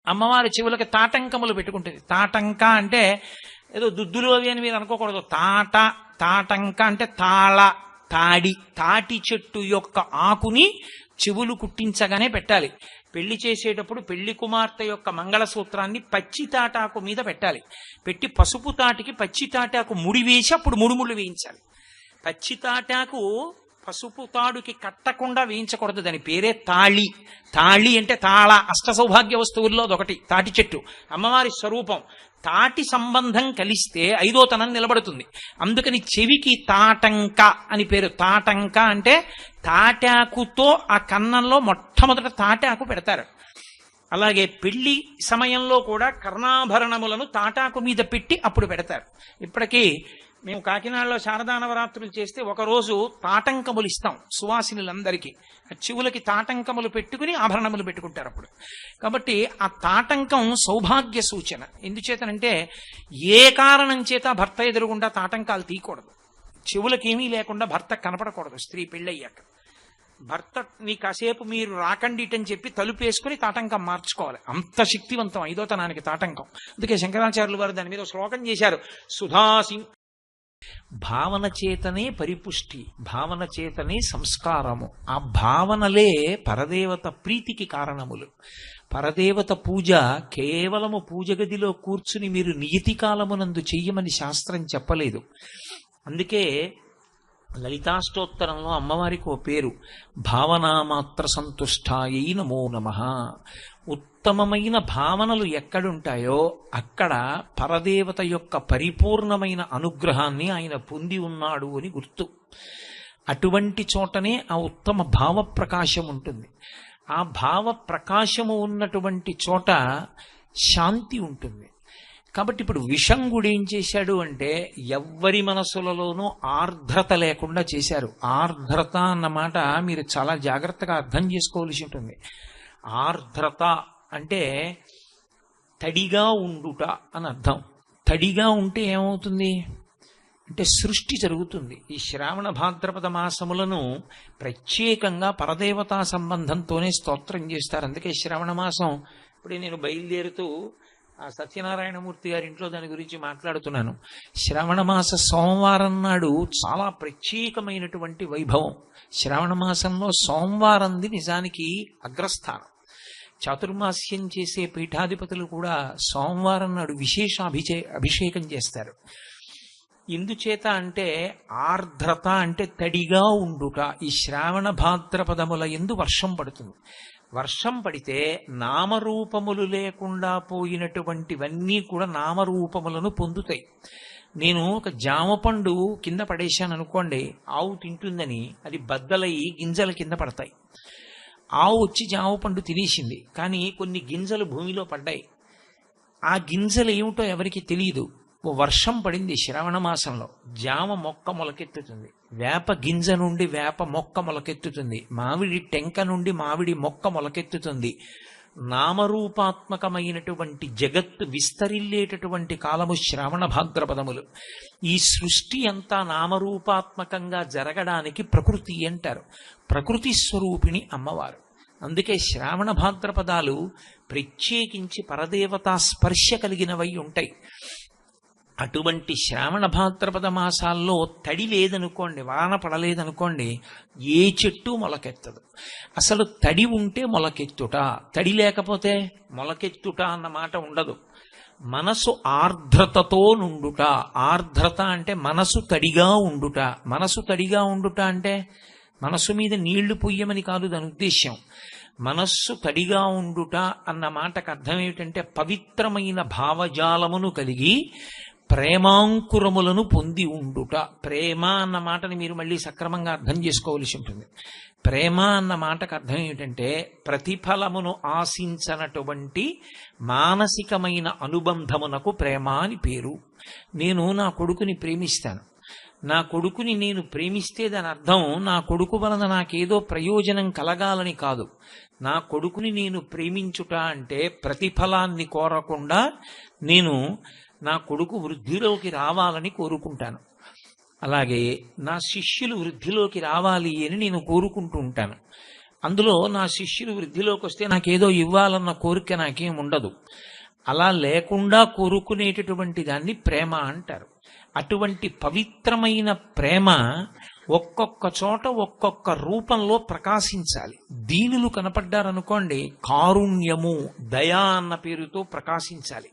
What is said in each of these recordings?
అమ్మవారి చెవులకి తాటంకములు పెట్టుకుంటుంది. తాటంక అంటే ఏదో దుద్దులు అవి అని మీరు అనుకోకూడదు. తాటంక అంటే తాటి చెట్టు యొక్క ఆకుని చెవులు కుట్టించగానే పెట్టాలి. పెళ్లి చేసేటప్పుడు పెళ్లి కుమార్తె యొక్క మంగళసూత్రాన్ని పచ్చి తాటాకు మీద పెట్టాలి. పెట్టి పసుపు తాటికి పచ్చి తాటాకు ముడి వేసి అప్పుడు ముడుముళ్ళు వేయించాలి. పచ్చి తాటాకు పసుపు తాడుకి కట్టకుండా వేయించకూడదు. దాని పేరే తాళి. తాళి అంటే తాళ. అష్ట సౌభాగ్య వస్తువుల్లో అదొకటి. తాటి చెట్టు అమ్మవారి స్వరూపం. తాటి సంబంధం కలిస్తే ఐదోతనం నిలబడుతుంది. అందుకని చెవికి తాటంక అని పేరు. తాటంక అంటే తాటాకుతో ఆ కన్నంలో మొట్టమొదట తాటాకు పెడతారు. అలాగే పెళ్లి సమయంలో కూడా కర్ణాభరణములను తాటాకు మీద పెట్టి అప్పుడు పెడతారు. ఇప్పటికీ మేము కాకినాడలో శారదా నవరాత్రులు చేస్తే ఒకరోజు తాటంకములు ఇస్తాం సువాసినులందరికీ. చెవులకి తాటంకములు పెట్టుకుని ఆభరణములు పెట్టుకుంటారు అప్పుడు. కాబట్టి ఆ తాటంకం సౌభాగ్య సూచన. ఎందుచేతనంటే ఏ కారణం చేత భర్త ఎదురుగుండా తాటంకాలు తీయకూడదు. చెవులకేమీ లేకుండా భర్త కనపడకూడదు. స్త్రీ పెళ్ళయ్యాక భర్తని కాసేపు మీరు రాకండిటని చెప్పి తలుపేసుకుని తాటంకం మార్చుకోవాలి. అంత శక్తివంతం ఐదోతనానికి తాటంకం. అందుకే శంకరాచార్యులు వారు దాని మీద శ్లోకం చేశారు. భావన చేతనే పరిపుష్టి, భావన చేతనే సంస్కారము. ఆ భావనలే పరదేవత ప్రీతికి కారణములు. పరదేవత పూజ కేవలము పూజ గదిలో కూర్చుని మీరు నియతి కాలమునందు చెయ్యమని శాస్త్రం చెప్పలేదు. అందుకే లలితాష్టోత్తరంలో అమ్మవారికి ఓ పేరు, భావనామాత్ర సంతుష్టాయై నమో నమః. ఉత్తమమైన భావనలు ఎక్కడుంటాయో అక్కడ పరదేవత యొక్క పరిపూర్ణమైన అనుగ్రహాన్ని ఆయన పొంది ఉన్నాడు అని గుర్తు. అటువంటి చోటనే ఆ ఉత్తమ భావ ప్రకాశం ఉంటుంది. ఆ భావ ప్రకాశము ఉన్నటువంటి చోట శాంతి ఉంటుంది. కాబట్టి ఇప్పుడు విషంగుడు ఏం చేశాడు అంటే ఎవ్వరి మనసులలోనూ ఆర్ద్రత లేకుండా చేశారు. ఆర్ద్రత అన్నమాట మీరు చాలా జాగ్రత్తగా అర్థం చేసుకోవలసి ఉంటుంది. ఆర్ద్రత అంటే తడిగా ఉండుట అని అర్థం. తడిగా ఉంటే ఏమవుతుంది అంటే సృష్టి జరుగుతుంది. ఈ శ్రావణ భాద్రపద మాసములను ప్రత్యేకంగా పరదేవతా సంబంధంతోనే స్తోత్రం చేస్తారు. అందుకే శ్రావణ మాసం ఇప్పుడే నేను బయలుదేరుతూ ఆ సత్యనారాయణమూర్తి గారి ఇంట్లో దాని గురించి మాట్లాడుతున్నాను. శ్రావణ మాస సోమవారం నాడు చాలా ప్రత్యేకమైనటువంటి వైభవం. శ్రావణ మాసంలో సోమవారంది నిజానికి అగ్రస్థానం. చాతుర్మాస్యం చేసే పీఠాధిపతులు కూడా సోమవారం నాడు విశేష అభిషేకం చేస్తారు. ఎందుచేత అంటే ఆర్ద్రత అంటే తడిగా ఉండుట. ఈ శ్రావణ భాద్రపదముల యందు వర్షం పడుతుంది. వర్షం పడితే నామరూపములు లేకుండా పోయినటువంటివన్నీ కూడా నామరూపములను పొందుతాయి. నేను ఒక జామ పండు కింద పడేశాను అనుకోండి, ఆవు తింటుందని అది బద్దలయ్యి గింజల కింద పడతాయి. ఆవు వచ్చి జామ పండు తినేసింది, కానీ కొన్ని గింజలు భూమిలో పడ్డాయి. ఆ గింజలు ఏమిటో ఎవరికి తెలియదు. ఓ వర్షం పడింది శ్రావణ మాసంలో, జామ మొక్క మొలకెత్తుతుంది, వేప గింజ నుండి వేప మొక్క మొలకెత్తుతుంది, మామిడి టెంక నుండి మామిడి మొక్క మొలకెత్తుతుంది. నామరూపాత్మకమైనటువంటి జగత్తు విస్తరిల్లేటటువంటి కాలము శ్రావణ భాద్రపదములు. ఈ సృష్టి అంతా నామరూపాత్మకంగా జరగడానికి ప్రకృతి అంటారు. ప్రకృతి స్వరూపిణి అమ్మవారు. అందుకే శ్రావణ భాద్రపదాలు ప్రత్యేకించి పరదేవతా స్పర్శ కలిగినవై ఉంటాయి. అటువంటి శ్రావణ భాద్రపద మాసాల్లో తడి లేదనుకోండి, వాన పడలేదనుకోండి, ఏ చెట్టు మొలకెత్తదు. అసలు తడి ఉంటే మొలకెత్తుట, తడి లేకపోతే మొలకెత్తుట అన్న మాట ఉండదు. మనసు ఆర్ద్రతతో నుండుట. ఆర్ద్రత అంటే మనసు తడిగా ఉండుట. మనసు తడిగా ఉండుట అంటే మనసు మీద నీళ్లు పొయ్యమని కాదు దాని ఉద్దేశ్యం. మనస్సు తడిగా ఉండుట అన్న మాటకు అర్థం ఏమిటంటే పవిత్రమైన భావజాలమును కలిగి ప్రేమాంకురములను పొంది ఉండుట. ప్రేమ అన్న మాటని మీరు మళ్ళీ సక్రమంగా అర్థం చేసుకోవలసి ఉంటుంది. ప్రేమ అన్న మాటకు అర్థం ఏమిటంటే ప్రతిఫలమును ఆశించనటువంటి మానసికమైన అనుబంధమునకు ప్రేమ అని పేరు. నేను నా కొడుకుని ప్రేమిస్తాను. నా కొడుకుని నేను ప్రేమిస్తే దాని అర్థం నా కొడుకు వలన నాకేదో ప్రయోజనం కలగాలని కాదు. నా కొడుకుని నేను ప్రేమించుట అంటే ప్రతిఫలాన్ని కోరకుండా నేను నా కొడుకు వృద్ధిలోకి రావాలని కోరుకుంటాను. అలాగే నా శిష్యులు వృద్ధిలోకి రావాలి అని నేను కోరుకుంటూ ఉంటాను. అందులో నా శిష్యులు వృద్ధిలోకి వస్తే నాకేదో ఇవ్వాలన్న కోరిక నాకేం ఉండదు. అలా లేకుండా కోరుకునేటటువంటి దాన్ని ప్రేమ అంటారు. అటువంటి పవిత్రమైన ప్రేమ ఒక్కొక్క చోట ఒక్కొక్క రూపంలో ప్రకాశించాలి. దీనులు కనపడ్డారనుకోండి, కారుణ్యము, దయా అన్న పేరుతో ప్రకాశించాలి.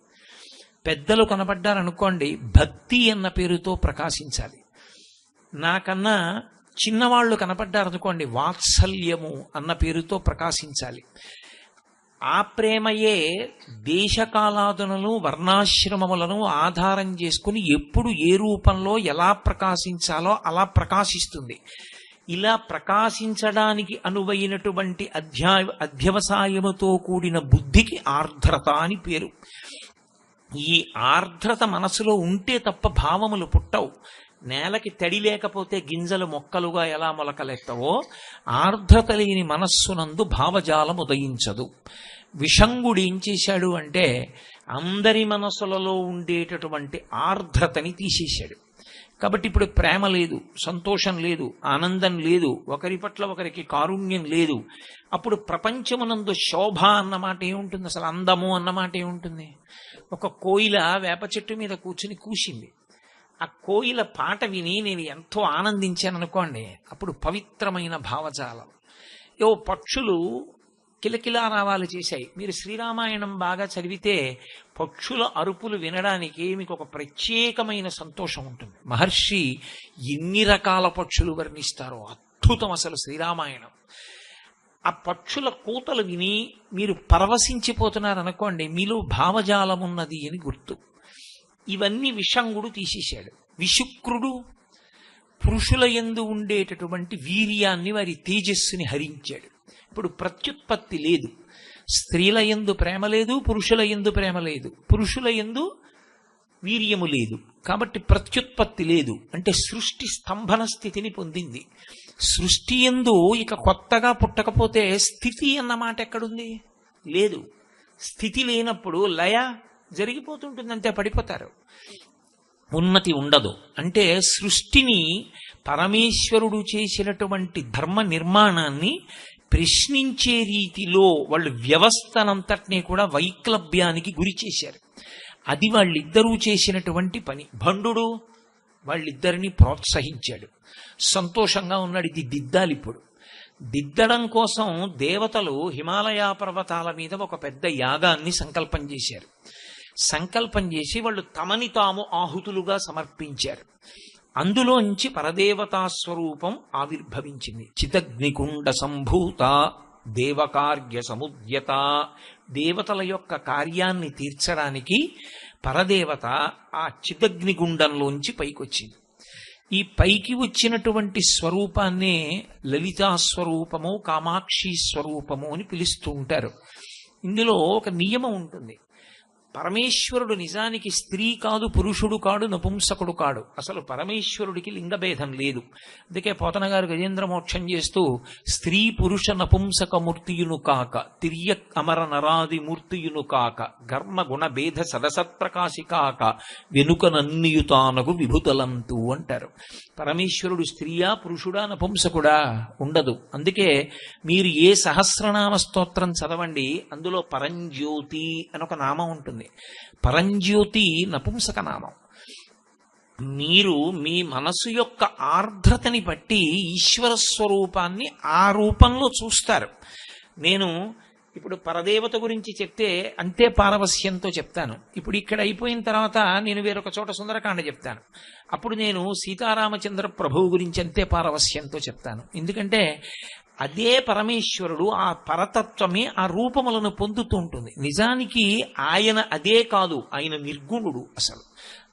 పెద్దలు కనపడ్డారనుకోండి, భక్తి అన్న పేరుతో ప్రకాశించాలి. నాకన్నా చిన్నవాళ్లు కనపడ్డారనుకోండి, వాత్సల్యము అన్న పేరుతో ప్రకాశించాలి. ఆ ప్రేమయే దేశకాలాదులను వర్ణాశ్రమములను ఆధారం చేసుకుని ఎప్పుడు ఏ రూపంలో ఎలా ప్రకాశించాలో అలా ప్రకాశిస్తుంది. ఇలా ప్రకాశించడానికి అనువైనటువంటి అధ్యవసాయముతో కూడిన బుద్ధికి ఆర్ద్రత అని పేరు. ఈ ఆర్ద్రత మనసులో ఉంటే తప్ప భావములు పుట్టవు. నేలకి తడి లేకపోతే గింజలు మొక్కలుగా ఎలా మొలకలెత్తవో, ఆర్ద్రత లేని మనస్సునందు భావజాలం ఉదయించదు. విషంగుడు ఏం చేశాడు అంటే, అందరి మనసులలో ఉండేటటువంటి ఆర్ద్రతని తీసేశాడు. కాబట్టి ఇప్పుడు ప్రేమ లేదు, సంతోషం లేదు, ఆనందం లేదు, ఒకరి పట్ల ఒకరికి కారుణ్యం లేదు. అప్పుడు ప్రపంచమునందు శోభ అన్నమాట ఏముంటుంది? అసలు అందము అన్నమాట ఏముంటుంది? ఒక కోయిల వేప చెట్టు మీద కూర్చుని కూసింది. ఆ కోయిల పాట విని నేను ఎంతో ఆనందించాను అనుకోండి, అప్పుడు పవిత్రమైన భావజాలం. పక్షులు కిలకిలా రావాలు చేశాయి. మీరు శ్రీరామాయణం బాగా చదివితే పక్షుల అరుపులు వినడానికి మీకు ఒక ప్రత్యేకమైన సంతోషం ఉంటుంది. మహర్షి ఎన్ని రకాల పక్షులు వర్ణిస్తారో అద్భుతం అసలు శ్రీరామాయణం. ఆ పక్షుల కూతలు విని మీరు పరవశించిపోతున్నారనుకోండి, మీలో భావజాలం ఉన్నది అని గుర్తు. ఇవన్నీ విషంగుడు తీసేశాడు. విశుక్రుడు పురుషుల యందు ఉండేటటువంటి వీర్యాన్ని, వారి తేజస్సుని హరించాడు. ఇప్పుడు ప్రత్యుత్పత్తి లేదు. స్త్రీల యందు ప్రేమ లేదు, పురుషుల యందు ప్రేమ లేదు, పురుషుల యందు వీర్యము లేదు. కాబట్టి ప్రత్యుత్పత్తి లేదు. అంటే సృష్టి స్తంభన స్థితిని పొందింది. సృష్టి యందు ఇక కొత్తగా పుట్టకపోతే స్థితి అన్నమాట ఎక్కడుంది? లేదు. స్థితి లేనప్పుడు లయ జరిగిపోతుంటుంది, అంతే, పడిపోతారు. ఉన్నతి ఉండదు. అంటే సృష్టిని పరమేశ్వరుడు చేసినటువంటి ధర్మ నిర్మాణాన్ని ప్రశ్నించే రీతిలో వాళ్ళు వ్యవస్థనంతటినీ కూడా వైక్లభ్యానికి గురి చేశారు. అది వాళ్ళిద్దరూ చేసినటువంటి పని. భండు వాళ్ళిద్దరిని ప్రోత్సహించాడు. సంతోషంగా ఉన్నాడు. ఇది దిద్దాలి. ఇప్పుడు దిద్దడం కోసం దేవతలు హిమాలయ పర్వతాల మీద ఒక పెద్ద యాగాన్ని సంకల్పం చేశారు. సంకల్పం చేసి వాళ్ళు తమని తాము ఆహుతులుగా సమర్పించారు. అందులోంచి పరదేవతా స్వరూపం ఆవిర్భవించింది. చిదగ్నికుండ సంభూత దేవకార్య సముద్యత. దేవతల యొక్క కార్యాన్ని తీర్చడానికి పరదేవత ఆ చిదగ్నిగుండంలోంచి పైకొచ్చింది. ఈ పైకి వచ్చినటువంటి స్వరూపాన్నే లలితా స్వరూపము, కామాక్షి స్వరూపము అని పిలుస్తూ ఉంటారు. ఇందులో ఒక నియమం ఉంటుంది. పరమేశ్వరుడు నిజానికి స్త్రీ కాదు, పురుషుడు కాడు, నపుంసకుడు కాడు. అసలు పరమేశ్వరుడికి లింగభేదం లేదు. అందుకే పోతన గారు గజేంద్ర మోక్షం చేస్తూ స్త్రీ పురుష నపుంసక మూర్తియును కాక, తిర్య అమర నరాది మూర్తియును కాక, గర్మ గుణ భేద సదసత్ప్రకాశి కాక, వెనుక నన్నియుతానగు విభుతలంతు అంటారు. పరమేశ్వరుడు స్త్రీయా, పురుషుడా, నపుంసకుడా ఉండదు. అందుకే మీరు ఏ సహస్రనామ స్తోత్రం చదవండి, అందులో పరంజ్యోతి అని ఒక నామం ఉంటుంది. పరంజ్యోతి నపుంసక నామం. మీరు మీ మనసు యొక్క ఆర్ద్రతని బట్టి ఈశ్వర స్వరూపాన్ని ఆ రూపంలో చూస్తారు. నేను ఇప్పుడు పరదేవత గురించి చెప్తే అంతే పారవస్యంతో చెప్తాను. ఇప్పుడు ఇక్కడ అయిపోయిన తర్వాత నేను వేరొక చోట సుందరకాండ చెప్తాను. అప్పుడు నేను సీతారామచంద్ర ప్రభువు గురించి అంతే పారవస్యంతో చెప్తాను. ఎందుకంటే అదే పరమేశ్వరుడు, ఆ పరతత్వమే ఆ రూపములను పొందుతూ ఉంటుంది. నిజానికి ఆయన అదే కాదు, ఆయన నిర్గుణుడు అసలు.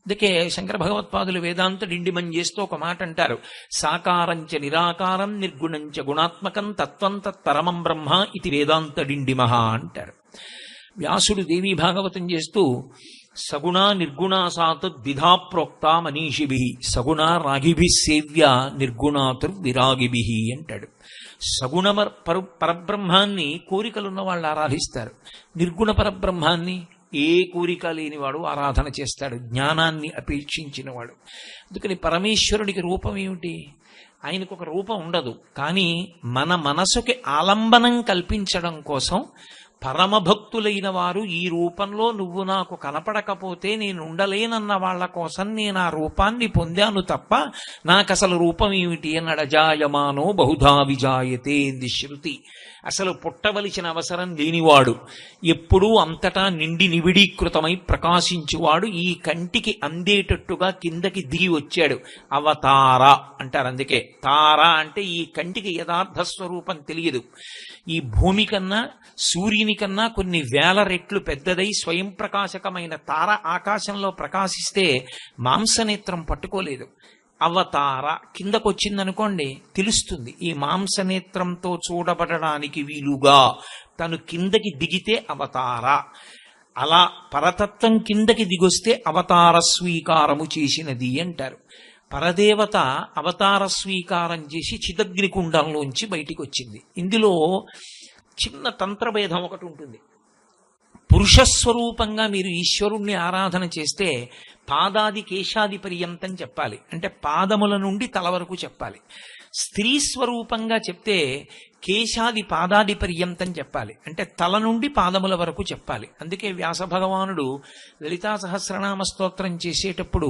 అందుకే శంకర భగవత్పాదులు వేదాంత డిండిమం చేస్తూ ఒక మాట అంటారు, సాకారంచ నిరాకారం నిర్గుణంచ గుణాత్మకం తత్వం తత్పరమం బ్రహ్మ ఇది వేదాంత డిండిమహ అంటారు. వ్యాసుడు దేవీ భాగవతం చేస్తూ సగుణ నిర్గుణా సాతద్విధా ప్రోక్త మనీషిభి సగుణ రాగిభి సేవ్య నిర్గుణాతుర్విరాగిభి అంటాడు. సగుణ పరబ్రహ్మాన్ని కోరికలున్న వాళ్ళు ఆరాధిస్తారు. నిర్గుణ పరబ్రహ్మాన్ని ఏ కోరిక లేనివాడు ఆరాధన చేస్తాడు, జ్ఞానాన్ని అపేక్షించినవాడు. అందుకని పరమేశ్వరుడికి రూపం ఏమిటి? ఆయనకు ఒక రూపం ఉండదు. కానీ మన మనసుకి ఆలంబనం కల్పించడం కోసం పరమభక్తులైన వారు ఈ రూపంలో నువ్వు నాకు కనపడకపోతే నేను ఉండలేనన్న వాళ్ళ కోసం నేను ఆ రూపాన్ని పొందాను తప్ప నాకు అసలు రూపం ఏమిటి అన్నాడు. అజాయమానో బహుధా విజాయతే అంది శృతి. అసలు పుట్టవలసిన అవసరం లేనివాడు, ఎప్పుడూ అంతటా నిండి నివిడీకృతమై ప్రకాశించువాడు ఈ కంటికి అందేటట్టుగా కిందకి దిగి వచ్చాడు. అవతార అంటారు. అందుకే తార అంటే ఈ కంటికి యథార్థ స్వరూపం తెలియదు. ఈ భూమి కన్నా సూర్యుని కన్నా కొన్ని వేల రెట్లు పెద్దదై స్వయం ప్రకాశకమైన తార ఆకాశంలో ప్రకాశిస్తే మాంసనేత్రం పట్టుకోలేదు. అవతార కిందకొచ్చిందనుకోండి తెలుస్తుంది, ఈ మాంసనేత్రంతో చూడబడడానికి వీలుగా తను కిందకి దిగితే అవతార. అలా పరతత్వం కిందకి దిగొస్తే అవతార స్వీకారము చేసినది అంటారు. పరదేవత అవతార స్వీకారం చేసి చిదగ్నికుండంలోంచి బయటికి వచ్చింది. ఇందులో చిన్న తంత్రభేదం ఒకటి ఉంటుంది. పురుషస్వరూపంగా మీరు ఈశ్వరుణ్ణి ఆరాధన చేస్తే పాదాది కేశాది పర్యంతం చెప్పాలి, అంటే పాదముల నుండి తల వరకు చెప్పాలి. స్త్రీ స్వరూపంగా చెప్తే కేశాది పాదాది పర్యంతం చెప్పాలి, అంటే తల నుండి పాదముల వరకు చెప్పాలి. అందుకే వ్యాస భగవానుడు లలితా సహస్రనామ స్తోత్రం చేసేటప్పుడు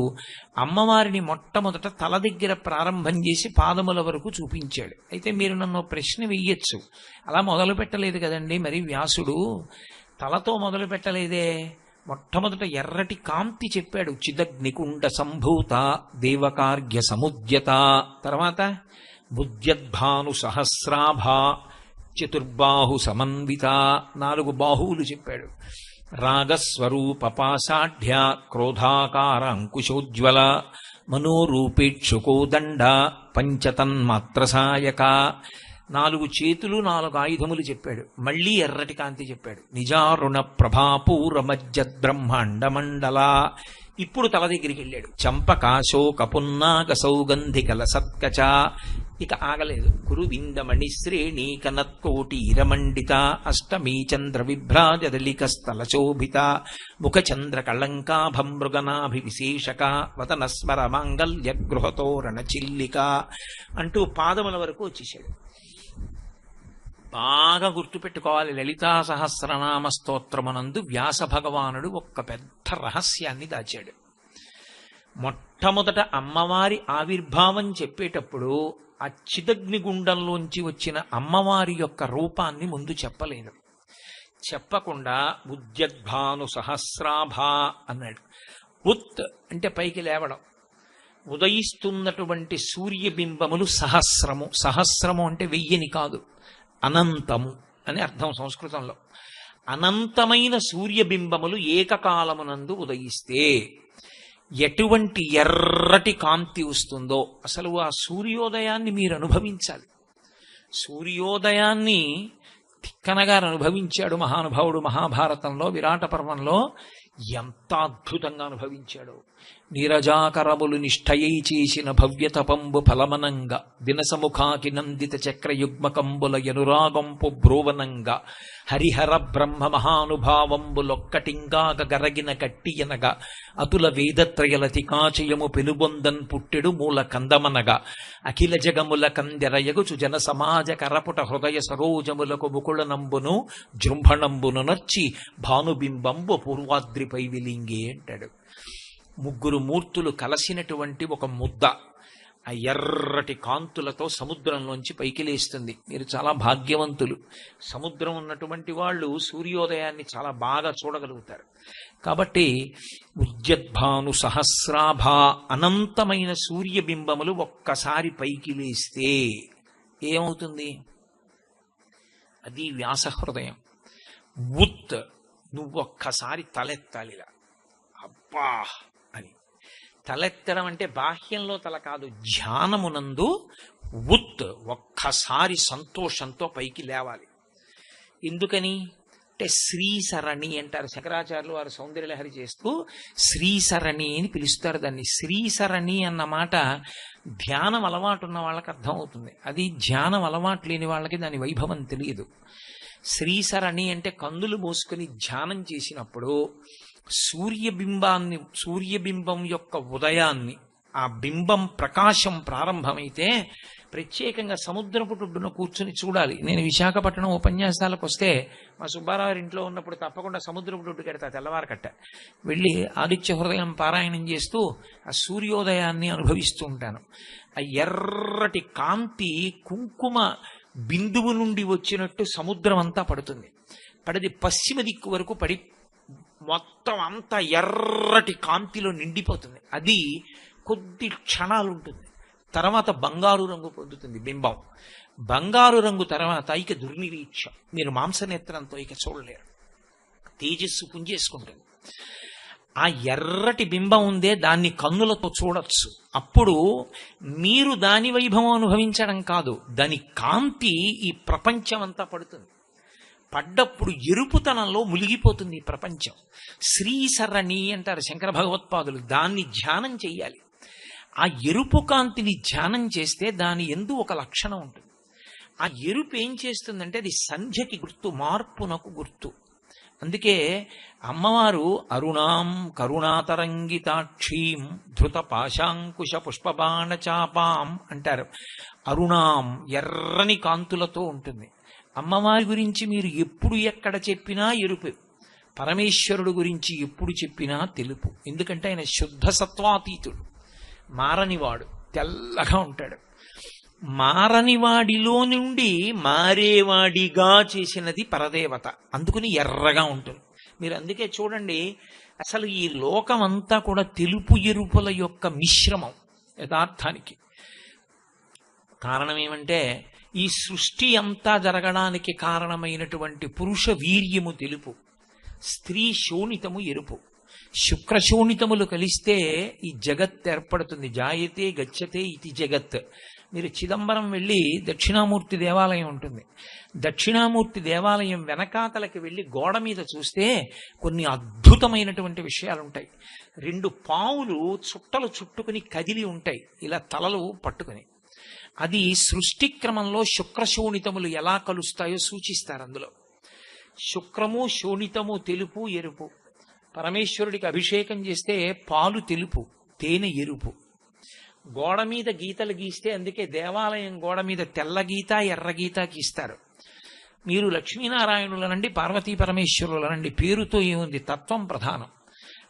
అమ్మవారిని మొట్టమొదట తల దగ్గర ప్రారంభం చేసి పాదముల వరకు చూపించాడు. అయితే మీరు నన్ను ప్రశ్న వెయ్యొచ్చు, అలా మొదలు పెట్టలేదు కదండి మరి వ్యాసుడు, తలతో మొదలు పెట్టలేదే. మొట్టమొదట ఎర్రటి కాంతి చెప్పాడు, చిదగ్నికుండ సంభూత దేవకార్య సముద్యత. తర్వాత బుద్ధ్యద్భాను సహస్రాభ చతుర్బాహు సమన్విత, 4 బాహువులు చెప్పాడు. రాగస్వరూప పాషాఢ్య క్రోధాకార అంకుశోజ్వల మనోరూపేక్షుకోదండ పంచతన్మాత్ర సాయక. 4 చేతులు 4 ఆయుధములు చెప్పాడు. మళ్లీ ఎర్రటి కాంతి చెప్పాడు. నిజారుణ ప్రభాపూర మధ్య బ్రహ్మాండ మండల. ఇప్పుడు తల దగ్గరికి వెళ్ళాడు. చంపకాశోక పున్నాక సౌగంధికల సత్కచ. ఇక ఆగలేదు. కురువిందమణి శ్రేణి కనత్కోటీరమండిత అష్టమీ చంద్ర విభ్రాజదలిక స్థల శోభిత ముఖచంద్ర కళంకాభం మృగనాభి విశేషక వతనస్మర మాంగల్య గృహతోరణ చిల్లిక అంటూ పాదముల వరకు వచ్చేసాడు. బాగా గుర్తుపెట్టుకోవాలి, లలితా సహస్రనామ స్తోత్రమునందు వ్యాస భగవానుడు ఒక్క పెద్ద రహస్యాన్ని దాచాడు. మొట్టమొదట అమ్మవారి ఆవిర్భావం చెప్పేటప్పుడు ఆ చిదగ్నిగుండంలోంచి వచ్చిన అమ్మవారి యొక్క రూపాన్ని ముందు చెప్పలేదు. చెప్పకుండా ఉద్యద్భాను సహస్రాభ అన్నాడు. ఉత్ అంటే పైకి లేవడం, ఉదయిస్తున్నటువంటి సూర్యబింబములు సహస్రము. సహస్రము అంటే 1000 కాదు, అనంతము అని అర్థం సంస్కృతంలో. అనంతమైన సూర్యబింబములు ఏకకాలమునందు ఉదయిస్తే ఎటువంటి ఎర్రటి కాంతి వస్తుందో అసలు ఆ సూర్యోదయాన్ని మీరు అనుభవించాలి. సూర్యోదయాన్ని తిక్కనగారు అనుభవించాడు మహానుభావుడు. మహాభారతంలో విరాట పర్వంలో ఎంత అద్భుతంగా అనుభవించాడు. నీరజాకరములు నిష్ఠయై చేసిన భవ్యతపంబు ఫలమనంగా దినసముఖాకి నందిత చక్రయుగ్మకంబుల యనురాగంపు బ్రోవనంగా హరిహర బ్రహ్మ మహానుభావంబులొక్కటింగాగ గరగిన కట్టియనగా అతుల వేదత్రయలతి కాచయము పెనుబొందన్ పుట్టెడు మూల కందమనగా అఖిల జగముల కందెరయగుచు జన సమాజ కరపుట హృదయ సరోజములకు ముకుళనంబును జృంభణంబును నర్చి భానుబింబంబు పూర్వాద్రిపై విలింగే అంటాడు. 3 మూర్తులు కలసినటువంటి ఒక ముద్ద ఆ ఎర్రటి కాంతులతో సముద్రంలోంచి పైకి లేస్తుంది. మీరు చాలా భాగ్యవంతులు. సముద్రం ఉన్నటువంటి వాళ్ళు సూర్యోదయాన్ని చాలా బాగా చూడగలుగుతారు. కాబట్టి ఉద్యద్భాను సహస్రాభ, అనంతమైన సూర్యబింబములు ఒక్కసారి పైకి లేస్తే ఏమవుతుంది? అది వ్యాసహృదయం. ఉత్ నువ్వొక్కసారి తలెత్తాలిలా, అబ్బా అని. తలెత్తడం అంటే బాహ్యంలో తల కాదు, ధ్యానమునందు ఉత్ ఒక్కసారి సంతోషంతో పైకి లేవాలి. ఎందుకని అంటే శ్రీసరణి అంటారు శంకరాచార్యులు వారు సౌందర్యలహరి చేస్తూ. శ్రీసరణి అని పిలుస్తారు దాన్ని. శ్రీసరణి అన్న మాట ధ్యానం అలవాటు ఉన్న వాళ్ళకి అర్థమవుతుంది. అది ధ్యానం అలవాటు లేని వాళ్ళకి దాని వైభవం తెలియదు. శ్రీసరణి అంటే కన్నులు మూసుకొని ధ్యానం చేసినప్పుడు సూర్యబింబం యొక్క ఉదయాన్ని ఆ బింబం ప్రకాశం ప్రారంభమైతే ప్రత్యేకంగా సముద్రపు ఒడ్డున కూర్చుని చూడాలి. నేను విశాఖపట్నం ఉపన్యాసాలకు వస్తే మా సుబ్బారావు ఇంట్లో ఉన్నప్పుడు తప్పకుండా సముద్రపు ఒడ్డుకి వెడతా, తెల్లవారకట్ట వెళ్ళి ఆదిత్య హృదయం పారాయణం చేస్తూ ఆ సూర్యోదయాన్ని అనుభవిస్తూ ఉంటాను. ఆ ఎర్రటి కాంతి కుంకుమ బిందువు నుండి వచ్చినట్టు సముద్రం అంతా పడుతుంది. పడిది పశ్చిమ దిక్కు వరకు పడి మొత్తం అంతా ఎర్రటి కాంతిలో నిండిపోతుంది. అది కొద్ది క్షణాలు ఉంటుంది, తర్వాత బంగారు రంగు పొందుతుంది బింబం. బంగారు రంగు తర్వాత ఇక దుర్నిరీక్ష, మీరు మాంసనేత్రంతో ఇక చూడలేరు, తేజస్సు పుంజేసుకుంటుంది. ఆ ఎర్రటి బింబం ఉందే దాన్ని కన్నులతో చూడొచ్చు. అప్పుడు మీరు దాని వైభవం అనుభవించడం కాదు, దాని కాంతి ఈ ప్రపంచం అంతా పడుతుంది. పడ్డప్పుడు ఎరుపుతనంలో మునిగిపోతుంది ఈ ప్రపంచం. శ్రీసరణి అంటారు శంకర భగవత్పాదులు, దాన్ని ధ్యానం చెయ్యాలి. ఆ ఎరుపు కాంతిని ధ్యానం చేస్తే దాని యందు ఒక లక్షణం ఉంటుంది. ఆ ఎరుపు ఏం చేస్తుందంటే అది సంధ్యకి గుర్తు, మార్పునకు గుర్తు. అందుకే అమ్మవారు అరుణాం కరుణాతరంగితాక్షీం ధృత పాశాంకుశ పుష్పబాణ చాపాం అంటారు. అరుణాం ఎర్రని కాంతులతో ఉంటుంది. అమ్మవారి గురించి మీరు ఎప్పుడు ఎక్కడ చెప్పినా ఎరుపు, పరమేశ్వరుడు గురించి ఎప్పుడు చెప్పినా తెలుపు. ఎందుకంటే ఆయన శుద్ధ సత్వాతీతుడు, మారనివాడు, తెల్లగా ఉంటాడు. మారనివాడిలో నుండి మారేవాడిగా చేసినది పరదేవత, అందుకని ఎర్రగా ఉంటుంది. మీరు అందుకే చూడండి, అసలు ఈ లోకమంతా కూడా తెలుపు ఎరుపుల యొక్క మిశ్రమం యథార్థానికి. కారణం ఏమంటే ఈ సృష్టి అంతా జరగడానికి కారణమైనటువంటి పురుష వీర్యము తెలుపు, స్త్రీ శోణితము ఎరుపు. శుక్రశోణితములు కలిస్తే ఈ జగత్ ఏర్పడుతుంది. జాయతే గచ్చతే ఇది జగత్. మీరు చిదంబరం వెళ్ళి దక్షిణామూర్తి దేవాలయం ఉంటుంది, దక్షిణామూర్తి దేవాలయం వెనకాతలకి వెళ్ళి గోడ మీద చూస్తే కొన్ని అద్భుతమైనటువంటి విషయాలు ఉంటాయి. 2 పావులు చుట్టలు చుట్టుకుని కదిలి ఉంటాయి, ఇలా తలలు పట్టుకుని. అది సృష్టి క్రమంలో శుక్రశోణితములు ఎలా కలుస్తాయో సూచిస్తారు. అందులో శుక్రము శోణితము తెలుపు ఎరుపు. పరమేశ్వరుడికి అభిషేకం చేస్తే పాలు తెలుపు, తేనె ఎరుపు. గోడ మీద గీతలు గీస్తే అందుకే దేవాలయం గోడ మీద తెల్ల గీత ఎర్ర గీత గీస్తారు. మీరు లక్ష్మీనారాయణులనండి, పార్వతీ పరమేశ్వరులనండి, పేరుతో ఏముంది, తత్వం ప్రధానం.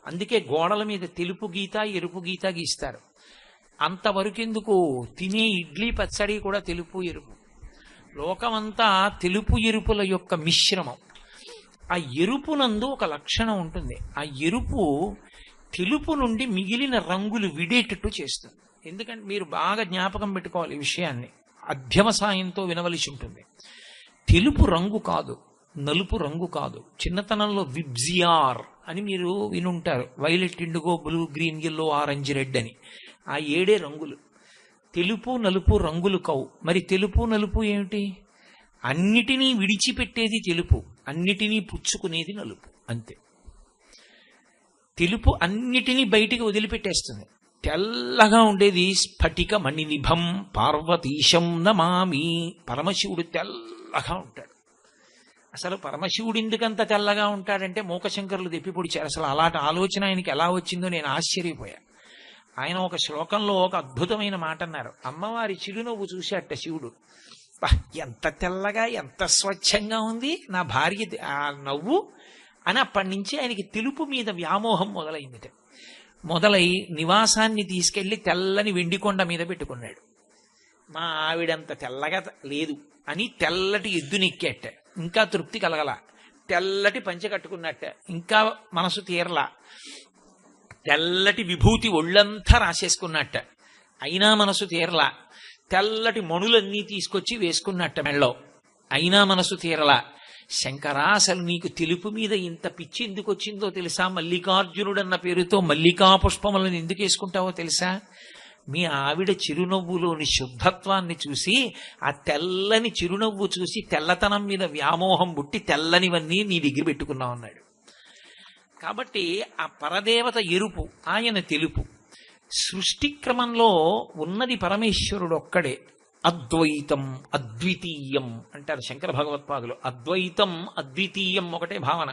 అందుకే గోడల మీద తెలుపు గీత ఎరుపు గీత గీస్తారు. అంతవరకెందుకు, తినే ఇడ్లీ పచ్చడి కూడా తెలుపు ఎరుపు. లోకమంతా తెలుపు ఎరుపుల యొక్క మిశ్రమం. ఆ ఎరుపునందు ఒక లక్షణం ఉంటుంది. ఆ ఎరుపు తెలుపు నుండి మిగిలిన రంగులు విడేటట్టు చేస్తుంది. ఎందుకంటే మీరు బాగా జ్ఞాపకం పెట్టుకోవాలి ఈ విషయాన్ని, అధ్యవసాయంతో వినవలసి ఉంటుంది. తెలుపు రంగు కాదు, నలుపు రంగు కాదు. చిన్నతనంలో విబ్జియార్ అని మీరు వినుంటారు, violet, indigo, blue, green, yellow, orange, red అని. ఆ 7 రంగులు. తెలుపు నలుపు రంగులు కావు. మరి తెలుపు నలుపు ఏమిటి? అన్నిటినీ విడిచిపెట్టేది తెలుపు, అన్నిటినీ పుచ్చుకునేది నలుపు, అంతే. తెలుపు అన్నిటినీ బయటికి వదిలిపెట్టేస్తుంది. తెల్లగా ఉండేది స్ఫటిక మణినిభం పార్వతీశం నమామి. పరమశివుడు తెల్లగా ఉంటాడు. అసలు పరమశివుడు ఎందుకంత తెల్లగా ఉంటాడంటే మూకశంకరులు దెప్పి పొడిచారు. అసలు అలాంటి ఆలోచన ఆయనకి ఎలా వచ్చిందో నేను ఆశ్చర్యపోయా. ఆయన ఒక శ్లోకంలో ఒక అద్భుతమైన మాట అన్నారు. అమ్మవారి చిరునవ్వు చూశాట శివుడు, ఎంత తెల్లగా ఎంత స్వచ్ఛంగా ఉంది నా భార్య ఆ నవ్వు అని. అప్పటి నుంచి ఆయనకి తెలుపు మీద వ్యామోహం మొదలైందిట. మొదలై నివాసాన్ని తీసుకెళ్లి తెల్లని వెండికొండ మీద పెట్టుకున్నాడు. మా ఆవిడంత తెల్లగా లేదు అని తెల్లటి ఎద్దునెక్కేట, ఇంకా తృప్తి కలగల. తెల్లటి పంచె కట్టుకున్నట్ట, ఇంకా మనసు తీరలా. తెల్లటి విభూతి ఒళ్ళంతా రాసేసుకున్నట్ట, అయినా మనసు తీరలా. తెల్లటి మణులన్నీ తీసుకొచ్చి వేసుకున్నట్ట మెళ్ళో, అయినా మనసు తీరలా. శంకరా, అసలు నీకు తెలుపు మీద ఇంత పిచ్చి ఎందుకు వచ్చిందో తెలుసా? మల్లికార్జునుడన్న పేరుతో మల్లికా పుష్పములను ఎందుకు వేసుకుంటావో తెలుసా? మీ ఆవిడ చిరునవ్వులోని శుద్ధత్వాన్ని చూసి, ఆ తెల్లని చిరునవ్వు చూసి తెల్లతనం మీద వ్యామోహం పుట్టి తెల్లనివన్నీ నీ దగ్గర పెట్టుకున్నావు అన్నాడు. కాబట్టి ఆ పరదేవత ఎరుపు, ఆయన తెలుపు. సృష్టి క్రమంలో ఉన్నది పరమేశ్వరుడు ఒక్కడే. అద్వైతం అద్వితీయం అంటారు శంకర భగవత్పాదులు. అద్వైతం అద్వితీయం ఒకటే భావన.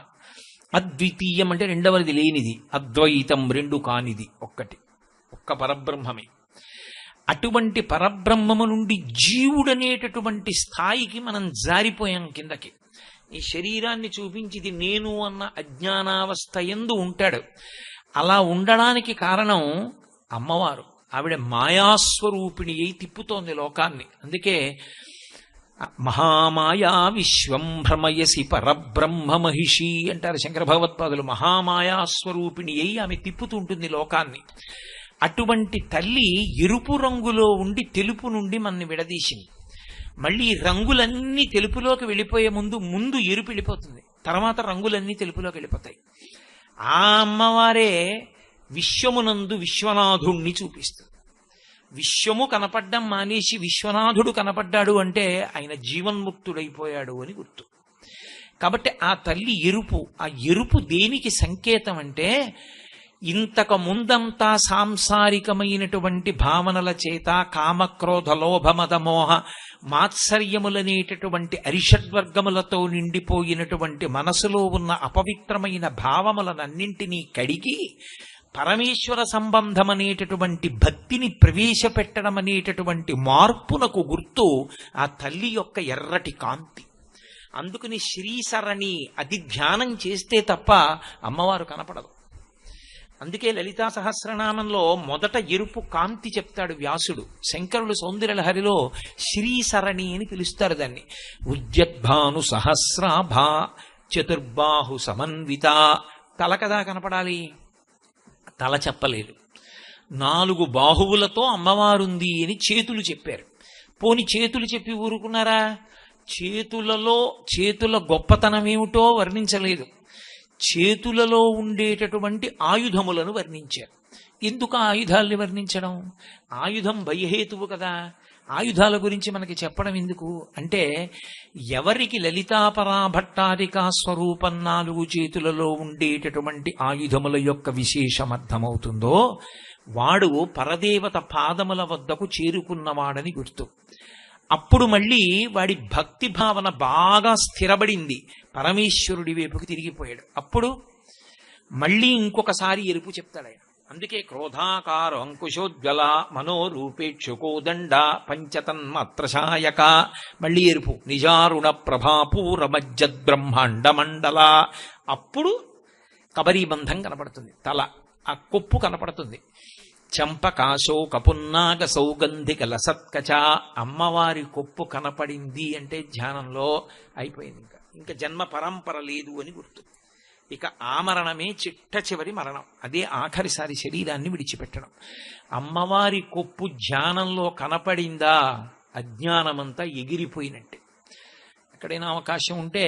అద్వితీయం అంటే రెండవది లేనిది, అద్వైతం రెండు కానిది, ఒక్కటి, ఒక్క ఒక్క పరబ్రహ్మమే. అటువంటి పరబ్రహ్మము నుండి జీవుడనేటటువంటి స్థాయికి మనం జారిపోయాం కిందకి. ఈ శరీరాన్ని చూపించి ఇది నేను అన్న అజ్ఞానావస్థ యందు ఉంటాడు. అలా ఉండడానికి కారణం అమ్మవారు. ఆవిడ మాయాస్వరూపిణి అయి తిప్పుతోంది లోకాన్ని. అందుకే మహామాయా విశ్వం భ్రమయసి పరబ్రహ్మ మహిషి అంటారు శంకర భగవత్పాదులు. మహామాయాస్వరూపిణి అయి ఆమె తిప్పుతుంటుంది లోకాన్ని. అటువంటి తల్లి ఎరుపు రంగులో ఉండి తెలుపు నుండి మనని విడదీసింది. మళ్ళీ రంగులన్నీ తెలుపులోకి వెళ్ళిపోయే ముందు ఎరుపు వెళ్ళిపోతుంది, తర్వాత రంగులన్నీ తెలుపులోకి వెళ్ళిపోతాయి. ఆ అమ్మవారే విశ్వమునందు విశ్వనాథుణ్ణి చూపిస్తుంది. విశ్వము కనపడ్డం మానేసి విశ్వనాథుడు కనపడ్డాడు అంటే ఆయన జీవన్ముక్తుడైపోయాడు అని గుర్తు. కాబట్టి ఆ తల్లి ఎరుపు. ఆ ఎరుపు దేనికి సంకేతం అంటే, ఇంతకు ముందంతా సాంసారికమైనటువంటి భావనల చేత కామక్రోధ లోభమదమోహ మాత్సర్యములనేటటువంటి అరిషడ్వర్గములతో నిండిపోయినటువంటి మనసులో ఉన్న అపవిత్రమైన భావములనన్నింటినీ కడిగి పరమేశ్వర సంబంధమనేటటువంటి భక్తిని ప్రవేశపెట్టడం అనేటటువంటి మార్పునకు గుర్తు ఆ తల్లి యొక్క ఎర్రటి కాంతి. అందుకని శ్రీసరణి అది ధ్యానం చేస్తే తప్ప అమ్మవారు కనపడదు. అందుకే లలితా సహస్రనామంలో మొదట ఎరుపు కాంతి చెప్తాడు వ్యాసుడు. శంకరులు సౌందర్యలహరిలో శ్రీసరణి అని పిలుస్తారు దాన్ని. ఉద్యద్భాను సహస్రాభా చతుర్బాహు సమన్విత. తల కదా కనపడాలి, తల చెప్పలేదు. 4 బాహువులతో అమ్మవారుంది అని చేతులు చెప్పారు. పోని చేతులు చెప్పి ఊరుకున్నారా? చేతుల గొప్పతనం ఏమిటో వర్ణించలేదు. చేతులలో ఉండేటటువంటి ఆయుధములను వర్ణించారు. ఎందుకు ఆ ఆయుధాల్ని వర్ణించడం? ఆయుధం భయహేతువు కదా. ఆయుధాల గురించి మనకి చెప్పడం ఎందుకు అంటే, ఎవరికి లలితాపరాభట్టారికా స్వరూపం 4 చేతులలో ఉండేటటువంటి ఆయుధముల యొక్క విశేషం అర్థమవుతుందో వాడు పరదేవత పాదముల వద్దకు చేరుకున్నవాడని గుర్తు. అప్పుడు మళ్ళీ వాడి భక్తి భావన బాగా స్థిరపడింది, పరమేశ్వరుడి వైపుకి తిరిగిపోయాడు. అప్పుడు మళ్ళీ ఇంకొకసారి ఎరుపు చెప్తాడు ఆయన. అందుకే క్రోధాకార అంకుశోజ్వల మనోరూపేక్షుకోదండ పంచతన్మాత్రశాయక. మళ్ళీ ఎరుపు నిజారుణ ప్రభాపూరమజ్జద్బ్రహ్మాండ మండల. అప్పుడు కబరీబంధం కనపడుతుంది, తల ఆ కొప్పు కనపడుతుంది. చంపకాశోక పున్నాగ సౌగంధిక లసత్కచ. అమ్మవారి కొప్పు కనపడింది అంటే ధ్యానంలో అయిపోయింది. ఇంకా జన్మ పరంపర లేదు అని గుర్తు. ఇక ఆ మరణమే చిట్ట చివరి మరణం. అదే ఆఖరిసారి శరీరాన్ని విడిచిపెట్టడం. అమ్మవారి కొప్పు ధ్యానంలో కనపడిందా అజ్ఞానమంతా ఎగిరిపోయినట్టే. ఎక్కడైనా అవకాశం ఉంటే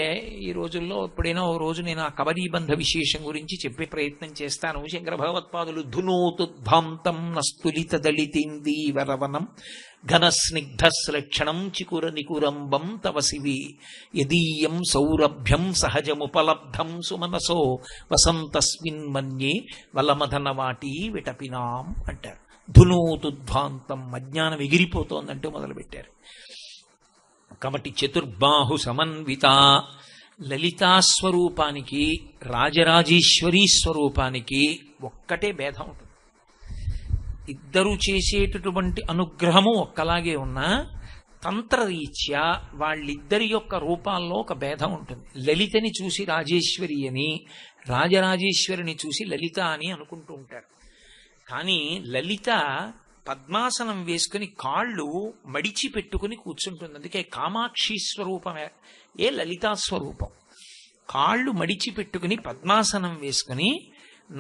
ఈ రోజుల్లో ఎప్పుడైనా ఓ రోజు నేను ఆ కబరీబంధ విశేషం గురించి చెప్పే ప్రయత్నం చేస్తాను. శంకర భగవత్పాదులు ధునోతుద్భాంతం నస్తులిత దళితేందీవరవనం ఘనస్నిగ్ధశ్లక్షణం చికుర నికురంబం తవ శివి యదీయం సౌరభ్యం సహజముపలబ్ధం సుమనసో వసంతస్మిన్ మన్యే వలమధనవాటి విటపినాం అంటారు. ధునోతుద్భాంతం అజ్ఞానం ఎగిరిపోతోందంటూ మొదలుపెట్టారు. కాబట్టి చతుర్బాహు సమన్విత లలితాస్వరూపానికి రాజరాజేశ్వరీ స్వరూపానికి ఒక్కటే భేదం ఉంటుంది. ఇద్దరు చేసేటటువంటి అనుగ్రహము ఒక్కలాగే ఉన్నా తంత్రరీత్యా వాళ్ళిద్దరి యొక్క రూపాల్లో ఒక భేదం ఉంటుంది. లలితని చూసి రాజేశ్వరి అని, రాజరాజేశ్వరిని చూసి లలిత అని అనుకుంటూ ఉంటారు. కానీ లలిత పద్మాసనం వేసుకుని కాళ్ళు మడిచి పెట్టుకుని కూర్చుంటుంది. అందుకే కామాక్షి స్వరూపమే ఏ లలితా స్వరూపం. కాళ్ళు మడిచి పెట్టుకుని పద్మాసనం వేసుకుని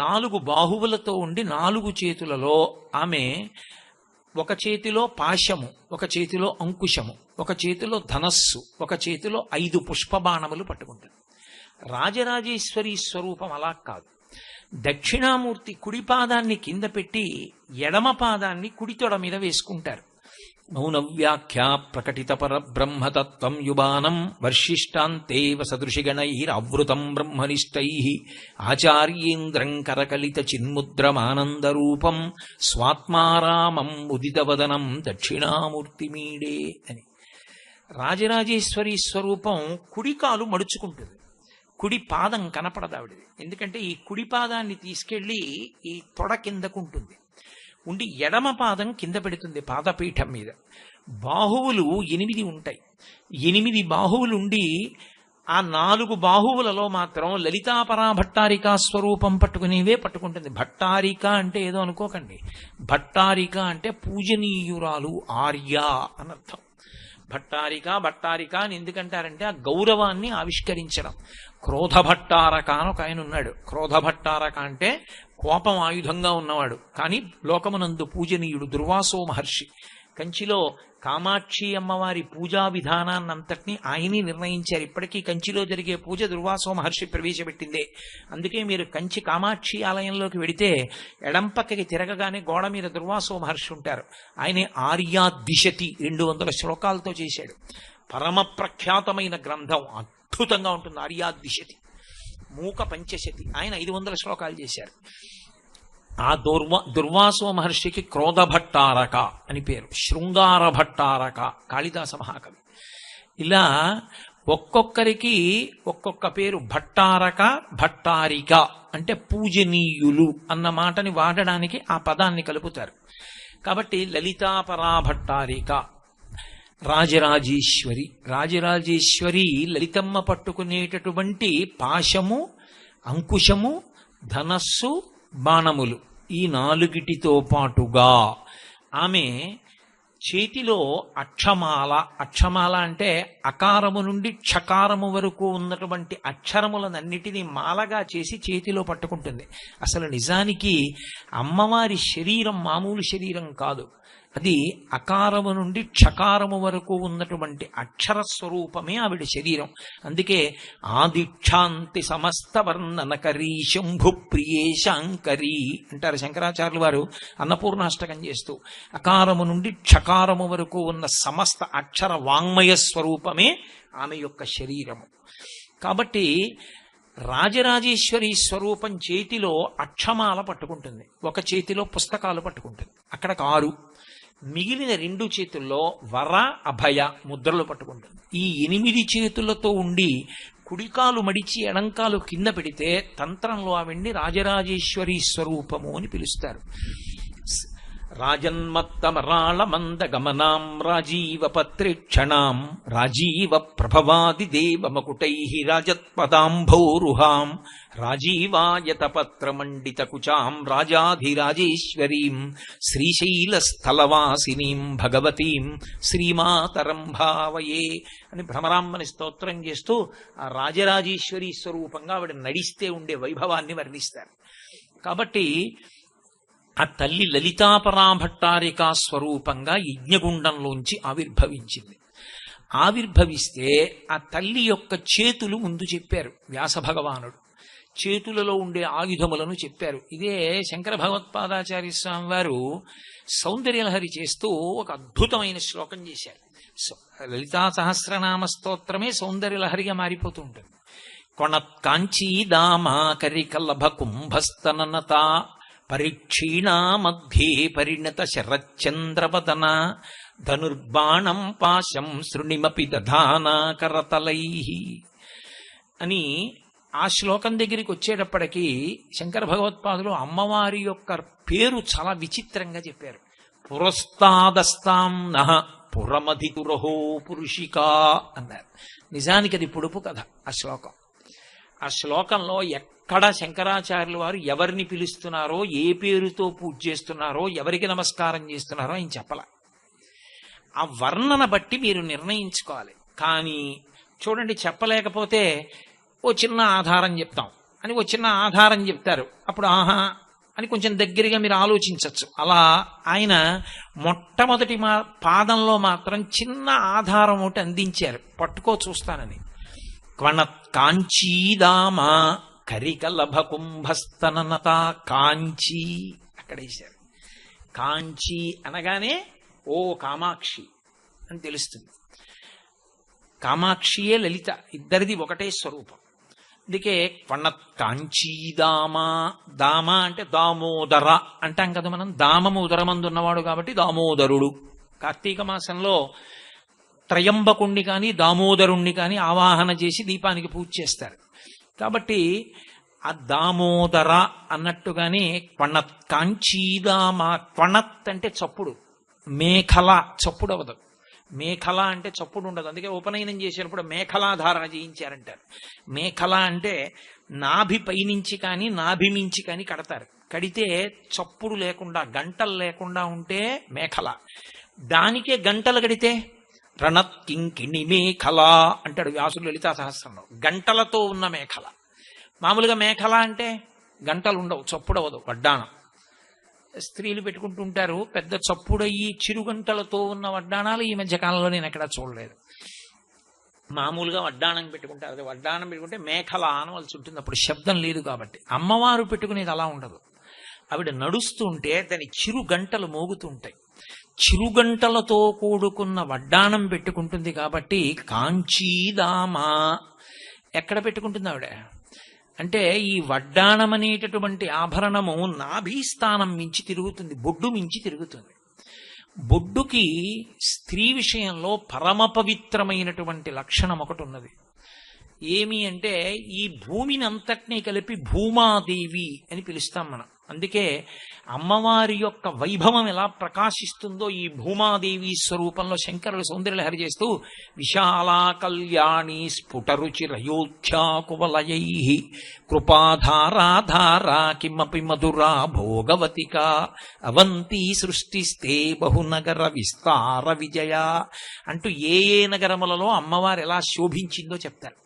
4 బాహువులతో ఉండి 4 చేతులలో ఆమె ఒక చేతిలో పాశము, ఒక చేతిలో అంకుశము, ఒక చేతిలో ధనస్సు, ఒక చేతిలో 5 పుష్పబాణములు పట్టుకుంటుంది. రాజరాజేశ్వరి స్వరూపం అలా కాదు. దక్షిణామూర్తి కుడి పాదాన్ని కింద పెట్టి ఎడమ పాదాన్ని కుడి తొడ మీద వేసుకుంటారు. మౌనవ్యాఖ్యా ప్రకటిత పరబ్రహ్మతత్వం యుబానం వర్షిష్టాంతేవ సదృశిగణైరావృతం బ్రహ్మనిష్టై ఆచార్యేంద్రం కరకలిత చిన్ముద్రమానందరూపం స్వాత్మారామం ఉదితవదనం దక్షిణామూర్తిమీడే అని. రాజరాజేశ్వరి స్వరూపం కుడి కాలు మడుచుకుంటుంది, కుడి పాదం కనపడదావిడిది. ఎందుకంటే ఈ కుడి పాదాన్ని తీసుకెళ్లి ఈ తొడ కిందకుంటుంది. ఉండి ఎడమ పాదం కింద పెడుతుంది పాదపీఠం మీద. బాహువులు 8 ఉంటాయి. 8 బాహువులుండి ఆ 4 బాహువులలో మాత్రం లలితాపరా భట్టారికా స్వరూపం పట్టుకునేవే పట్టుకుంటుంది. భట్టారిక అంటే ఏదో అనుకోకండి. భట్టారిక అంటే పూజనీయురాలు, ఆర్య అనర్థం. భట్టారిక అని ఎందుకంటారంటే ఆ గౌరవాన్ని ఆవిష్కరించడం. క్రోధభట్టారక అని ఒక ఆయన ఉన్నాడు. క్రోధభట్టారక అంటే కోపం ఆయుధంగా ఉన్నవాడు, కానీ లోకమునందు పూజనీయుడు దుర్వాసో మహర్షి. కంచిలో కామాక్షి అమ్మవారి పూజా విధానాన్నంతటినీ ఆయనే నిర్ణయించారు. ఇప్పటికీ కంచిలో జరిగే పూజ దుర్వాసో మహర్షి ప్రవేశపెట్టిందే. అందుకే మీరు కంచి కామాక్షి ఆలయంలోకి వెడితే ఎడంపక్కకి తిరగగానే గోడ మీద దుర్వాసో మహర్షి ఉంటారు. ఆయనే ఆర్యాదిశతి 200 శ్లోకాలతో చేశాడు. పరమ ప్రఖ్యాతమైన గ్రంథం, అద్భుతంగా ఉంటుంది ఆర్యాదిశతి. మూక పంచశతి, ఆయన 500 శ్లోకాలు చేశారు. ఆ దుర్వాసో మహర్షికి క్రోధభట్టారక అని పేరు, శృంగార భట్టారక కాళిదాస మహాకవి. ఇలా ఒక్కొక్కరికి ఒక్కొక్క పేరు. భట్టారక, భట్టారిక అంటే పూజనీయులు అన్న మాటని వాడడానికి ఆ పదాన్ని కలుపుతారు. కాబట్టి లలితాపరా భట్టారిక, రాజరాజేశ్వరి. రాజరాజేశ్వరి లలితమ్మ పట్టుకునేటటువంటి పాశము, అంకుశము, ధనస్సు, బాణములు, ఈ 4టితో పాటుగా ఆమె చేతిలో అక్షమాల. అక్షమాల అంటే అకారము నుండి క్షకారము వరకు ఉన్నటువంటి అక్షరములనన్నిటినీ మాలగా చేసి చేతిలో పట్టుకుంటుంది. అసలు నిజానికి అమ్మవారి శరీరం మామూలు శరీరం కాదు. అది అకారము నుండి క్షకారము వరకు ఉన్నటువంటి అక్షర స్వరూపమే ఆవిడ శరీరం. అందుకే ఆదిక్షాంతి సమస్త వర్ణనకరీ శంభు ప్రియే శాంకరీ అంటారు శంకరాచార్యులు వారు అన్నపూర్ణాష్టకం చేస్తూ. అకారము నుండి క్షకారము వరకు ఉన్న సమస్త అక్షర వాంగ్మయ స్వరూపమే ఆమె యొక్క శరీరము. కాబట్టి రాజరాజేశ్వరి స్వరూపం చేతిలో అక్షమాల పట్టుకుంటుంది, ఒక చేతిలో పుస్తకాలు పట్టుకుంటుంది. అక్కడ 6. మిగిలిన 2 చేతుల్లో వర, అభయ ముద్రలు పట్టుకుంటుంది. ఈ 8 చేతులతో ఉండి కుడికాలు మడిచి ఎడంకాలు కింద పెడితే తంత్రంలో ఆవిడ్ని రాజరాజేశ్వరి స్వరూపము అని పిలుస్తారు. రాజన్మత్తమరాళ మంద గమనాం రాజీవ పత్రిక్షణాం రాజీవ ప్రభవాది దేవమకుటై రాజత్పదాంభోరుహాం రాజీవాయత పత్రమండిత కుచాం రాజాధిరాజేశ్వరీం శ్రీశైలస్థలవాసినీం భగవతీం శ్రీమాతరం భావయే అని భ్రమరాంబని స్తోత్రం చేస్తూ ఆ రాజరాజేశ్వరి స్వరూపంగా ఆవిడ నడిస్తే ఉండే వైభవాన్ని వర్ణిస్తారు. కాబట్టి ఆ తల్లి లలితాపరా భట్టారికా స్వరూపంగా యజ్ఞగుండంలోంచి ఆవిర్భవించింది. ఆవిర్భవిస్తే ఆ తల్లి యొక్క చేతులు ముందు చెప్పారు వ్యాస భగవానుడు. చేతులలో ఉండే ఆయుధములను చెప్పారు. ఇదే శంకర భగవత్పాదాచార్య స్వామి వారు సౌందర్యలహరి చేస్తూ ఒక అద్భుతమైన శ్లోకం చేశారు. లలితా సహస్రనామ స్తోత్రమే సౌందర్యలహరిగా మారిపోతూ ఉంటుంది. కొణత్కాంచీదామా కరికలభ కుంభస్తననత పరిక్షీణా మధ్యే పరిణత శరచంద్రవదన ధనుర్బాణం పాశం శృణిమపి దధానా కరతలైః అని ఆ శ్లోకం దగ్గరికి వచ్చేటప్పటికీ శంకర భగవత్పాదులు అమ్మవారి యొక్క పేరు చాలా విచిత్రంగా చెప్పారు. పురస్తాదస్తాం నః పురమధితురహో పురుషికా అన్నారు. నిజానికి అది పొడుపు కథ ఆ శ్లోకం. ఆ శ్లోకంలో ఎక్కడ శంకరాచార్యులు వారు ఎవరిని పిలుస్తున్నారో, ఏ పేరుతో పూజ చేస్తున్నారో, ఎవరికి నమస్కారం చేస్తున్నారో ఆయన చెప్పాల. ఆ వర్ణన బట్టి మీరు నిర్ణయించుకోవాలి. కానీ చూడండి, చెప్పలేకపోతే ఓ చిన్న ఆధారం చెప్తాం అని ఓ చిన్న ఆధారం చెప్తారు. అప్పుడు ఆహా అని కొంచెం దగ్గరగా మీరు ఆలోచించవచ్చు. అలా ఆయన మొట్టమొదటి పాదంలో మాత్రం చిన్న ఆధారం ఒకటి అందించారు, పట్టుకో చూస్తానని. కాంచీదామా కరికలభ కుంభస్తననత కాంచీ అక్కడ వేశారు. కాంచీ అనగానే ఓ కామాక్షి అని తెలుస్తుంది. కామాక్షియే లలిత, ఇద్దరిది ఒకటే స్వరూపం. అందుకే కాంచీదామా, దామ అంటే దామోదర అంటాం కదా మనం. దామము ఉదరమందు ఉన్నవాడు కాబట్టి దామోదరుడు. కార్తీక మాసంలో త్రయంబకుణ్ణి కానీ దామోదరుణ్ణి కానీ ఆవాహన చేసి దీపానికి పూజ చేస్తారు. కాబట్టి ఆ దామోదర అన్నట్టుగానే క్వణత్ కాంచీదామ. క్వణత్ అంటే చప్పుడు, మేఖల చప్పుడు అవదు. మేఖల అంటే చప్పుడు ఉండదు. అందుకే ఉపనయనం చేసినప్పుడు మేఖలాధారణ చేయించారంటారు. మేఖల అంటే నాభి పైనుంచి కానీ నాభి మించి కానీ కడతారు. కడితే చప్పుడు లేకుండా గంటలు లేకుండా ఉంటే మేఖల. దానికే గంటలు కడితే రణత్ కింకిణి మేఖల అంటాడు వ్యాసుడు లలితా సహస్రంలో. గంటలతో ఉన్న మేఖల. మామూలుగా మేఖల అంటే గంటలు ఉండవు, చప్పుడు అవ్వదు. వడ్డాణం స్త్రీలు పెట్టుకుంటుంటారు, పెద్ద చప్పుడయ్యి చిరుగంటలతో ఉన్న వడ్డాణాలు ఈ మధ్య కాలంలో నేను ఎక్కడా చూడలేదు. మామూలుగా వడ్డాణం పెట్టుకుంటారు. అది వడ్డాణం పెట్టుకుంటే మేఖల అనవలసి ఉంటుంది, అప్పుడు శబ్దం లేదు కాబట్టి. అమ్మవారు పెట్టుకునేది అలా ఉండదు. ఆవిడ నడుస్తుంటే దాని చిరు గంటలు మోగుతుంటాయి. చిరుగంటలతో కూడుకున్న వడ్డాణం పెట్టుకుంటుంది కాబట్టి కాంచీదామా. ఎక్కడ పెట్టుకుంటుంది ఆవిడ అంటే ఈ వడ్డాణం అనేటటువంటి ఆభరణము నాభీస్థానం మించి తిరుగుతుంది, బొడ్డు మించి తిరుగుతుంది. బొడ్డుకి స్త్రీ విషయంలో పరమ పవిత్రమైనటువంటి లక్షణం ఒకటి ఉన్నది. ఏమి అంటే ఈ భూమిని అంతటినీ కలిపి భూమాదేవి అని పిలుస్తాం మనం. అందుకే అమ్మవారి యొక్క వైభవం ఎలా ప్రకాశిస్తుందో ఈ భూమాదేవి స్వరూపంలో శంకరుడు సౌందర్యలహరి చేస్తూ విశాలా కళ్యాణి స్ఫుటరుచిరయోధ్యా కువలయై కృపాధారాధారా కిమపి మధురా భోగవతిక అవంతి సృష్టిస్తే బహునగర విస్తార విజయ అంటూ ఏ నగరములలో అమ్మవారు ఎలా శోభించిందో చెప్తారు.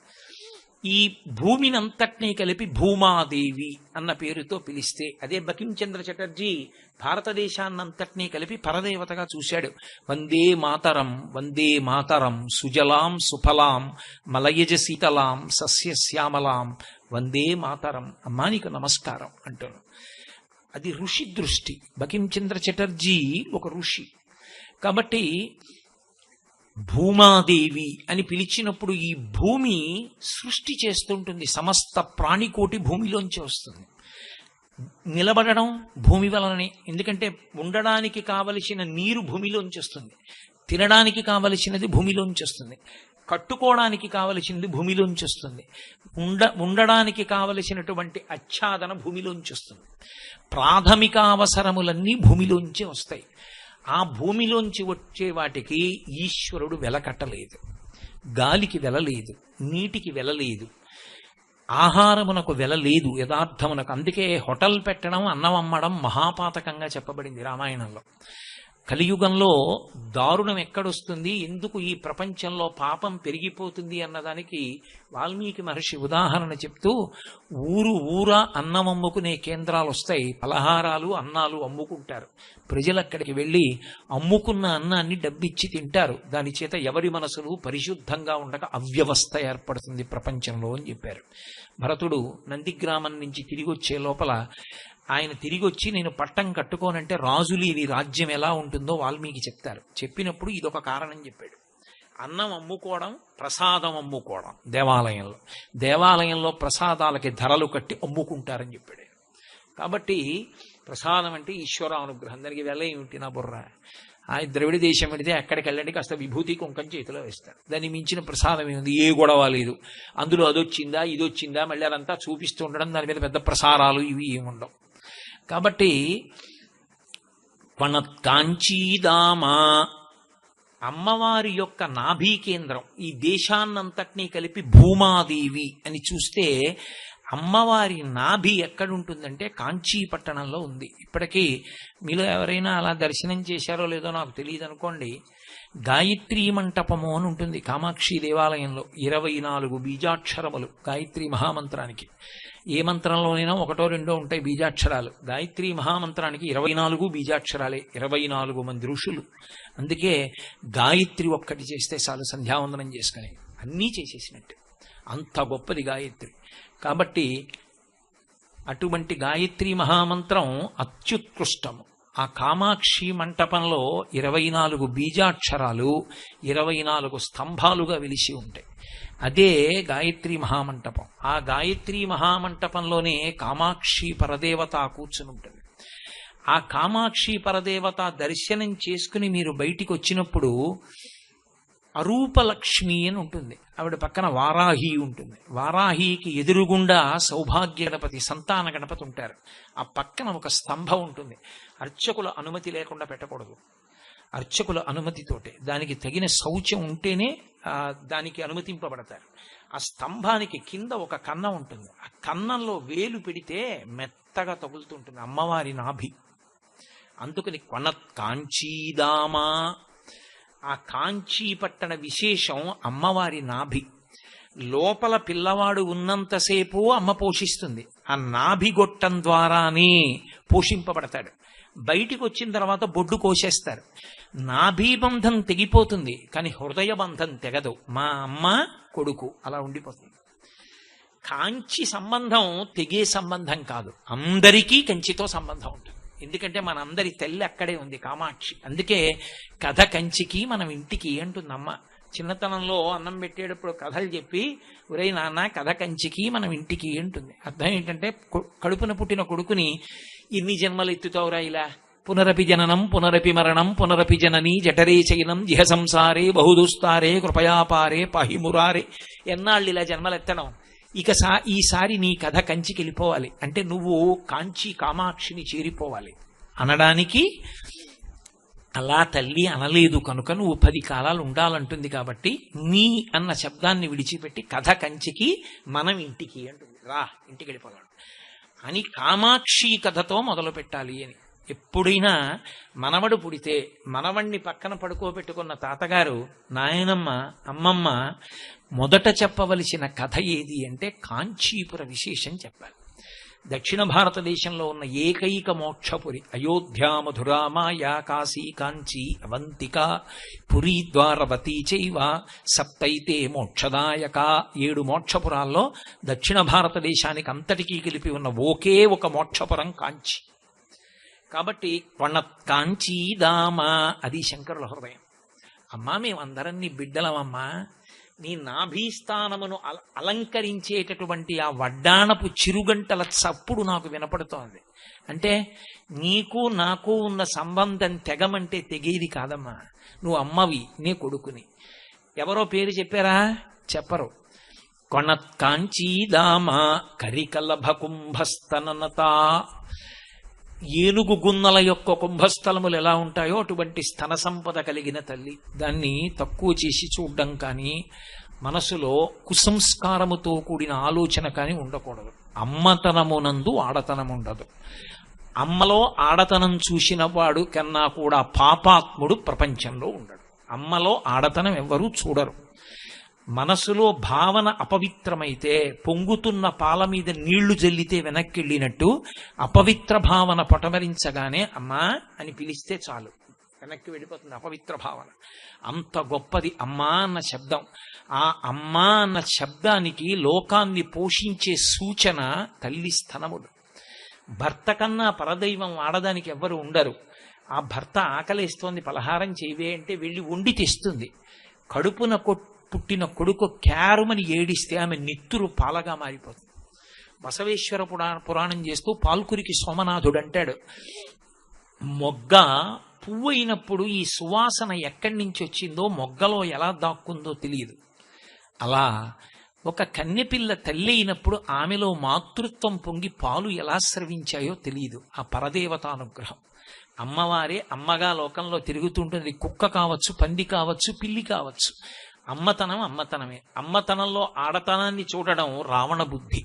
ఈ భూమిని అంతటినీ కలిపి భూమాదేవి అన్న పేరుతో పిలిస్తే, అదే బకించంద్ర చటర్జీ భారతదేశాన్నంతటినీ కలిపి పరదేవతగా చూశాడు. వందే మాతరం వందే మాతరం సుజలాం సుఫలాం మలయజ శీతలాం సస్యశ్యామలాం వందే మాతరం. అమ్మా నీకు నమస్కారం అంటాను. అది ఋషి దృష్టి. బకించంద్ర చటర్జీ ఒక ఋషి కాబట్టి భూమాదేవి అని పిలిచినప్పుడు ఈ భూమి సృష్టి చేస్తుంటుంది. సమస్త ప్రాణికోటి భూమిలోంచి వస్తుంది. నిలబడడం భూమి వలననే, ఎందుకంటే ఉండడానికి కావలసిన నీరు భూమిలోంచి వస్తుంది, తినడానికి కావలసినది భూమిలోంచి వస్తుంది, కట్టుకోవడానికి కావలసినది భూమిలోంచి వస్తుంది, ఉండడానికి కావలసినటువంటి ఆచ్ఛాదన భూమిలోంచి వస్తుంది. ప్రాథమిక అవసరములన్నీ భూమిలోంచి వస్తాయి. ఆ భూమిలోంచి వచ్చే వాటికి ఈశ్వరుడు వెలకట్టలేదు. గాలికి వెలలేదు, నీటికి వెలలేదు, ఆహారమునకు వెలలేదు, యథార్థమునకు. అందుకే హోటల్ పెట్టడం, అన్నం అమ్మడం మహాపాతకంగా చెప్పబడింది రామాయణంలో. కలియుగంలో దారుణం ఎక్కడొస్తుంది, ఎందుకు ఈ ప్రపంచంలో పాపం పెరిగిపోతుంది అన్నదానికి వాల్మీకి మహర్షి ఉదాహరణ చెప్తూ, ఊరా అన్నం అమ్ముకునే కేంద్రాలు వస్తాయి, పలహారాలు అన్నాలు అమ్ముకుంటారు. ప్రజలు అక్కడికి వెళ్ళి అమ్ముకున్న అన్నాన్ని డబ్బిచ్చి తింటారు. దాని చేత ఎవరి మనసులు పరిశుద్ధంగా ఉండక అవ్యవస్థ ఏర్పడుతుంది ప్రపంచంలో అని చెప్పారు. భరతుడు నందిగ్రామం నుంచి తిరిగి వచ్చే లోపల ఆయన తిరిగి వచ్చి నేను పట్టం కట్టుకోనంటే రాజులేని రాజ్యం ఎలా ఉంటుందో వాల్మీకి చెప్తారు. చెప్పినప్పుడు ఇదొక కారణం చెప్పాడు. అన్నం అమ్ముకోవడం, ప్రసాదం అమ్ముకోవడం. దేవాలయంలో ప్రసాదాలకి ధరలు కట్టి అమ్ముకుంటారని చెప్పాడు. కాబట్టి ప్రసాదం అంటే ఈశ్వరానుగ్రహం. దానికి వెళ్ళ ఏమిటి నా బుర్ర. ఆ ద్రవిడ దేశం పెడితే ఎక్కడికి వెళ్ళండి కాస్త విభూతి కుంకం చేతిలో వేస్తారు. దాన్ని మించిన ప్రసాదం ఏముంది? ఏ గొడవ లేదు. అందులో అదొచ్చిందా ఇదొచ్చిందా మళ్ళీ అదంతా చూపిస్తూ ఉండడం, దాని మీద పెద్ద ప్రసారాలు ఇవి ఏముండవు. కాబట్టి కాంచీదామా అమ్మవారి యొక్క నాభీ కేంద్రం, ఈ దేశాన్నంతటినీ కలిపి భూమాదేవి అని చూస్తే అమ్మవారి నాభి ఎక్కడుంటుందంటే కాంచీ పట్టణంలో ఉంది. ఇప్పటికీ మీలో ఎవరైనా అలా దర్శనం చేశారో లేదో నాకు తెలియదు అనుకోండి, గాయత్రీ మంటపము అని ఉంటుంది కామాక్షి దేవాలయంలో. 24 బీజాక్షరములు గాయత్రీ మహామంత్రానికి. ఏ మంత్రంలోనైనా ఒకటో రెండో ఉంటాయి బీజాక్షరాలు. గాయత్రీ మహామంత్రానికి 24 బీజాక్షరాలే, 24 మంది ఋషులు. అందుకే గాయత్రి ఒక్కటి చేస్తే చాలు సంధ్యావందనం చేసుకుని అన్నీ చేసేసినట్టు, అంత గొప్పది గాయత్రి. కాబట్టి అటువంటి గాయత్రీ మహామంత్రం అత్యుత్కృష్టము. ఆ కామాక్షి మంటపంలో 24 బీజాక్షరాలు 24 స్తంభాలుగా వెలిసి ఉంటాయి. అదే గాయత్రీ మహామంటపం. ఆ గాయత్రీ మహామంటపంలోనే కామాక్షి పరదేవత కూర్చుని ఉంటుంది. ఆ కామాక్షి పరదేవత దర్శనం చేసుకుని మీరు బయటికి వచ్చినప్పుడు అరూపలక్ష్మి అని ఉంటుంది. ఆవిడ పక్కన వారాహి ఉంటుంది. వారాహికి ఎదురుగుండా సౌభాగ్య గణపతి, సంతాన గణపతి ఉంటారు. ఆ పక్కన ఒక స్తంభం ఉంటుంది. అర్చకుల అనుమతి లేకుండా పెట్టకూడదు. అర్చకుల అనుమతితోటే, దానికి తగిన శౌచం ఉంటేనే దానికి అనుమతింపబడతారు. ఆ స్తంభానికి కింద ఒక కన్నం ఉంటుంది. ఆ కన్నంలో వేలు పెడితే మెత్తగా తగులుతుంటుంది అమ్మవారి నాభి. అందుకని కాంచీదామా, ఆ కాంచీ పట్టణ విశేషం అమ్మవారి నాభి. లోపల పిల్లవాడు ఉన్నంతసేపు అమ్మ పోషిస్తుంది. ఆ నాభి గొట్టం ద్వారానే పోషింపబడతాడు. బయటికి వచ్చిన తర్వాత బొడ్డు కోసేస్తారు. నాభీబంధం తెగిపోతుంది, కానీ హృదయ బంధం తెగదు. మా అమ్మ కొడుకు అలా ఉండిపోతుంది. కాంచి సంబంధం తెగే సంబంధం కాదు, అందరికీ కంచితో సంబంధం ఉంటుంది. ఎందుకంటే మనందరి తల్లి అక్కడే ఉంది, కామాక్షి. అందుకే కథ కంచికి మనం ఇంటికి అంటుంది అమ్మ. చిన్నతనంలో అన్నం పెట్టేటప్పుడు కథలు చెప్పి, ఒరేయ్ నాన్న కథ కంచికి మనం ఇంటికి అంటుంది. అర్థం ఏంటంటే కడుపున పుట్టిన కొడుకుని ఇన్ని జన్మలు ఎత్తుతావురా ఇలా, పునరపి జననం పునరపి మరణం పునరపి జనని జఠరే చైనం జిహ సంసారే బహుదుస్తారే కృపయాపారే పాహిమురారే. ఎన్నాళ్ళు ఇలా జన్మలెత్తడం, ఇక ఈసారి నీ కథ కంచికి వెళ్ళిపోవాలి అంటే నువ్వు కాంచి కామాక్షిని చేరిపోవాలి అనడానికి అలా తల్లి అనలేదు కనుక నువ్వు 10 కాలాలు ఉండాలంటుంది. కాబట్టి నీ అన్న శబ్దాన్ని విడిచిపెట్టి కథ కంచికి మనం ఇంటికి అంటుంది. రా ఇంటికి వెళ్ళిపోవాలి అని కామాక్షి కథతో మొదలు పెట్టాలి అని. ఎప్పుడైనా మనవడు పుడితే మనవణ్ణి పక్కన పడుకోబెట్టుకున్న తాతగారు, నాయనమ్మ, అమ్మమ్మ మొదట చెప్పవలసిన కథ ఏది అంటే కాంచీపుర విశేషం చెప్పాలి. దక్షిణ భారతదేశంలో ఉన్న ఏకైక మోక్షపురి అయోధ్య, మధురా, మాయా, కాశీ, కాంచీ, అవంతిక, పురీ, ద్వారవతీ చైవ సప్తైతే మోక్షదాయక. 7 మోక్షపురాల్లో దక్షిణ భారతదేశానికి అంతటికీ కలిపి ఉన్న ఒకే ఒక మోక్షపురం కాంచి. కాబట్టి కాంచీదామా అది శంకరుల హృదయం. అమ్మా మేమందరం నీ బిడ్డలమమ్మా, నీ నాభీస్థానమును అలంకరించేటటువంటి ఆ వడ్డాణపు చిరుగంటల చప్పుడు నాకు వినపడుతోంది. అంటే నీకు నాకు ఉన్న సంబంధం తెగమంటే తెగేది కాదమ్మా. నువ్వు అమ్మవి, నీ కొడుకుని. ఎవరో పేరు చెప్పారా? చెప్పరు. కాంచీదామా కరికలభ కుంభస్తననత. ఏనుగు గున్నల యొక్క కుంభస్థలములు ఎలా ఉంటాయో అటువంటి స్తన సంపద కలిగిన తల్లి. దాన్ని తక్కువ చేసి చూడడం కానీ, మనసులో కుసంస్కారముతో కూడిన ఆలోచన కానీ ఉండకూడదు. అమ్మతనమునందు ఆడతనం ఉండదు. అమ్మలో ఆడతనం చూసిన వాడు కన్నా కూడా పాపాత్ముడు ప్రపంచంలో ఉండడు. అమ్మలో ఆడతనం ఎవ్వరూ చూడరు. మనసులో భావన అపవిత్రమైతే పొంగుతున్న పాల మీద నీళ్లు జల్లితే వెనక్కిళ్ళినట్టు అపవిత్ర భావన పొటమరించగానే అమ్మా అని పిలిస్తే చాలు, వెనక్కి వెళ్ళిపోతుంది అపవిత్ర భావన. అంత గొప్పది అమ్మా అన్న శబ్దం. ఆ అమ్మా అన్న శబ్దానికి లోకాన్ని పోషించే సూచన తల్లి స్తనములు. భర్త కన్నా పరదైవం ఆడదానికి ఎవ్వరు ఉండరు. ఆ భర్త ఆకలేస్తోంది పలహారం చేయవే అంటే వెళ్ళి వండి తెస్తుంది. కడుపున పుట్టిన కొడుకు క్యారుమని ఏడిస్తే ఆమె నిత్తురు పాలగా మారిపోతుంది. బసవేశ్వర పురాణం చేస్తూ పాల్కురికి సోమనాథుడు అంటాడు, మొగ్గ పువ్వు అయినప్పుడు ఈ సువాసన ఎక్కడి నుంచి వచ్చిందో మొగ్గలో ఎలా దాక్కుందో తెలియదు. అలా ఒక కన్యపిల్ల తల్లి అయినప్పుడు ఆమెలో మాతృత్వం పొంగి పాలు ఎలా స్రవించాయో తెలియదు. ఆ పరదేవతానుగ్రహం. అమ్మవారే అమ్మగా లోకంలో తిరుగుతుంటుంది. కుక్క కావచ్చు, పంది కావచ్చు, పిల్లి కావచ్చు. అమ్మతనం అమ్మతనమే. అమ్మతనంలో ఆడతనాన్ని చూడడం రావణ బుద్ధి.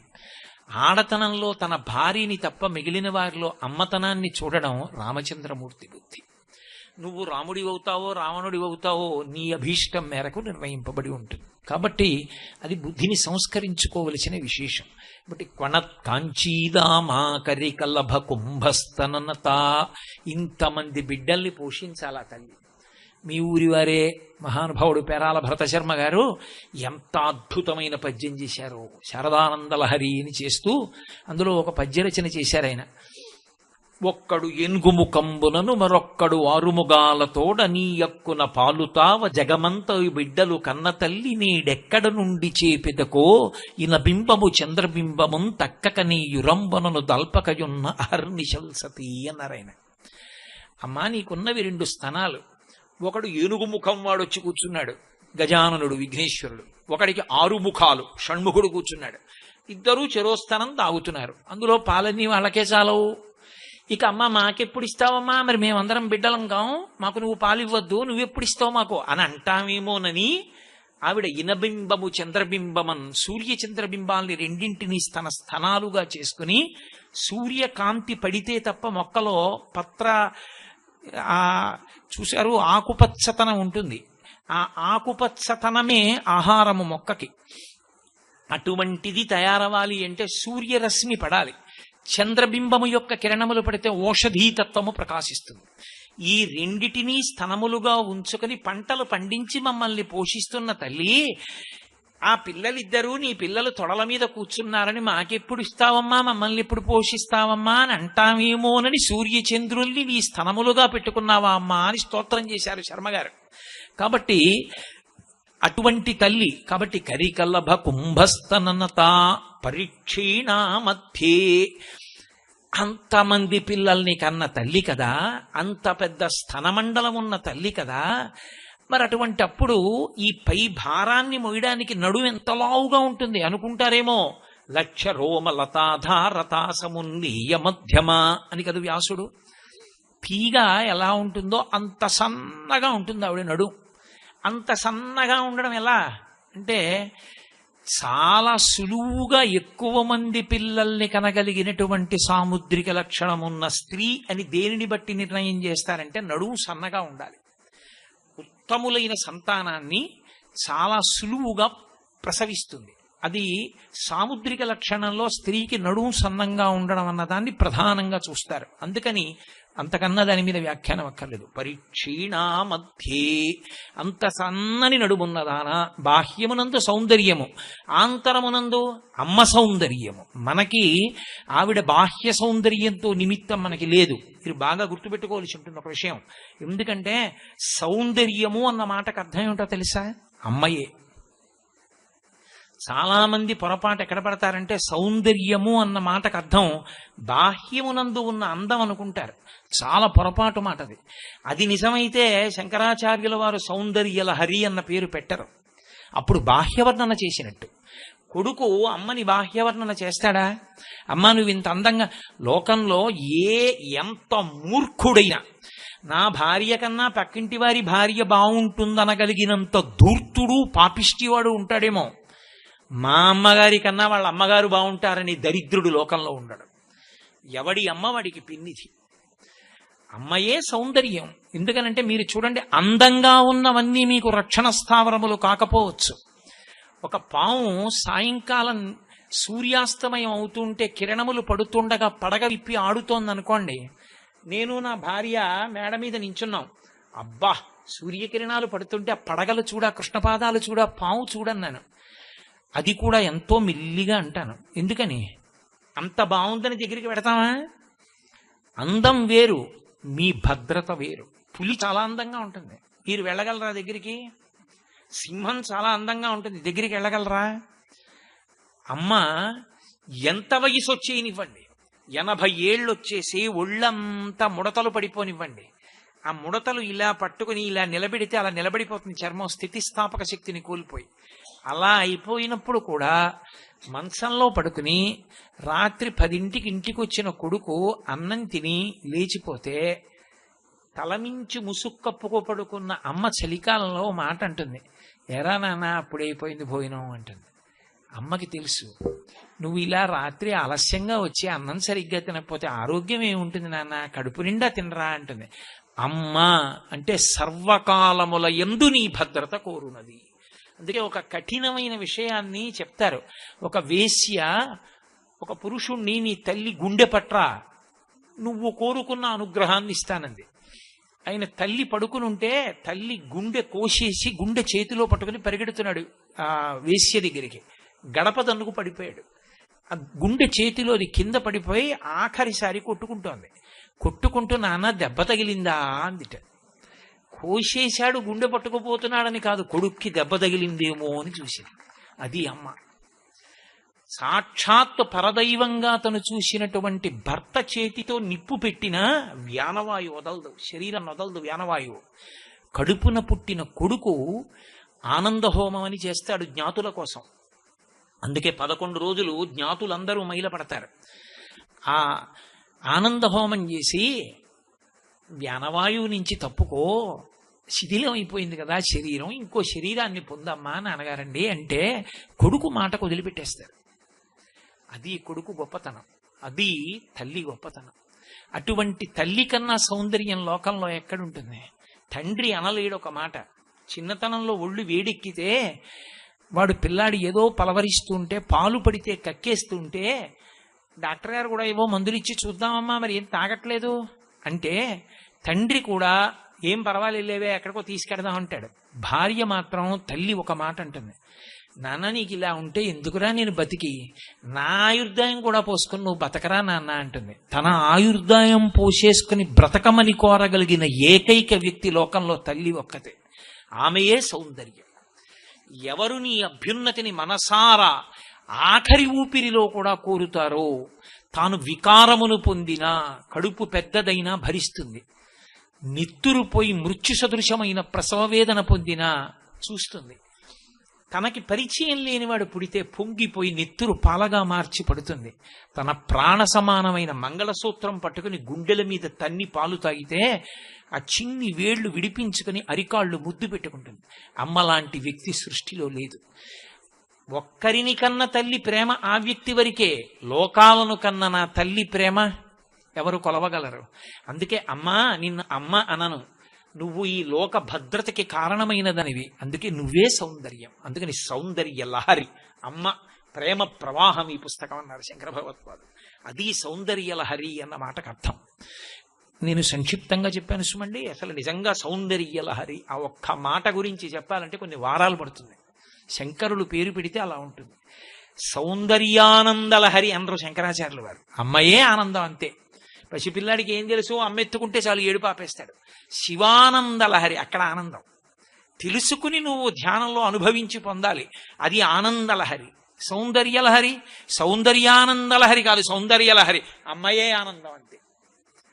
ఆడతనంలో తన భార్యని తప్ప మిగిలిన వారిలో అమ్మతనాన్ని చూడడం రామచంద్రమూర్తి బుద్ధి. నువ్వు రాముడివవుతావో రావణుడివవుతావో నీ అభీష్టం మేరకు నిర్ణయింపబడి ఉంటుంది. కాబట్టి అది బుద్ధిని సంస్కరించుకోవలసిన విశేషం. కాబట్టి కాంచీదామా కరికలభ కుంభస్తననత. ఇంతమంది బిడ్డల్ని పోషించాలా తల్లి. మీ ఊరి వారే మహానుభావుడు పేరాల భరతశర్మ గారు ఎంత అద్భుతమైన పద్యం చేశారో. శారదానందలహరి అని చేస్తూ అందులో ఒక పద్యరచన చేశారు ఆయన. ఒక్కడు ఎన్గుముకంబునను మరొక్కడు ఆరుముగాలతోడ నీయక్కున పాలుతావ జగమంత బిడ్డలు కన్న తల్లి నీడెక్కడ నుండి చేపెదకో ఇన బింబము చంద్రబింబమున్ తక్కక నీ యురంబనను దల్పకయున్న అహర్నిశల్సతి అన్నారాయన. అమ్మా నీకున్నవి 2 స్తనాలు. ఒకడు ఏనుగు ముఖం వాడు వచ్చి కూర్చున్నాడు, గజాననుడు విఘ్నేశ్వరుడు, ఒకడికి 6 ముఖాలు షణ్ముఖుడు కూర్చున్నాడు. ఇద్దరూ చెరోస్థానం తాగుతున్నారు. అందులో పాలన్నీ వాళ్ళకే చాలవు. ఇక అమ్మ మాకెప్పుడు ఇస్తావమ్మా, మరి మేమందరం బిడ్డలం కాం, మాకు నువ్వు పాలివ్వద్దు, నువ్వెప్పుడు ఇస్తావు మాకు అని అంటామేమోనని ఆవిడ ఇనబింబము చంద్రబింబమన్ సూర్య చంద్రబింబాల్ని రెండింటినీ తన స్థనాలుగా చేసుకుని, సూర్యకాంతి పడితే తప్ప మొక్కలో చూశారు ఆకుపచ్చతనం ఉంటుంది, ఆ ఆకుపచ్చతనమే ఆహారము మొక్కకి. అటువంటిది తయారవ్వాలి అంటే సూర్యరశ్మి పడాలి. చంద్రబింబము యొక్క కిరణములు పడితే ఓషధీతత్వము ప్రకాశిస్తుంది. ఈ రెండిటినీ స్థనములుగా ఉంచుకొని పంటలు పండించి మమ్మల్ని పోషిస్తున్న తల్లి, ఆ పిల్లలిద్దరూ నీ పిల్లలు తొడల మీద కూర్చున్నారని మాకెప్పుడు ఇస్తావమ్మా, మమ్మల్ని ఎప్పుడు పోషిస్తావమ్మా అని అంటామేమోనని సూర్యచంద్రుల్ని నీ స్థనములుగా పెట్టుకున్నావా అమ్మా అని స్తోత్రం చేశారు శర్మగారు. కాబట్టి అటువంటి తల్లి. కాబట్టి కరికల్లభ కుంభస్తనత పరీక్షీణా మధ్యే, అంతమంది పిల్లల్ని కన్న తల్లి కదా, అంత పెద్ద స్థనమండలం ఉన్న తల్లి కదా. మరి అటువంటి అప్పుడు ఈ పై భారాన్ని మోయడానికి నడుము ఎంత లావుగా ఉంటుంది అనుకుంటారేమో. 1,00,000 రోమలతాధారతాసమున్నీయ మధ్యమ అని కదా వ్యాసుడు. తీగ ఎలా ఉంటుందో అంత సన్నగా ఉంటుంది ఆవిడ నడుము. అంత సన్నగా ఉండడం ఎలా అంటే, చాలా సులువుగా ఎక్కువ మంది పిల్లల్ని కనగలిగినటువంటి సాముద్రిక లక్షణం ఉన్న స్త్రీ అని దేనిని బట్టి నిర్ణయం చేస్తారంటే నడుము సన్నగా ఉండాలి. ఉత్తములైన సంతానాన్ని చాలా సులువుగా ప్రసవిస్తుంది. అది సాముద్రిక లక్షణంలో స్త్రీకి నడుము సన్నంగా ఉండడం అన్నదాన్ని ప్రధానంగా చూస్తారు. అందుకని అంతకన్నా దాని మీద వ్యాఖ్యానం అక్కర్లేదు. పరీక్షీణా మధ్యే, అంత సన్నని నడుమున్నదానా, బాహ్యమునందు సౌందర్యము, ఆంతరమునందు అమ్మ సౌందర్యము. మనకి ఆవిడ బాహ్య సౌందర్యంతో నిమిత్తం మనకి లేదు. మీరు బాగా గుర్తుపెట్టుకోవాల్సి ఉంటుంది ఒక విషయం. ఎందుకంటే సౌందర్యము అన్న మాటకు అర్థం ఏమిటో తెలుసా? అమ్మయే. చాలా మంది పొరపాటు ఎక్కడ పడతారంటే సౌందర్యము అన్న మాటకు అర్థం బాహ్యమునందు ఉన్న అందం అనుకుంటారు. చాలా పొరపాటు మాట అది. అది నిజమైతే శంకరాచార్యుల వారు సౌందర్య లహరి అన్న పేరు పెట్టరు. అప్పుడు బాహ్యవర్ణన చేసినట్టు. కొడుకు అమ్మని బాహ్యవర్ణన చేస్తాడా? అమ్మ నువ్వు ఇంత అందంగా, లోకంలో ఎంత మూర్ఖుడైనా నా భార్య కన్నా పక్కింటి వారి భార్య బాగుంటుందనగలిగినంత ధూర్తుడు పాపిష్టివాడు ఉంటాడేమో. మా అమ్మగారి కన్నా వాళ్ళ అమ్మగారు బాగుంటారని దరిద్రుడు లోకంలో ఉండడు. ఎవడి అమ్మ వాడికి పిన్నిది. అమ్మయే సౌందర్యం. ఎందుకనంటే మీరు చూడండి, అందంగా ఉన్నవన్నీ మీకు రక్షణ స్థావరములు కాకపోవచ్చు. ఒక పాము సాయంకాలం సూర్యాస్తమయం అవుతుంటే కిరణములు పడుతుండగా పడగ విప్పి ఆడుతోందనుకోండి, నేను నా భార్య మేడ మీద నించున్నాం, అబ్బా సూర్యకిరణాలు పడుతుంటే ఆ పడగలు చూడ, కృష్ణపాదాలు చూడ, పాము చూడన్నాను. అది కూడా ఎంతో మెల్లిగా అంటాను. ఎందుకని? అంత బాగుందని దగ్గరికి పెడతామా? అందం వేరు, మీ భద్రత వేరు. పులి చాలా అందంగా ఉంటుంది, మీరు వెళ్ళగలరా దగ్గరికి? సింహం చాలా అందంగా ఉంటుంది, దగ్గరికి వెళ్ళగలరా? అమ్మ ఎంత వయసు వచ్చేయనివ్వండి, 80 ఏళ్ళు వచ్చేసి ఒళ్ళంతా ముడతలు పడిపోనివ్వండి, ఆ ముడతలు ఇలా పట్టుకుని ఇలా నిలబెడితే అలా నిలబడిపోతుంది చర్మం, స్థితిస్థాపక శక్తిని కోల్పోయి. అలా అయిపోయినప్పుడు కూడా మంచంలో పడుకుని రాత్రి 10ంటికి ఇంటికి వచ్చిన కొడుకు అన్నం తిని లేచిపోతే తలమించి ముసుక్కప్పుకో పడుకున్న అమ్మ చలికాలంలో మాట అంటుంది, ఎరా నాన్న అప్పుడైపోయింది భోజనం అంటుంది. అమ్మకి తెలుసు, నువ్వు ఇలా రాత్రి ఆలస్యంగా వచ్చి అన్నం సరిగ్గా తినకపోతే ఆరోగ్యం ఏముంటుంది నాన్న, కడుపు నిండా తినరా అంటుంది. అమ్మ అంటే సర్వకాలముల యందు నీ భద్రత కోరునది. అందుకే ఒక కఠినమైన విషయాన్ని చెప్తారు. ఒక వేశ్య ఒక పురుషుణ్ణి, నీ తల్లి గుండె పట్రా, నువ్వు కోరుకున్న అనుగ్రహాన్ని ఇస్తానంది. ఆయన తల్లి పడుకునుంటే తల్లి గుండె కోసేసి గుండె చేతిలో పట్టుకుని పరిగెడుతున్నాడు ఆ వేశ్య దగ్గరికి. గడప దన్నుకు పడిపోయాడు. ఆ గుండె చేతిలోది కింద పడిపోయి ఆఖరిసారి కొట్టుకుంటోంది. కొట్టుకుంటూ నాన్న దెబ్బ తగిలిందా అందిట. కోసేశాడు, గుండె పట్టుకుపోతున్నాడని కాదు, కొడుక్కి దెబ్బ తగిలిందేమో అని చూసింది. అది అమ్మ. సాక్షాత్తు పరదైవంగా తను చూసినటువంటి భర్త చేతితో నిప్పు పెట్టినా వ్యానవాయువు వదలదు, శరీరం వదలదు వ్యానవాయువు. కడుపున పుట్టిన కొడుకు ఆనందహోమం అని చేస్తాడు జ్ఞాతుల కోసం. అందుకే 11 రోజులు జ్ఞాతులందరూ మైలపడతారు. ఆ ఆనందహోమం చేసి వ్యానవాయువు నుంచి తప్పుకో, శిథిలం అయిపోయింది కదా శరీరం, ఇంకో శరీరాన్ని పొందమ్మా నాన్నగారండి అంటే కొడుకు మాటకు వదిలిపెట్టేస్తారు. అది కొడుకు గొప్పతనం, అది తల్లి గొప్పతనం. అటువంటి తల్లి కన్నా సౌందర్యం లోకంలో ఎక్కడుంటుంది? తండ్రి అనలేడు ఒక మాట. చిన్నతనంలో ఒళ్ళు వేడెక్కితే వాడు పిల్లాడు ఏదో పలవరిస్తుంటే, పాలు పడితే కక్కేస్తుంటే డాక్టర్ గారు కూడా ఏవో మందులు ఇచ్చి చూద్దామమ్మా మరి ఏం తాగట్లేదు అంటే తండ్రి కూడా ఏం పర్వాలేవే ఎక్కడికో తీసుకెడదాం అంటాడు. భార్య మాత్రం తల్లి ఒక మాట అంటుంది, నాన్న నీకు ఇలా ఉంటే ఎందుకురా నేను బతికి, నా ఆయుర్దాయం కూడా పోసుకుని నువ్వు బతకరా నాన్న అంటుంది. తన ఆయుర్దాయం పోసేసుకుని బ్రతకమని కోరగలిగిన ఏకైక వ్యక్తి లోకంలో తల్లి ఒక్కతే. ఆమెయే సౌందర్యం. ఎవరు నీ అభ్యున్నతిని మనసారా ఆఖరి ఊపిరిలో కూడా కోరుతారో, తాను వికారమును పొందినా కడుపు పెద్దదైనా భరిస్తుంది, నిత్తురు పోయి మృత్యు సదృశమైన ప్రసవ వేదన పొందినా చూస్తుంది. తనకి పరిచయం లేనివాడు పుడితే పొంగిపోయి నెత్తురు పాలగా మార్చి పడుతుంది. తన ప్రాణ సమానమైన మంగళసూత్రం పట్టుకుని గుండెల మీద తన్ని పాలు తాగితే ఆ చిన్ని వేళ్లు విడిపించుకుని అరికాళ్లు ముద్దు పెట్టుకుంటుంది. అమ్మలాంటి వ్యక్తి సృష్టిలో లేదు. ఒక్కరిని కన్న తల్లి ప్రేమ ఆ వ్యక్తి వరకే. లోకాలను కన్న నా తల్లి ప్రేమ ఎవరు కొలవగలరు? అందుకే అమ్మా నిన్ను అమ్మ అనను, నువ్వు ఈ లోక భద్రతకి కారణమైనదనివి, అందుకే నువ్వే సౌందర్యం. అందుకని సౌందర్య లహరి అమ్మ ప్రేమ ప్రవాహం ఈ పుస్తకం అన్నారు శంకర భగవత్పాదులు. అది సౌందర్య లహరి అన్న మాటకు అర్థం. నేను సంక్షిప్తంగా చెప్పాను సుమండి. అసలు నిజంగా సౌందర్య లహరి ఆ ఒక్క మాట గురించి చెప్పాలంటే కొన్ని వారాలు పడుతుంది. శంకరులు పేరు పెడితే అలా ఉంటుంది. సౌందర్యానంద లహరి అనరు శంకరాచార్యులు వారు. అమ్మయే ఆనందం అంతే. పసిపిల్లాడికి ఏం తెలుసు, అమ్మ ఎత్తుకుంటే చాలు ఏడు పాపేస్తాడు. శివానంద లహరి అక్కడ ఆనందం. తెలుసుకుని నువ్వు ధ్యానంలో అనుభవించి పొందాలి, అది ఆనందలహరి. సౌందర్యలహరి సౌందర్యానందలహరి కాదు, సౌందర్యలహరి. అమ్మయే ఆనందం అంతే.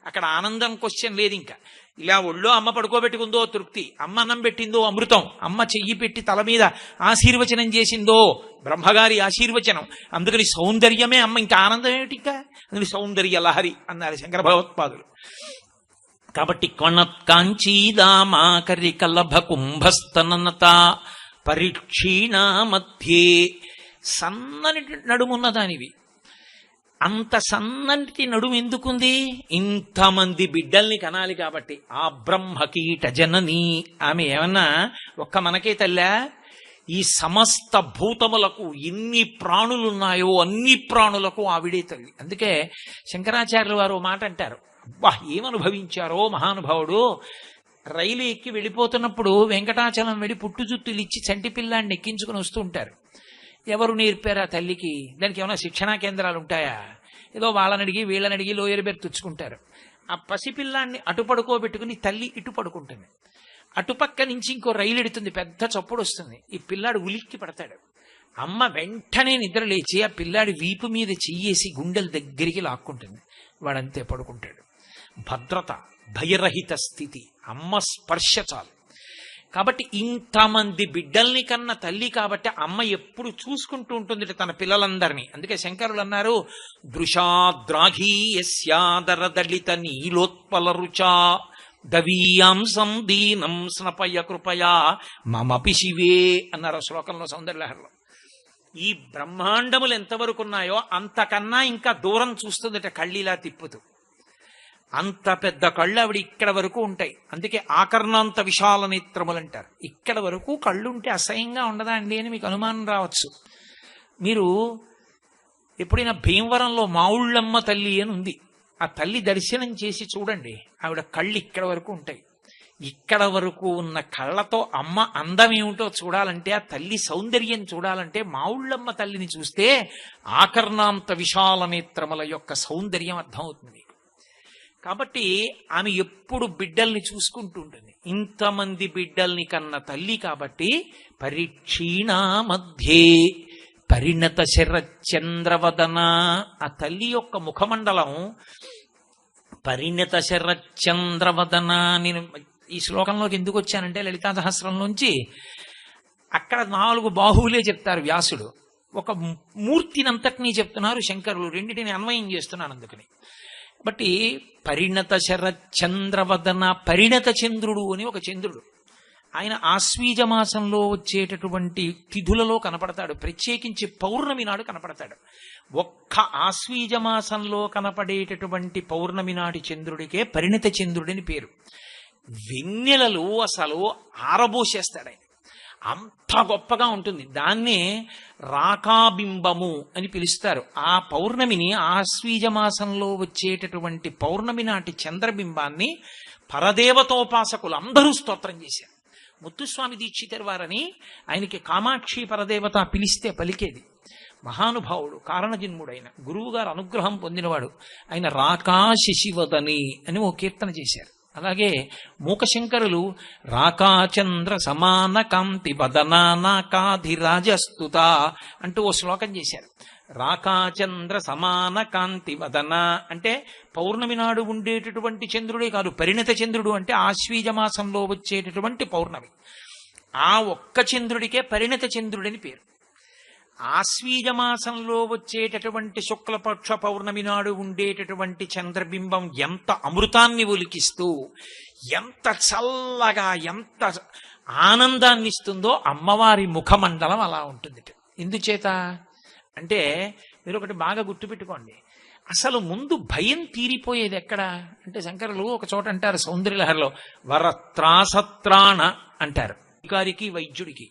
అక్కడ ఆనందం క్వశ్చన్ లేదు. ఇంకా ఇలా ఒళ్ళో అమ్మ పడుకోబెట్టుకుందో తృప్తి, అమ్మ అన్నం పెట్టిందో అమృతం, అమ్మ చెయ్యి పెట్టి తల మీద ఆశీర్వచనం చేసిందో బ్రహ్మగారి ఆశీర్వచనం. అందుకని సౌందర్యమే అమ్మ, ఇంకా ఆనందం ఏమిటి? ఇంకా అందుకని సౌందర్య లహరి అన్నారు శంకర భగవత్పాదులు. కాబట్టి కొణత్కాంచీదామాకరి కలభ కుంభస్తనత పరీక్షీణ మధ్యే, సన్నని నడుమున్నదానివి. అంత సన్నటి నడుము ఎందుకుంది? ఇంతమంది బిడ్డల్ని కనాలి కాబట్టి. ఆ బ్రహ్మకీట జనని ఆమె ఏమన్నా ఒక్క మనకే తల్లా? ఈ సమస్త భూతములకు ఎన్ని ప్రాణులున్నాయో అన్ని ప్రాణులకు ఆవిడే తల్లి. అందుకే శంకరాచార్యులు వారు మాట అంటారు, అబ్బా ఏమనుభవించారో మహానుభావుడు. రైలు ఎక్కి వెళ్ళిపోతున్నప్పుడు వెంకటాచలం వెళ్ళి పుట్టు జుత్తులు ఇచ్చి చంటి పిల్లాన్ని ఎక్కించుకుని వస్తూ ఉంటారు. ఎవరు నేర్పారా తల్లికి? దానికి ఏమైనా శిక్షణా కేంద్రాలు ఉంటాయా? ఏదో వాళ్ళని అడిగి వీళ్ళని అడిగి లోయర్ బెర్త్ తెచ్చుకుంటారు. ఆ పసిపిల్లాన్ని అటు పడుకోబెట్టుకుని తల్లి ఇటు పడుకుంటుంది. అటుపక్క నుంచి ఇంకో రైలు ఎడుతుంది, పెద్ద చప్పుడు వస్తుంది. ఈ పిల్లాడు ఉలిక్కి పడతాడు. అమ్మ వెంటనే నిద్ర లేచి ఆ పిల్లాడి వీపు మీద చెయ్యేసి గుండెల దగ్గరికి లాక్కుంటుంది. వాడంతే పడుకుంటాడు. భద్రత, భయరహిత స్థితి, అమ్మ స్పర్శ చాలు. కాబట్టి ఇంతమంది బిడ్డల్ని కన్న తల్లి కాబట్టి అమ్మ ఎప్పుడు చూసుకుంటూ ఉంటుంది తన పిల్లలందరినీ. అందుకే శంకరులు అన్నారు, దృశాద్రాఘీయస్యాదర దళిత నీలోత్పల రుచా దవీయాంసం దీనం స్నపయ కృపయా మమపి శివే అన్నారు శ్లోకంలో సౌందర్యలహరిలో. ఈ బ్రహ్మాండములు ఎంతవరకు ఉన్నాయో అంతకన్నా ఇంకా దూరం చూస్తుందట కళ్ళిలా తిప్పుతూ. అంత పెద్ద కళ్ళు ఆవిడ ఇక్కడ వరకు ఉంటాయి. అందుకే ఆకర్ణాంత విశాల నేత్రములు అంటారు. ఇక్కడ వరకు కళ్ళు ఉంటే అసహ్యంగా ఉండదా అండి అని మీకు అనుమానం రావచ్చు. మీరు ఎప్పుడైనా భీమవరంలో మావుళ్ళమ్మ తల్లి అని ఉంది, ఆ తల్లి దర్శనం చేసి చూడండి. ఆవిడ కళ్ళు ఇక్కడ వరకు ఉంటాయి. ఇక్కడ వరకు ఉన్న కళ్ళతో అమ్మ అందం ఏమిటో చూడాలంటే, ఆ తల్లి సౌందర్యం చూడాలంటే మావుళ్ళమ్మ తల్లిని చూస్తే ఆకర్ణాంత విశాల నేత్రముల యొక్క సౌందర్యం అర్థమవుతుంది. కాబట్టి ఆమె ఎప్పుడు బిడ్డల్ని చూసుకుంటూ ఉంటుంది. ఇంతమంది బిడ్డల్ని కన్న తల్లి కాబట్టి పరీక్షీణ మధ్యే పరిణత శరచంద్రవదన. ఆ తల్లి యొక్క ముఖమండలం పరిణత శరచంద్రవదన. నేను ఈ శ్లోకంలోకి ఎందుకు వచ్చానంటే లలితా సహస్రంలోంచి అక్కడ 4 బాహువులే చెప్తారు వ్యాసుడు, ఒక మూర్తినంతటినీ చెప్తున్నారు శంకరులు, రెండిటిని అన్వయం చేస్తున్నాను అందుకని. బట్టి పరిణత శరచంద్రవదన, పరిణత చంద్రుడు అని ఒక చంద్రుడు, ఆయన ఆశ్వీజ మాసంలో వచ్చేటటువంటి తిథులలో కనపడతాడు, ప్రత్యేకించి పౌర్ణమి నాడు కనపడతాడు. ఒక్క ఆశ్వీజ మాసంలో కనపడేటటువంటి పౌర్ణమి నాటి చంద్రుడికే పరిణత చంద్రుడని పేరు. వెన్నెలలు అసలు ఆరబోసేస్తాడు ఆయన, అంత గొప్పగా ఉంటుంది. దాన్నే రాకాబింబము అని పిలుస్తారు. ఆ పౌర్ణమిని, ఆశ్వీజ మాసంలో వచ్చేటటువంటి పౌర్ణమి నాటి చంద్రబింబాన్ని పరదేవతోపాసకులు అందరూ స్తోత్రం చేశారు. ముత్తుస్వామి దీక్షితర్ వారని, ఆయనకి కామాక్షి పరదేవత పిలిస్తే పలికేది. మహానుభావుడు, కారణజన్ముడైన గురువుగారు అనుగ్రహం పొందినవాడు ఆయన. రాకా శశివదని అని ఓ కీర్తన చేశారు. అలాగే మూకశంకరులు రాకాచంద్ర సమాన కాంతి వదనాకాధిరాజస్తుత అంటూ ఓ శ్లోకం చేశారు. రాకాచంద్ర సమాన కాంతి వదన అంటే పౌర్ణమి నాడు ఉండేటటువంటి చంద్రుడే కాదు, పరిణత చంద్రుడు అంటే ఆశ్వీజ మాసంలో వచ్చేటటువంటి పౌర్ణమి. ఆ ఒక్క చంద్రుడికే పరిణత చంద్రుడని పేరు. ఆశ్వీజ మాసంలో వచ్చేటటువంటి శుక్లపక్ష పౌర్ణమి నాడు ఉండేటటువంటి చంద్రబింబం ఎంత అమృతాన్ని ఒలికిస్తూ, ఎంత చల్లగా, ఎంత ఆనందాన్ని ఇస్తుందో అమ్మవారి ముఖమండలం అలా ఉంటుంది. ఎందుచేత అంటే మీరు ఒకటి బాగా గుర్తుపెట్టుకోండి, అసలు ముందు భయం తీరిపోయేది ఎక్కడ అంటే, శంకరులు ఒక చోట అంటారు సౌందర్యలహరిలో, వరత్రాసత్రాణ అంటారు అధికారికి వైద్యుడికి.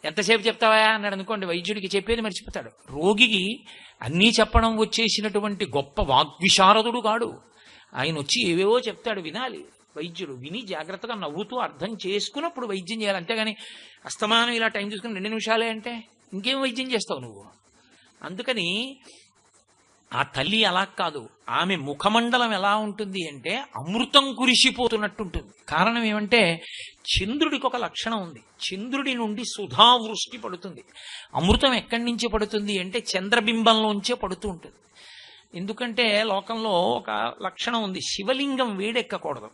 ఎంతసేపు చెప్తావా అన్నాడు అనుకోండి, వైద్యుడికి చెప్పేది మర్చిపోతాడు. రోగికి అన్నీ చెప్పడం వచ్చేసినటువంటి గొప్ప వాగ్విశారదుడు కాడు ఆయన. వచ్చి ఏవేవో చెప్తాడు, వినాలి వైద్యుడు. విని జాగ్రత్తగా నవ్వుతూ అర్థం చేసుకున్నప్పుడు వైద్యం చేయాలి. అంతేగాని అస్తమానం ఇలా టైం చూసుకుని 2 నిమిషాలే అంటే ఇంకేం వైద్యం చేస్తావు నువ్వు. అందుకని ఆ తల్లి అలా కాదు, ఆమె ముఖమండలం ఎలా ఉంటుంది అంటే అమృతం కురిసిపోతున్నట్టు ఉంటుంది. కారణం ఏమంటే చంద్రుడికి ఒక లక్షణం ఉంది, చంద్రుడి నుండి సుధావృష్టి పడుతుంది. అమృతం ఎక్కడి నుంచి పడుతుంది అంటే చంద్రబింబంలోంచే పడుతూ ఉంటుంది. ఎందుకంటే లోకంలో ఒక లక్షణం ఉంది, శివలింగం వేడెక్కకూడదు.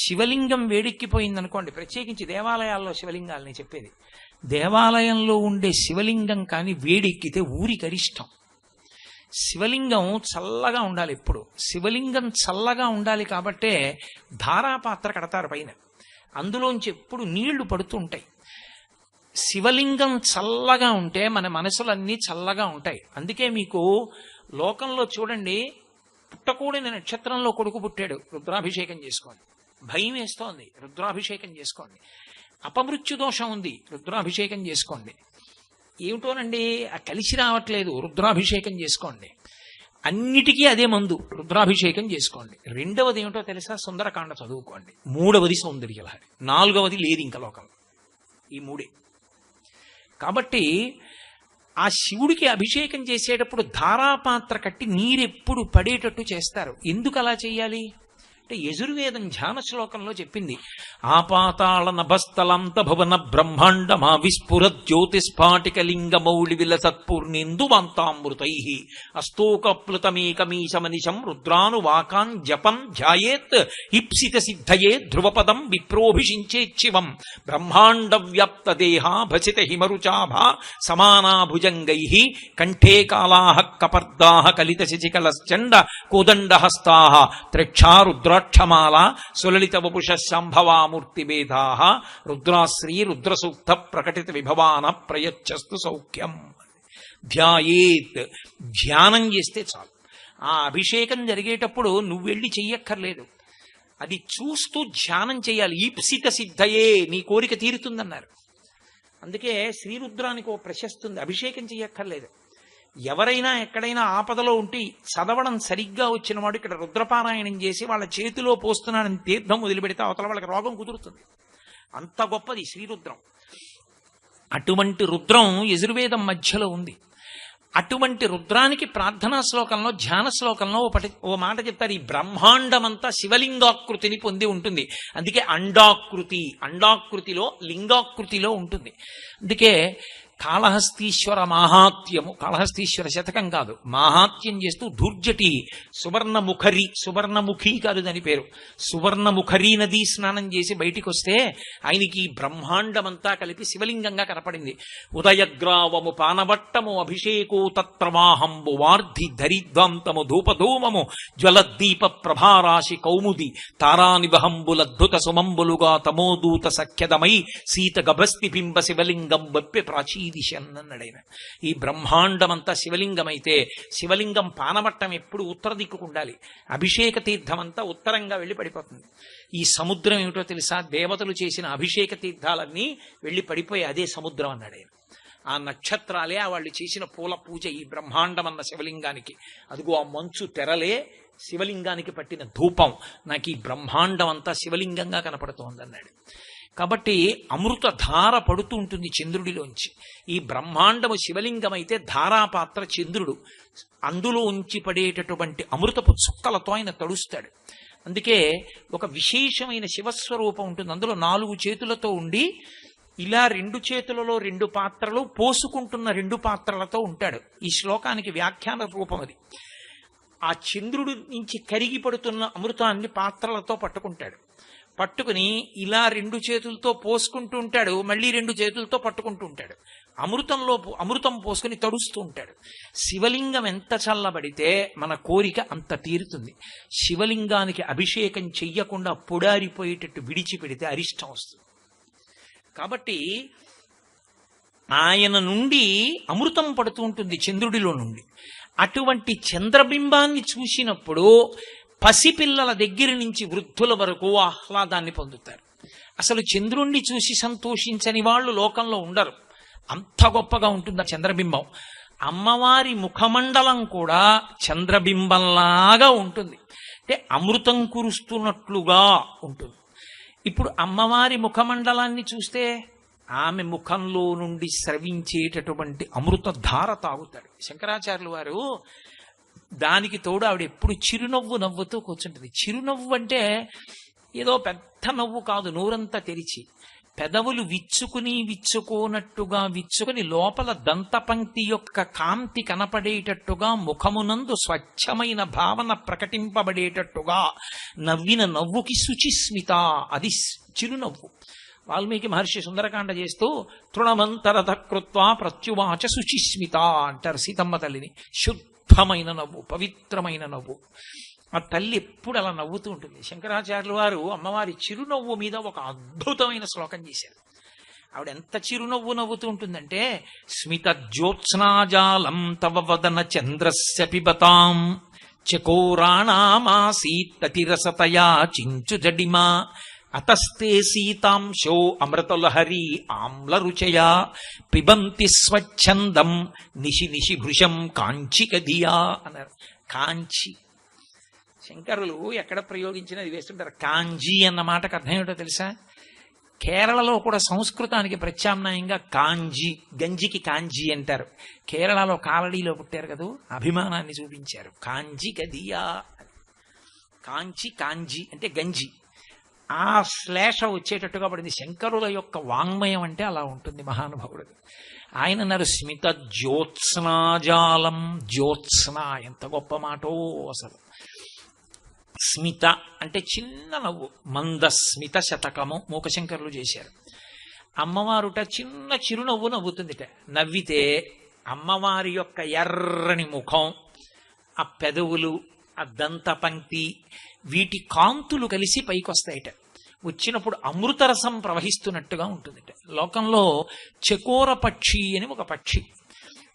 శివలింగం వేడెక్కిపోయిందనుకోండి, ప్రత్యేకించి దేవాలయాల్లో శివలింగాలని చెప్పేది, దేవాలయంలో ఉండే శివలింగం కానీ వేడెక్కితే ఊరికి అరిష్టం. శివలింగం చల్లగా ఉండాలి ఎప్పుడు. శివలింగం చల్లగా ఉండాలి కాబట్టే ధారాపాత్ర కడతారు పైన, అందులోంచి ఎప్పుడు నీళ్లు పడుతూ ఉంటాయి. శివలింగం చల్లగా ఉంటే మన మనసులన్నీ చల్లగా ఉంటాయి. అందుకే మీకు లోకంలో చూడండి, పుట్టకూడని నక్షత్రంలో కొడుకు పుట్టాడు, రుద్రాభిషేకం చేసుకోండి. భయం వేస్తోంది, రుద్రాభిషేకం చేసుకోండి. అపమృత్యు దోషం ఉంది, రుద్రాభిషేకం చేసుకోండి. ఏమిటోనండి కలిసి రావట్లేదు, రుద్రాభిషేకం చేసుకోండి. అన్నిటికీ అదే మందు, రుద్రాభిషేకం చేసుకోండి. రెండవది ఏమిటో తెలుసా, సుందరకాండ చదువుకోండి. మూడవది సౌందర్యలహరి, నాలుగవది లేదు ఇంకా లోకంలో, ఈ మూడే. కాబట్టి ఆ శివుడికి అభిషేకం చేసేటప్పుడు ధారాపాత్ర కట్టి నీరెప్పుడు పడేటట్టు చేస్తారు. ఎందుకు అలా చెయ్యాలి అంటే యజుర్వేదం ధ్యాన శ్లోకంలో చెప్పింది, ఆపాతాళ నభస్థలంత భువన బ్రహ్మాండమా విస్ఫుర జ్యోతిస్ఫాటిక లింగ మౌళి విలసత్పూర్ణేందువాంతామృతై అస్తోకప్లుతమేకమీశమనిశం రుద్రానువాకాన్ జపం ధ్యాయేత్ ఇప్సిత సిద్ధయే ధ్రువపదం విప్రోభిషించేచ్చివం బ్రహ్మాండ వ్యాప్త దేహా భసిత హిమరుచాభా సమానాభుజంగై కంఠే కాళాః కపర్దాః కలిత శశికలశ్చండ కోదండహస్తాః త్రక్షా రుద్రాక్షమాల సులలిత వపుష సంభవామూర్తి భేదా రుద్రాశ్రీ రుద్రసూక్త ప్రకటిత విభవాన ప్రయచ్చస్తు సౌఖ్యం. ధ్యాయేత్, ధ్యానం చేస్తే చాలు. ఆ అభిషేకం జరిగేటప్పుడు నువ్వు వెళ్ళి చెయ్యక్కర్లేదు, అది చూస్తూ ధ్యానం చేయాలి. ఈప్సిత సిద్ధయే, నీ కోరిక తీరుతుందన్నారు. అందుకే శ్రీరుద్రానికి ఓ ప్రశస్తి ఉంది, అభిషేకం చెయ్యక్కర్లేదు. ఎవరైనా ఎక్కడైనా ఆపదలో ఉంటే చదవడం సరిగ్గా వచ్చిన వాడు ఇక్కడ రుద్రపారాయణం చేసి వాళ్ళ చేతిలో పోస్తున్నాడని తీర్థం వదిలిపెడితే అవతల వాళ్ళకి రోగం కుదురుతుంది. అంత గొప్పది శ్రీరుద్రం. అటువంటి రుద్రం యజుర్వేదం మధ్యలో ఉంది. అటువంటి రుద్రానికి ప్రార్థనా శ్లోకంలో, ధ్యాన శ్లోకంలో ఓ మాట చెప్తారు, ఈ బ్రహ్మాండమంతా శివలింగాకృతిని పొంది ఉంటుంది. అందుకే అండాకృతిలో లింగాకృతిలో ఉంటుంది. అందుకే కాళహస్తీశ్వర మాహాత్మ్యము, కాళహస్తీశ్వర శతకం కాదు, మాహాత్మ్యం చేస్తూ ధూర్జటి సువర్ణముఖరి, సువర్ణముఖి కాదు దాని పేరు, సువర్ణముఖరి నదీ స్నానం చేసి బయటికి వస్తే ఆయనకి బ్రహ్మాండమంతా కలిపి శివలింగంగా కనపడింది. ఉదయగ్రావము పానవట్టము అభిషేకో తత్ప్రవాహంబు వార్ధి ధరిద్వాంతము ధూపధూమము జ్వలద్దీప ప్రభారాశి కౌముది తారానివహంబులద్భుత సుమంబులుగా తమోదూత సఖ్యదమై సీత గభస్తి బింబ శివలింగం వప్పి ప్రాచీ దిశ అన్నాడైన. ఈ బ్రహ్మాండమంతా శివలింగమైతే శివలింగం పానవట్టం ఎప్పుడు ఉత్తర దిక్కుకు ఉండాలి, అభిషేక తీర్థమంతా ఉత్తరంగా వెళ్ళి పడిపోతుంది. ఈ సముద్రం ఏమిటో తెలుసా? దేవతలు చేసిన అభిషేక తీర్థాలన్నీ వెళ్ళి పడిపోయి అదే సముద్రం అన్నాడు ఆయన. ఆ నక్షత్రాలే వాళ్ళు చేసిన పూల పూజ ఈ బ్రహ్మాండమన్న శివలింగానికి. అదిగో ఆ మంచు తెరలే శివలింగానికి పట్టిన ధూపం. నాకు ఈ బ్రహ్మాండం అంతా శివలింగంగా కనపడుతోంది అన్నాడు. కాబట్టి అమృత ధార పడుతూ ఉంటుంది చంద్రుడిలోంచి. ఈ బ్రహ్మాండము శివలింగమైతే ధారాపాత్ర చంద్రుడు. అందులో ఉంచి పడేటటువంటి అమృతపు చుక్కలతో ఆయన తడుస్తాడు. అందుకే ఒక విశేషమైన శివస్వరూపం ఉంటుంది. అందులో 4 చేతులతో ఉండి ఇలా 2 చేతులలో 2 పాత్రలు పోసుకుంటున్న 2 పాత్రలతో ఉంటాడు. ఈ శ్లోకానికి వ్యాఖ్యాన రూపం అది. ఆ చంద్రుడి నుంచి కరిగి పడుతున్న అమృతాన్ని పాత్రలతో పట్టుకుంటాడు. పట్టుకుని ఇలా 2 చేతులతో పోసుకుంటూ ఉంటాడు, మళ్ళీ 2 చేతులతో పట్టుకుంటూ ఉంటాడు. అమృతం పోసుకుని తడుస్తూ ఉంటాడు. శివలింగం ఎంత చల్లబడితే మన కోరిక అంత తీరుతుంది. శివలింగానికి అభిషేకం చెయ్యకుండా పొడారిపోయేటట్టు విడిచిపెడితే అరిష్టం వస్తుంది. కాబట్టి ఆయన నుండి అమృతం పడుతూ ఉంటుంది చంద్రుడిలో నుండి. అటువంటి చంద్రబింబాన్ని చూసినప్పుడు పసిపిల్లల దగ్గర నుంచి వృద్ధుల వరకు ఆహ్లాదాన్ని పొందుతారు. అసలు చంద్రుణ్ణి చూసి సంతోషించని వాళ్ళు లోకంలో ఉండరు. అంత గొప్పగా ఉంటుంది ఆ చంద్రబింబం. అమ్మవారి ముఖమండలం కూడా చంద్రబింబంలాగా ఉంటుంది. అంటే అమృతం కురుస్తున్నట్లుగా ఉంటుంది. ఇప్పుడు అమ్మవారి ముఖమండలాన్ని చూస్తే ఆమె ముఖంలో నుండి స్రవించేటటువంటి అమృత ధార తాగుతాడు శంకరాచార్యులు వారు. దానికి తోడు ఆవిడ ఎప్పుడు చిరునవ్వు నవ్వుతూ కూర్చుంటుంది. చిరునవ్వు అంటే ఏదో పెద్ద నవ్వు కాదు, నోరంతా తెరిచి పెదవులు విచ్చుకోనట్టుగా విచ్చుకుని లోపల దంతపంక్తి యొక్క కాంతి కనపడేటట్టుగా ముఖమునందు స్వచ్ఛమైన భావన ప్రకటింపబడేటట్టుగా నవ్విన నవ్వుకి శుచిస్మిత, అది చిరునవ్వు. వాల్మీకి మహర్షి సుందరకాండ చేస్తూ తృణమంతరథ కృత్వా ప్రత్యువాచ శుచిస్మిత అంటారు సీతమ్మ తల్లిని. శుద్ధమైన నవ్వు, పవిత్రమైన నవ్వు. ఆ తల్లి ఎప్పుడు అలా నవ్వుతూ ఉంటుంది. శంకరాచార్యులు వారు అమ్మవారి చిరునవ్వు మీద ఒక అద్భుతమైన శ్లోకం చేశారు. ఆవిడ ఎంత చిరునవ్వు నవ్వుతూ ఉంటుందంటే, స్మిత జ్యోత్స్నాజాలం తవ వదన చంద్రస్య పిబతాం చకోరాణామాసీత్తతిరసతయా చించు జడిమా అతస్తే సీతాంశో అమృతలహరి ఆమ్ల రుచయా పిబంతి స్వచ్ఛందం నిశి నిశి భృశం కాంచి కదియా అన్నారు. కాంచి శంకరులు ఎక్కడ ప్రయోగించినది వేస్తుంటారు. కాంజీ అన్న మాటకు అర్థం ఏమిటో తెలుసా? కేరళలో కూడా సంస్కృతానికి ప్రత్యామ్నాయంగా కాంజీ, గంజికి కాంజీ అంటారు. కేరళలో కాలడీలో పుట్టారు కదా, అభిమానాన్ని చూపించారు. కాంజీ కదియా, కాంచి కాంజీ అంటే గంజి. ఆ శ్లేష వచ్చేటట్టుగా పడింది. శంకరుల యొక్క వాంగ్మయం అంటే అలా ఉంటుంది మహానుభావుడు. ఆయన అన్నారు స్మిత జ్యోత్స్నాజాలం. జ్యోత్స్న ఎంత గొప్ప మాటో అసలు. స్మిత అంటే చిన్న నవ్వు. మందస్మిత శతకము మూకశంకరులు చేశారు. అమ్మవారుట చిన్న చిరునవ్వు నవ్వుతుందిట. నవ్వితే అమ్మవారి యొక్క ఎర్రని ముఖం, ఆ పెదవులు, ఆ దంత పంక్తి, వీటి కాంతులు కలిసి పైకొస్తాయిట. వచ్చినప్పుడు అమృతరసం ప్రవహిస్తున్నట్టుగా ఉంటుందిట. లోకంలో చకోర పక్షి అని ఒక పక్షి,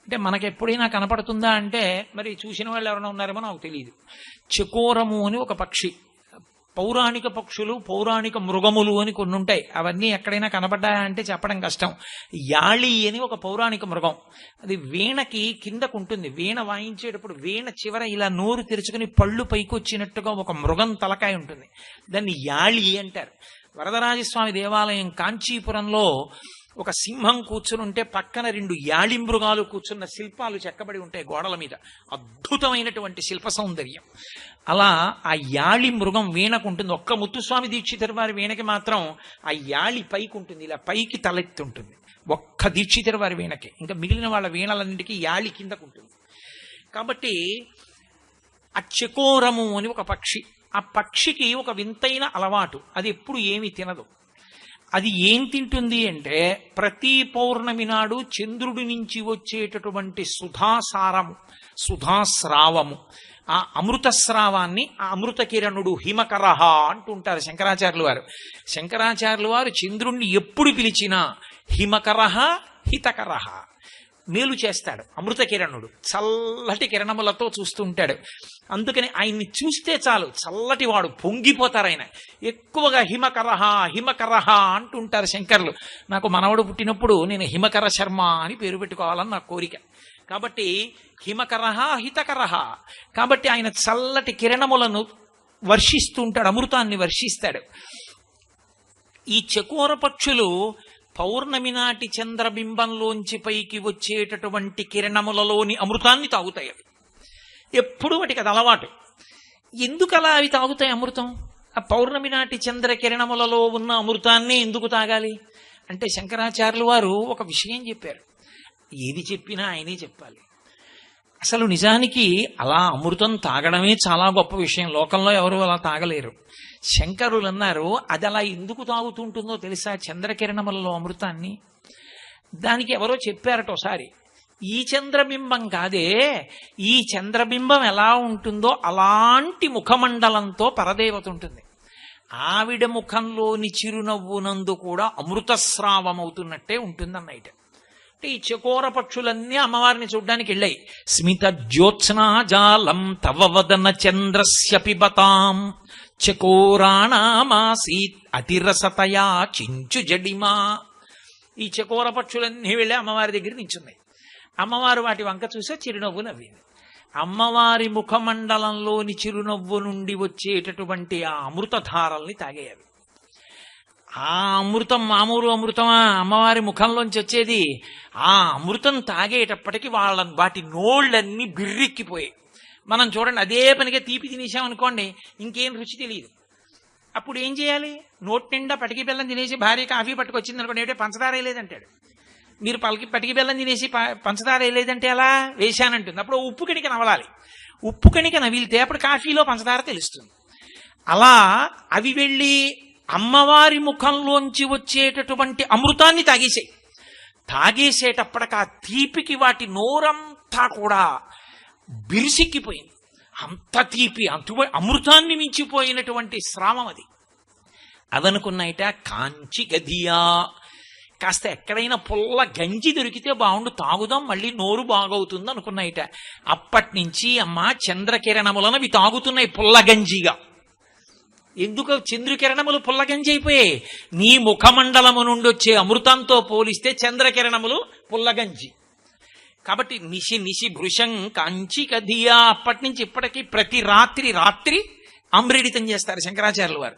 అంటే మనకెప్పుడైనా కనపడుతుందా అంటే మరి చూసిన వాళ్ళు ఎవరైనా ఉన్నారేమో నాకు తెలియదు. చకోరము అని ఒక పక్షి. పౌరాణిక పక్షులు, పౌరాణిక మృగములు అని కొన్ని ఉంటాయి. అవన్నీ ఎక్కడైనా కనపడ్డాయా అంటే చెప్పడం కష్టం. యాళి అని ఒక పౌరాణిక మృగం. అది వీణకి కిందకు ఉంటుంది. వీణ వాయించేటప్పుడు వీణ చివర ఇలా నోరు తెరుచుకుని పళ్ళు పైకి వచ్చినట్టుగా ఒక మృగం తలకాయ ఉంటుంది. దాన్ని యాళి అంటారు. వరదరాజస్వామి దేవాలయం కాంచీపురంలో ఒక సింహం కూర్చుని ఉంటే పక్కన 2 యాళి మృగాలు కూర్చున్న శిల్పాలు చెక్కబడి ఉంటాయి గోడల మీద. అద్భుతమైనటువంటి శిల్ప సౌందర్యం. అలా ఆ యాళి మృగం వీణకు ఉంటుంది. ఒక్క ముత్తుస్వామి దీక్షితుల వారి వీణకి మాత్రం ఆ యాళి పైకి ఉంటుంది, ఇలా పైకి తలెత్తి ఉంటుంది. ఒక్క దీక్షితుల వారి వీణకి, ఇంకా మిగిలిన వాళ్ళ వీణలన్నింటికి యాళి కిందకు ఉంటుంది. కాబట్టి ఆ చకోరము అని ఒక పక్షి, ఆ పక్షికి ఒక వింతైన అలవాటు, అది ఎప్పుడు ఏమీ తినదు. అది ఏం తింటుంది అంటే ప్రతి పౌర్ణమి నాడు చంద్రుడి నుంచి వచ్చేటటువంటి సుధాసారము, సుధాస్రావము, ఆ అమృత స్రావాన్ని ఆ అమృత కిరణుడు హిమకరహ అంటుంటారు శంకరాచార్యులు వారు. శంకరాచార్యులు వారు చంద్రుణ్ణి ఎప్పుడు పిలిచినా హిమకరహ హితకరహ, మేలు చేస్తాడు అమృత కిరణుడు, చల్లటి కిరణములతో చూస్తూ ఉంటాడు. అందుకని ఆయన్ని చూస్తే చాలు చల్లటి వాడు, పొంగిపోతారు ఆయన. ఎక్కువగా హిమకరహ హిమకరహ అంటుంటారు శంకర్లు. నాకు మనవడు పుట్టినప్పుడు నేను హిమకర శర్మ అని పేరు పెట్టుకోవాలని నా కోరిక. కాబట్టి హిమకరహ హితకరహ, కాబట్టి ఆయన చల్లటి కిరణములను వర్షిస్తూ ఉంటాడు, అమృతాన్ని వర్షిస్తాడు. ఈ చకోర పక్షులు పౌర్ణమి నాటి చంద్రబింబంలోంచి పైకి వచ్చేటటువంటి కిరణములలోని అమృతాన్ని తాగుతాయి. అవి ఎప్పుడు వాటికి అది అలవాటు. ఎందుకు అలా అవి తాగుతాయి అమృతం? ఆ పౌర్ణమి నాటి చంద్రకిరణములలో ఉన్న అమృతాన్ని ఎందుకు తాగాలి అంటే శంకరాచార్యులు వారు ఒక విషయం చెప్పారు. ఏది చెప్పినా ఆయనే చెప్పాలి. అసలు నిజానికి అలా అమృతం తాగడమే చాలా గొప్ప విషయం, లోకంలో ఎవరు అలా తాగలేరు. శంకరులు అన్నారు, అది అలా ఎందుకు తాగుతుంటుందో తెలుసా చంద్రకిరణములలో అమృతాన్ని? దానికి ఎవరో చెప్పారట ఒకసారి, ఈ చంద్రబింబం కాదే, ఈ చంద్రబింబం ఎలా ఉంటుందో అలాంటి ముఖమండలంతో పరదేవత ఉంటుంది. ఆవిడ ముఖంలోని చిరునవ్వునందు కూడా అమృతస్రావం అవుతున్నట్టే ఉంటుందన్నైట. అంటే ఈ చకోర పక్షులన్నీ అమ్మవారిని చూడ్డానికి వెళ్ళాయి. స్మిత జ్యోత్స్నాజాలం తవ వదన చంద్రస్య పిబతాం చకోరాణామాసీత్ అతిరసతయా చించు జడిమా. ఈ చకోర పక్షులన్నీ వెళ్ళి అమ్మవారి దగ్గర నించున్నాయి. అమ్మవారు వాటి వంక చూసే చిరునవ్వు నవ్వింది. అమ్మవారి ముఖమండలంలోని చిరునవ్వు నుండి వచ్చేటటువంటి ఆ అమృతధారల్ని తాగేయాలి. ఆ అమృతం మామూలు అమృతమా, అమ్మవారి ముఖంలోంచి వచ్చేది. ఆ అమృతం తాగేటప్పటికి వాటి నోళ్ళన్నీ బిర్రెక్కిపోయాయి. మనం చూడండి, అదే పనిగా తీపి తినేసామనుకోండి ఇంకేం రుచి తెలియదు. అప్పుడు ఏం చేయాలి? నోటి నిండా పటికి బెల్లం తినేసి భార్య కాఫీ పట్టుకొచ్చింది అనుకోండి, ఏమిటో పంచదార వేయలేదంటాడు. మీరు పటికి బెల్లం తినేసి పంచదార వేయలేదంటే ఎలా? వేశానంటుంది. అప్పుడు ఉప్పు కణిక నవలాలి. ఉప్పు కణిక నవిలితే అప్పుడు కాఫీలో పంచదార తెలుస్తుంది. అలా అవి వెళ్ళి అమ్మవారి ముఖంలోంచి వచ్చేటటువంటి అమృతాన్ని తాగేసాయి. తాగేసేటప్పటికి ఆ తీపికి వాటి నోరంతా కూడా బిరిసిక్కిపోయింది. అంత తీపి, అమృతాన్ని మించిపోయినటువంటి స్రావం అది. అవనుకున్నాయిట కాంచి గదియా, కాస్త ఎక్కడైనా పుల్ల గంజి దొరికితే బాగుండు, తాగుదాం, మళ్ళీ నోరు బాగవుతుంది అనుకున్నాయిట. అప్పటి నుంచి అమ్మ చంద్రకిరణములను అవి తాగుతున్నాయి పుల్ల గంజిగా. ఎందుకు చంద్రకిరణములు పుల్లగంజి అయిపోయాయి? నీ ముఖమండలము నుండి వచ్చే అమృతంతో పోలిస్తే చంద్రకిరణములు పుల్లగంజి. కాబట్టి నిశి నిశి భృశం కాంచి కధియా. అప్పటి నుంచి ఇప్పటికీ ప్రతి రాత్రి ఆమ్రేడితం చేస్తారు శంకరాచార్యులు వారు.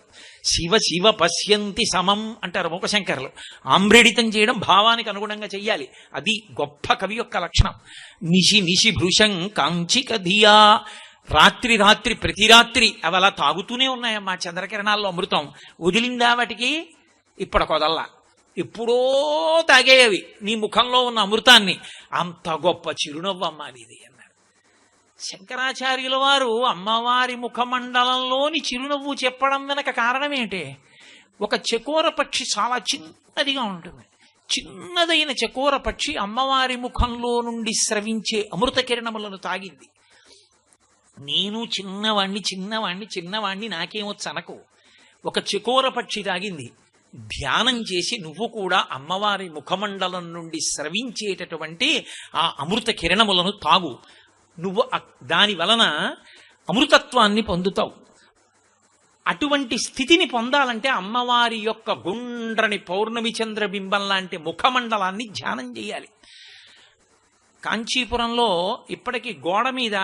శివ శివ పశ్యంతి సమం అంటారు మూకశంకరులు. ఆమ్రేడితం చేయడం భావానికి అనుగుణంగా చెయ్యాలి, అది గొప్ప కవి యొక్క లక్షణం. నిశి నిశి భృశం కాంచి కధియా. రాత్రి ప్రతి రాత్రి అవి అలా తాగుతూనే ఉన్నాయమ్మా చంద్రకిరణాల్లో అమృతం. వదిలిందా వాటికి? ఇప్పటికొదల్లా, ఎప్పుడో తాగేవి నీ ముఖంలో ఉన్న అమృతాన్ని. అంత గొప్ప చిరునవ్వమ్మా నీది అన్నారు శంకరాచార్యుల వారు. అమ్మవారి ముఖమండలంలోని చిరునవ్వు చెప్పడం వెనక కారణం ఏంటి? ఒక చకోర పక్షి చాలా చిన్నదిగా ఉంటుంది. చిన్నదైన చకోర పక్షి అమ్మవారి ముఖంలో నుండి స్రవించే అమృత కిరణములను తాగింది. నేను చిన్నవాణ్ణి నాకేమొచ్చు అనకు. ఒక చకోర పక్షి తాగింది. ధ్యానం చేసి నువ్వు కూడా అమ్మవారి ముఖమండలం నుండి స్రవించేటటువంటి ఆ అమృత కిరణములను తాగు. నువ్వు దాని వలన అమృతత్వాన్ని పొందుతావు. అటువంటి స్థితిని పొందాలంటే అమ్మవారి యొక్క గుండ్రని పౌర్ణమి చంద్రబింబం లాంటి ముఖమండలాన్ని ధ్యానం చేయాలి. కాంచీపురంలో ఇప్పటికీ గోడ మీద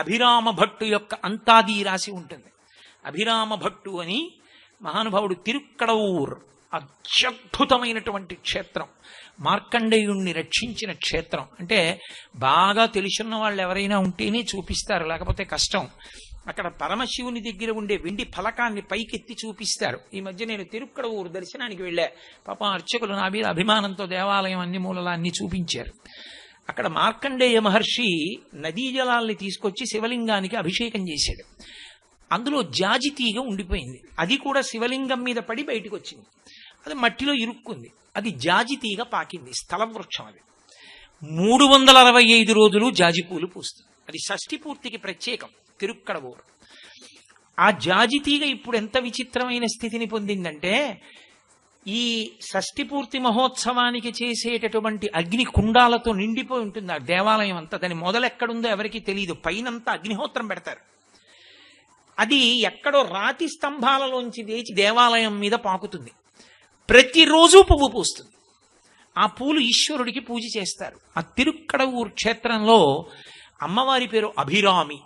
అభిరామ భట్టు యొక్క అంతాది రాసి ఉంటుంది. అభిరామ భట్టు అని మహానుభావుడు తిరుక్కడవూర్, అత్యద్భుతమైనటువంటి క్షేత్రం, మార్కండేయుణ్ణి రక్షించిన క్షేత్రం. అంటే బాగా తెలుసున్న వాళ్ళు ఎవరైనా ఉంటేనే చూపిస్తారు, లేకపోతే కష్టం. అక్కడ పరమశివుని దగ్గర ఉండే వెండి ఫలకాన్ని పైకెత్తి చూపిస్తారు. ఈ మధ్య నేను తిరుక్కడవూరు దర్శనానికి వెళ్ళా. పాపం అర్చకులు నా మీద అభిమానంతో దేవాలయం అన్ని మూలలా అన్ని చూపించారు. అక్కడ మార్కండేయ మహర్షి నదీ జలాల్ని తీసుకొచ్చి శివలింగానికి అభిషేకం చేశాడు. అందులో జాజి తీగ ఉండిపోయింది. అది కూడా శివలింగం మీద పడి బయటకు వచ్చింది. అది మట్టిలో ఇరుక్కుంది. అది జాజి తీగ పాకింది. స్థల వృక్షం. అది 365 రోజులు జాజి పూలు పూస్తుంది. అది షష్ఠి పూర్తికి ప్రత్యేకం తిరుక్కడవూరు. ఆ జాజి తీగ ఇప్పుడు ఎంత విచిత్రమైన స్థితిని పొందిందంటే, ఈ షష్ఠి పూర్తి మహోత్సవానికి చేసేటటువంటి అగ్ని కుండాలతో నిండిపోయి ఉంటుంది ఆ దేవాలయం అంతా. దాని మొదలెక్కడుందో ఎవరికీ తెలియదు. పైనంతా అగ్నిహోత్రం పెడతారు. అది ఎక్కడో రాతి స్తంభాలలోంచి లేచి దేవాలయం మీద పాకుతుంది. ప్రతిరోజు పువ్వు పూస్తుంది. ఆ పూలు ఈశ్వరుడికి పూజ చేస్తారు. ఆ తిరుక్కడవూరు క్షేత్రంలో అమ్మవారి పేరు అభిరామి.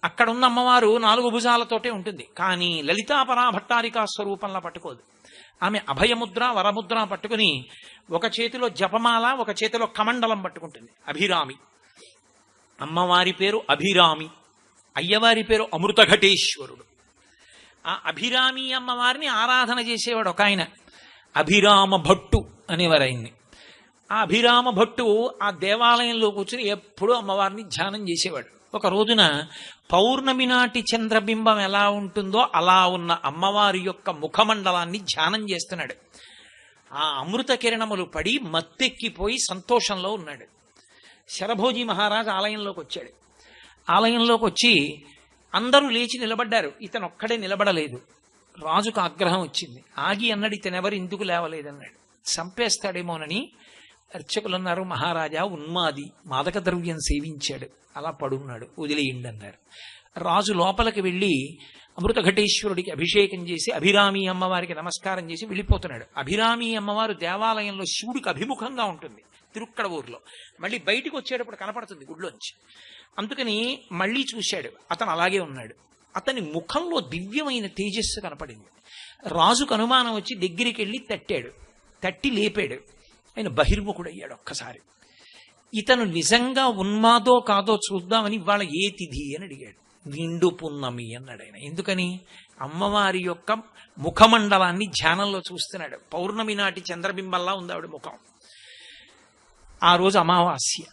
అక్కడున్న అమ్మవారు 4 భుజాలతోటే ఉంటుంది. కానీ లలితాపరా భట్టారికా స్వరూపంలా పట్టుకోదు. ఆమె అభయముద్ర వరముద్ర పట్టుకుని ఒక చేతిలో జపమాల, ఒక చేతిలో కమండలం పట్టుకుంటుంది. అభిరామి. అమ్మవారి పేరు అభిరామి. అయ్యవారి పేరు అమృతఘటేశ్వరుడు. ఆ అభిరామి అమ్మవారిని ఆరాధన చేసేవాడు ఒక ఆయన, అభిరామ భట్టు అనేవారు ఆయన్ని. ఆ అభిరామ భట్టు ఆ దేవాలయంలో కూర్చుని ఎప్పుడూ అమ్మవారిని ధ్యానం చేసేవాడు. ఒక రోజున పౌర్ణమి నాటి చంద్రబింబం ఎలా ఉంటుందో అలా ఉన్న అమ్మవారి యొక్క ముఖమండలాన్ని ధ్యానం చేస్తున్నాడు. ఆ అమృత కిరణములు పడి మత్తెక్కిపోయి సంతోషంలో ఉన్నాడు. శరభోజీ మహారాజు ఆలయంలోకి వచ్చాడు. ఆలయంలోకి వచ్చి అందరూ లేచి నిలబడ్డారు. ఇతను ఒక్కడే నిలబడలేదు. రాజుకు ఆగ్రహం వచ్చింది. ఆగి అన్నాడు, ఇతనెవరు ఎందుకు లేవలేదన్నాడు. చంపేస్తాడేమోనని అర్చకులు అన్నారు, మహారాజా ఉన్మాది, మాదక ద్రవ్యం సేవించాడు, అలా పడున్నాడు, వదిలేయండి అన్నారు. రాజు లోపలికి వెళ్ళి అమృతఘటేశ్వరుడికి అభిషేకం చేసి అభిరామి అమ్మవారికి నమస్కారం చేసి వెళ్ళిపోతున్నాడు. అభిరామి అమ్మవారు దేవాలయంలో శివుడికి అభిముఖంగా ఉంటుంది తిరుక్కడవూరులో. మళ్ళీ బయటికి వచ్చేటప్పుడు కనపడుతుంది గుడిలోంచి. అందుకని మళ్ళీ చూశాడు. అతను అలాగే ఉన్నాడు. అతని ముఖంలో దివ్యమైన తేజస్సు కనపడింది. రాజుకు అనుమానం వచ్చి దగ్గరికి వెళ్ళి తట్టాడు. తట్టి లేపాడు. ఆయన బహిర్ముఖుడయ్యాడు ఒక్కసారి. ఇతను నిజంగా ఉన్మాదో కాదో చూద్దామని ఇవాళ ఏ తిథి అని అడిగాడు. నిండు పున్నమి అన్నాడు ఆయన. ఎందుకని? అమ్మవారి యొక్క ముఖమండలాన్ని ధ్యానంలో చూస్తున్నాడు. పౌర్ణమి నాటి చంద్రబింబల్లా ఉంది ఆవిడ ముఖం. ఆ రోజు అమావాస్య.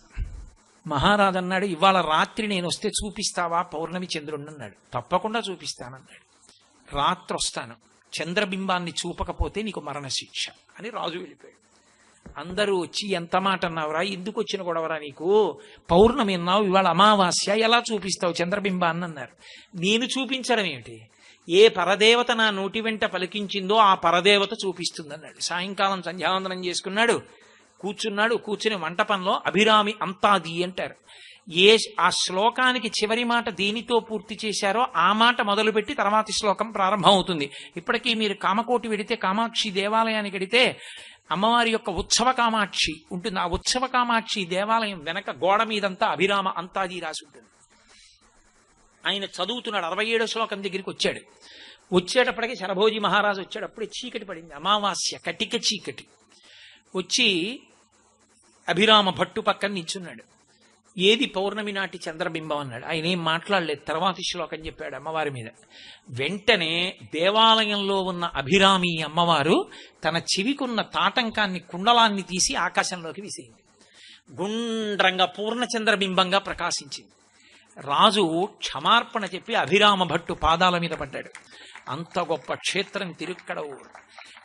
మహారాజు అన్నాడు, ఇవాళ రాత్రి నేను వస్తే చూపిస్తావా పౌర్ణమి చంద్రుడిని అన్నాడు. తప్పకుండా చూపిస్తానన్నాడు. రాత్రి వస్తాను, చంద్రబింబాన్ని చూపకపోతే నీకు మరణశిక్ష అని రాజు వెళ్ళిపోయాడు. అందరూ వచ్చి, ఎంత మాట అన్నావురా, ఎందుకు వచ్చిన గొడవరా నీకు, పౌర్ణమి అన్నావు, ఇవాళ అమావాస్య, ఎలా చూపిస్తావు చంద్రబింబాన్ని అన్నారు. నేను చూపించడం ఏమిటి, ఏ పరదేవత నా నోటి వెంట పలికించిందో ఆ పరదేవత చూపిస్తుందన్నాడు. సాయంకాలం సంధ్యావందనం చేసుకున్నాడు. కూర్చున్నాడు. కూర్చుని మంటపంలో అభిరామి అంతాది అంటారు. ఆ శ్లోకానికి చివరి మాట దేనితో పూర్తి చేశారో ఆ మాట మొదలుపెట్టి తర్వాతి శ్లోకం ప్రారంభం అవుతుంది. ఇప్పటికీ మీరు కామకోటి వెడితే, కామాక్షి దేవాలయానికి వెడితే అమ్మవారి యొక్క ఉత్సవ కామాక్షి ఉంటుంది. ఆ ఉత్సవ కామాక్షి దేవాలయం వెనక గోడ మీదంతా అభిరామ అంతాది రాసి ఉంటుంది. ఆయన చదువుతున్నాడు. 67వ శ్లోకం దగ్గరికి వచ్చాడు. వచ్చేటప్పటికి శరభోజీ మహారాజు వచ్చాడు. అప్పుడే చీకటి పడింది, అమావాస్య, కటిక చీకటి. వచ్చి అభిరామ భట్టు పక్కన నిల్చున్నాడు. ఏది పౌర్ణమి నాటి చంద్రబింబం అన్నాడు. ఆయన ఏం మాట్లాడలేదు. తర్వాతి శ్లోకం చెప్పాడు అమ్మవారి మీద. వెంటనే దేవాలయంలో ఉన్న అభిరామి అమ్మవారు తన చెవికున్న తాటంకాన్ని, కుండలాన్ని తీసి ఆకాశంలోకి విసిరింది. గుండ్రంగా పూర్ణచంద్రబింబంగా ప్రకాశించింది. రాజు క్షమార్పణ చెప్పి అభిరామ భట్టు పాదాల మీద పడ్డాడు. అంత గొప్ప క్షేత్రం తిరుక్కడవూరు.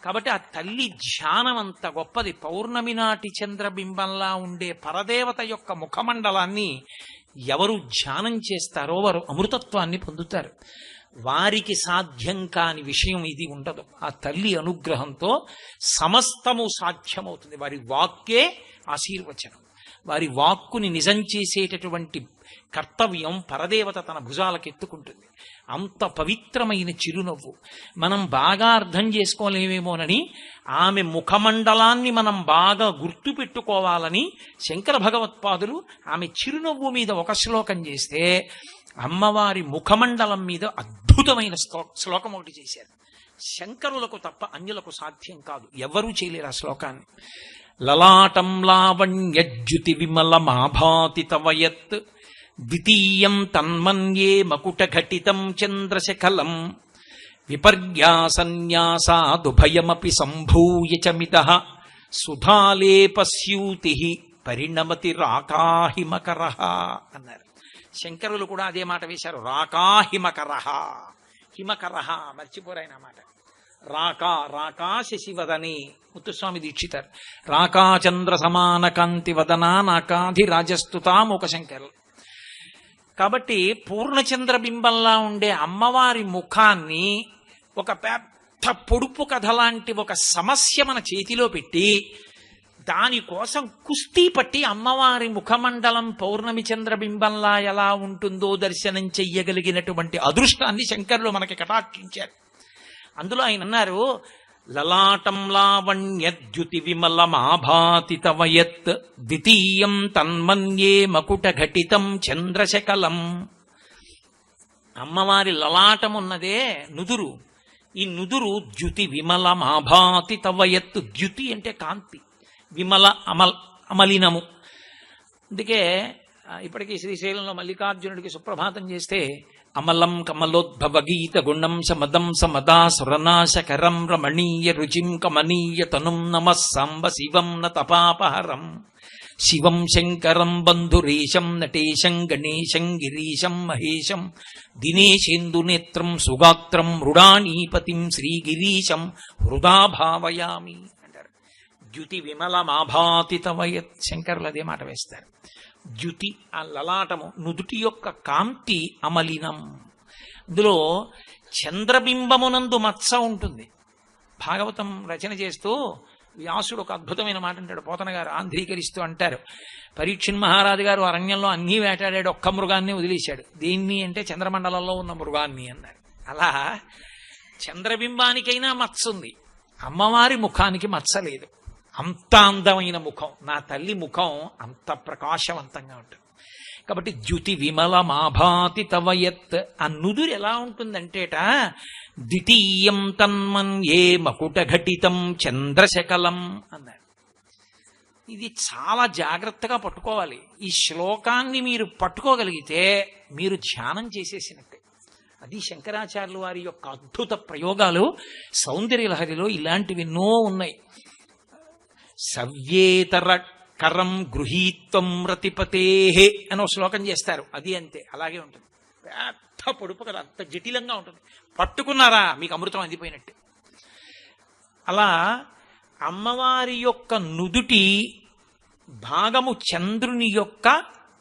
కాబట్టి ఆ తల్లి ధ్యానం అంత గొప్పది. పౌర్ణమి నాటి చంద్రబింబంలా ఉండే పరదేవత యొక్క ముఖమండలాన్ని ఎవరు ధ్యానం చేస్తారో వారు అమృతత్వాన్ని పొందుతారు. వారికి సాధ్యం కాని విషయం ఇది ఉండదు. ఆ తల్లి అనుగ్రహంతో సమస్తము సాధ్యమవుతుంది. వారి వాక్కే ఆశీర్వచనం. వారి వాక్కుని నిజం చేసేటటువంటి కర్తవ్యం పరదేవత తన భుజాలకెత్తుకుంటుంది. అంత పవిత్రమైన చిరునవ్వు. మనం బాగా అర్థం చేసుకోలేమేమోనని ఆమె ముఖమండలాన్ని మనం బాగా గుర్తు పెట్టుకోవాలని శంకర భగవత్పాదులు ఆమె చిరునవ్వు మీద ఒక శ్లోకం చేస్తే, అమ్మవారి ముఖమండలం మీద అద్భుతమైన శ్లోకం ఒకటి చేశారు. శంకరులకు తప్ప అన్యులకు సాధ్యం కాదు. ఎవరూ చేయలేరు ఆ శ్లోకాన్ని. లలాటం లావణ్యజ్యుతి విమల మాభాతి తవయత్ ద్వితీయం తన్మన్యే మకుటఘటితం చంద్రశకలం విపర్యాసన్యాసాదుభయమపి సంభూయ చ మితః సుధాలేపస్యూతి పరిణమతి రాకాహిమకర అన్నారు. శంకరులు కూడా అదే మాట వేశారు, రాకాహిమకర. హిమకర మర్చిపోరాయన మాట. రాకా శశివదనే ముత్తుస్వామి దీక్షితారు. రాకాచంద్ర సమాన కాంతి వదనా నాకాధి రాజస్తుతాముక శంకరులు. కాబట్టి పూర్ణచంద్రబింబంలా ఉండే అమ్మవారి ముఖాన్ని ఒక పెద్ద పొడుపు కథ లాంటి ఒక సమస్య మన చేతిలో పెట్టి దానికోసం కుస్తీ పట్టి అమ్మవారి ముఖమండలం పౌర్ణమి చంద్రబింబంలా ఎలా ఉంటుందో దర్శనం చెయ్యగలిగినటువంటి అదృష్టాన్ని శంకరులు మనకి కటాక్షించారు. అందులో ఆయన అన్నారు, లలాటం లావణ్యద్యుతి విమలమాభాతి తవయత్ ద్వితీయం తన్మన్యే మకుటఘటితం చంద్రశకలం. అమ్మవారి లలాటం ఉన్నదే నుదురు, ఈ నుదురు ద్యుతి విమలమాభాతి తవయత్. ద్యుతి అంటే కాంతి, విమల అమలినము. అందుకే ఇప్పటికీ శ్రీశైలంలో మల్లికార్జునుడికి సుప్రభాతం చేస్తే అమలం కమలోద్భవ గీత గుణం సమదం సమదా సురనాశకరం రమణీయ రుచిం కమనీయ తనుం నమః సాంబ శివం న తపాపహరం శివం శంకరం బంధురీశం నటేశం గణేశం గిరీశం మహేశం దినేశేందునేత్రం సుగాత్రం మృడానీపతిం శ్రీగిరీశం హృదా భావయామి అంటారు. ద్యుతి విమలమాభాతి తవయత్. శంకరులు అదే మాట వేస్తారు. ద్యుతి ఆ లలాటము, నుదుటి యొక్క కాంతి అమలినం. అందులో చంద్రబింబమునందు మత్స ఉంటుంది. భాగవతం రచన చేస్తూ వ్యాసుడు ఒక అద్భుతమైన మాట అంటాడు. పోతన గారు ఆంధ్రీకరిస్తూ అంటారు, పరీక్షణ్ మహారాజు గారు అరణ్యంలో అన్నీ వేటాడాడు, ఒక్క మృగాన్ని వదిలేశాడు. దేన్ని అంటే చంద్రమండలంలో ఉన్న మృగాన్ని అన్నారు. అలా చంద్రబింబానికైనా మత్స ఉంది, అమ్మవారి ముఖానికి మత్స లేదు. అంత అందమైన ముఖం, నా తల్లి ముఖం అంత ప్రకాశవంతంగా ఉంటుంది. కాబట్టి ద్యుతి విమలమాభాతి తవయత్. ఆ నుదురు ఎలా ఉంటుందంటేట, ద్వితీయం తన్మన్యే మకుటఘటితం చంద్రశకలం అన్నారు. ఇది చాలా జాగ్రత్తగా పట్టుకోవాలి. ఈ శ్లోకాన్ని మీరు పట్టుకోగలిగితే మీరు ధ్యానం చేసేసినట్టే. అది శంకరాచార్యుల వారి యొక్క అద్భుత ప్రయోగాలు. సౌందర్యలహరిలో ఇలాంటివి ఎన్నో ఉన్నాయి. సవ్యేతర కరం గృహీత్వం రతిపతే అని ఒక శ్లోకం చేస్తారు, అది అంతే అలాగే ఉంటుంది. పెద్ద పొడుపు కదా, అంత జటిలంగా ఉంటుంది. పట్టుకున్నారా మీకు అమృతం అందిపోయినట్టే. అలా అమ్మవారి యొక్క నుదుటి భాగము చంద్రుని యొక్క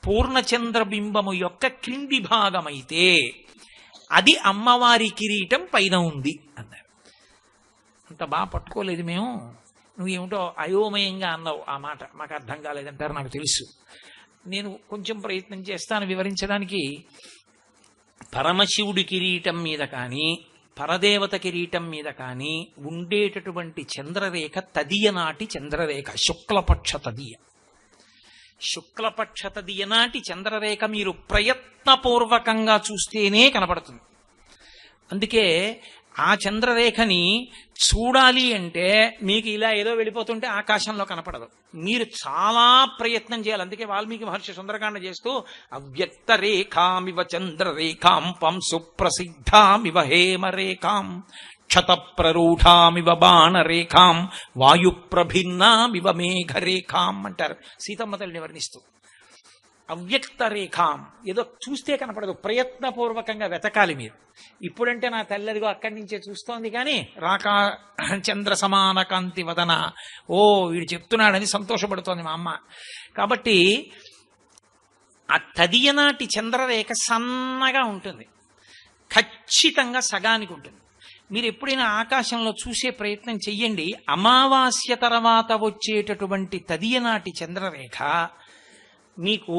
పూర్ణచంద్రబింబము యొక్క క్రింది భాగమైతే అది అమ్మవారి కిరీటం పైన ఉంది అన్నారు. అంత బాగా పట్టుకోలేదు మేము. నువ్వేమిటో అయోమయంగా అన్నావు, ఆ మాట మాకు అర్థం కాలేదంటారు, నాకు తెలుసు. నేను కొంచెం ప్రయత్నం చేస్తాను వివరించడానికి. పరమశివుడి కిరీటం మీద కానీ పరదేవత కిరీటం మీద కానీ ఉండేటటువంటి చంద్రరేఖ తదియనాటి చంద్రరేఖ, శుక్లపక్ష తదియ. శుక్లపక్ష తదియనాటి చంద్రరేఖ మీరు ప్రయత్నపూర్వకంగా చూస్తేనే కనపడుతుంది. అందుకే ఆ చంద్రరేఖని చూడాలి అంటే మీకు ఇలా ఏదో వెళ్ళిపోతుంటే ఆకాశంలో కనపడదు, మీరు చాలా ప్రయత్నం చేయాలి. అందుకే వాల్మీకి మహర్షి సుందరకాండ చేస్తూ అవ్యక్త రేఖామివ చంద్రరేఖాం పంసు ప్రసిద్ధామివ హేమరేఖాం క్షతప్రరూఢామివ బాణరేఖాం వాయుప్రభిన్నామివ మేఘరేఖాం అంటారు సీతమ్మ తల్లిని వర్ణిస్తూ. అవ్యక్త రేఖాం, ఏదో చూస్తే కనపడదు, ప్రయత్నపూర్వకంగా వెతకాలి మీరు. ఇప్పుడంటే నా తల్లిదిగో అక్కడి నుంచే చూస్తోంది కానీ రాకా చంద్ర సమాన కాంతి వదన, ఓ వీడు చెప్తున్నాడని సంతోషపడుతోంది మా అమ్మ. కాబట్టి ఆ తదియనాటి చంద్రరేఖ సన్నగా ఉంటుంది, ఖచ్చితంగా సగానికి ఉంటుంది. మీరు ఎప్పుడైనా ఆకాశంలో చూసే ప్రయత్నం చెయ్యండి. అమావాస్య తర్వాత వచ్చేటటువంటి తదియనాటి చంద్రరేఖ మీకు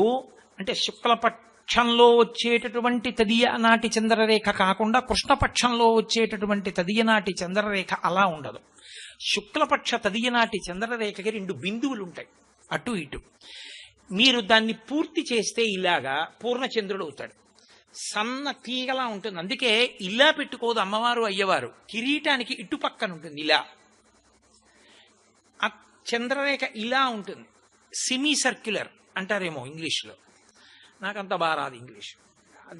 అంటే శుక్లపక్షంలో వచ్చేటటువంటి తదియనాటి చంద్రరేఖ కాకుండా కృష్ణపక్షంలో వచ్చేటటువంటి తదియనాటి చంద్రరేఖ అలా ఉండదు. శుక్లపక్ష తదియనాటి చంద్రరేఖకి 2 బిందువులు ఉంటాయి అటు ఇటు. మీరు దాన్ని పూర్తి చేస్తే ఇలాగా పూర్ణచంద్రుడు అవుతాడు. సన్న తీగలా ఉంటుంది. అందుకే ఇలా పెట్టుకోదు అమ్మవారు అయ్యవారు, కిరీటానికి ఇటు పక్కన ఉంటుంది ఇలా. ఆ చంద్రరేఖ ఇలా ఉంటుంది, సెమీ సర్క్యులర్ అంటారేమో ఇంగ్లీష్లో. నాకంత బాగా రాదు ఇంగ్లీష్.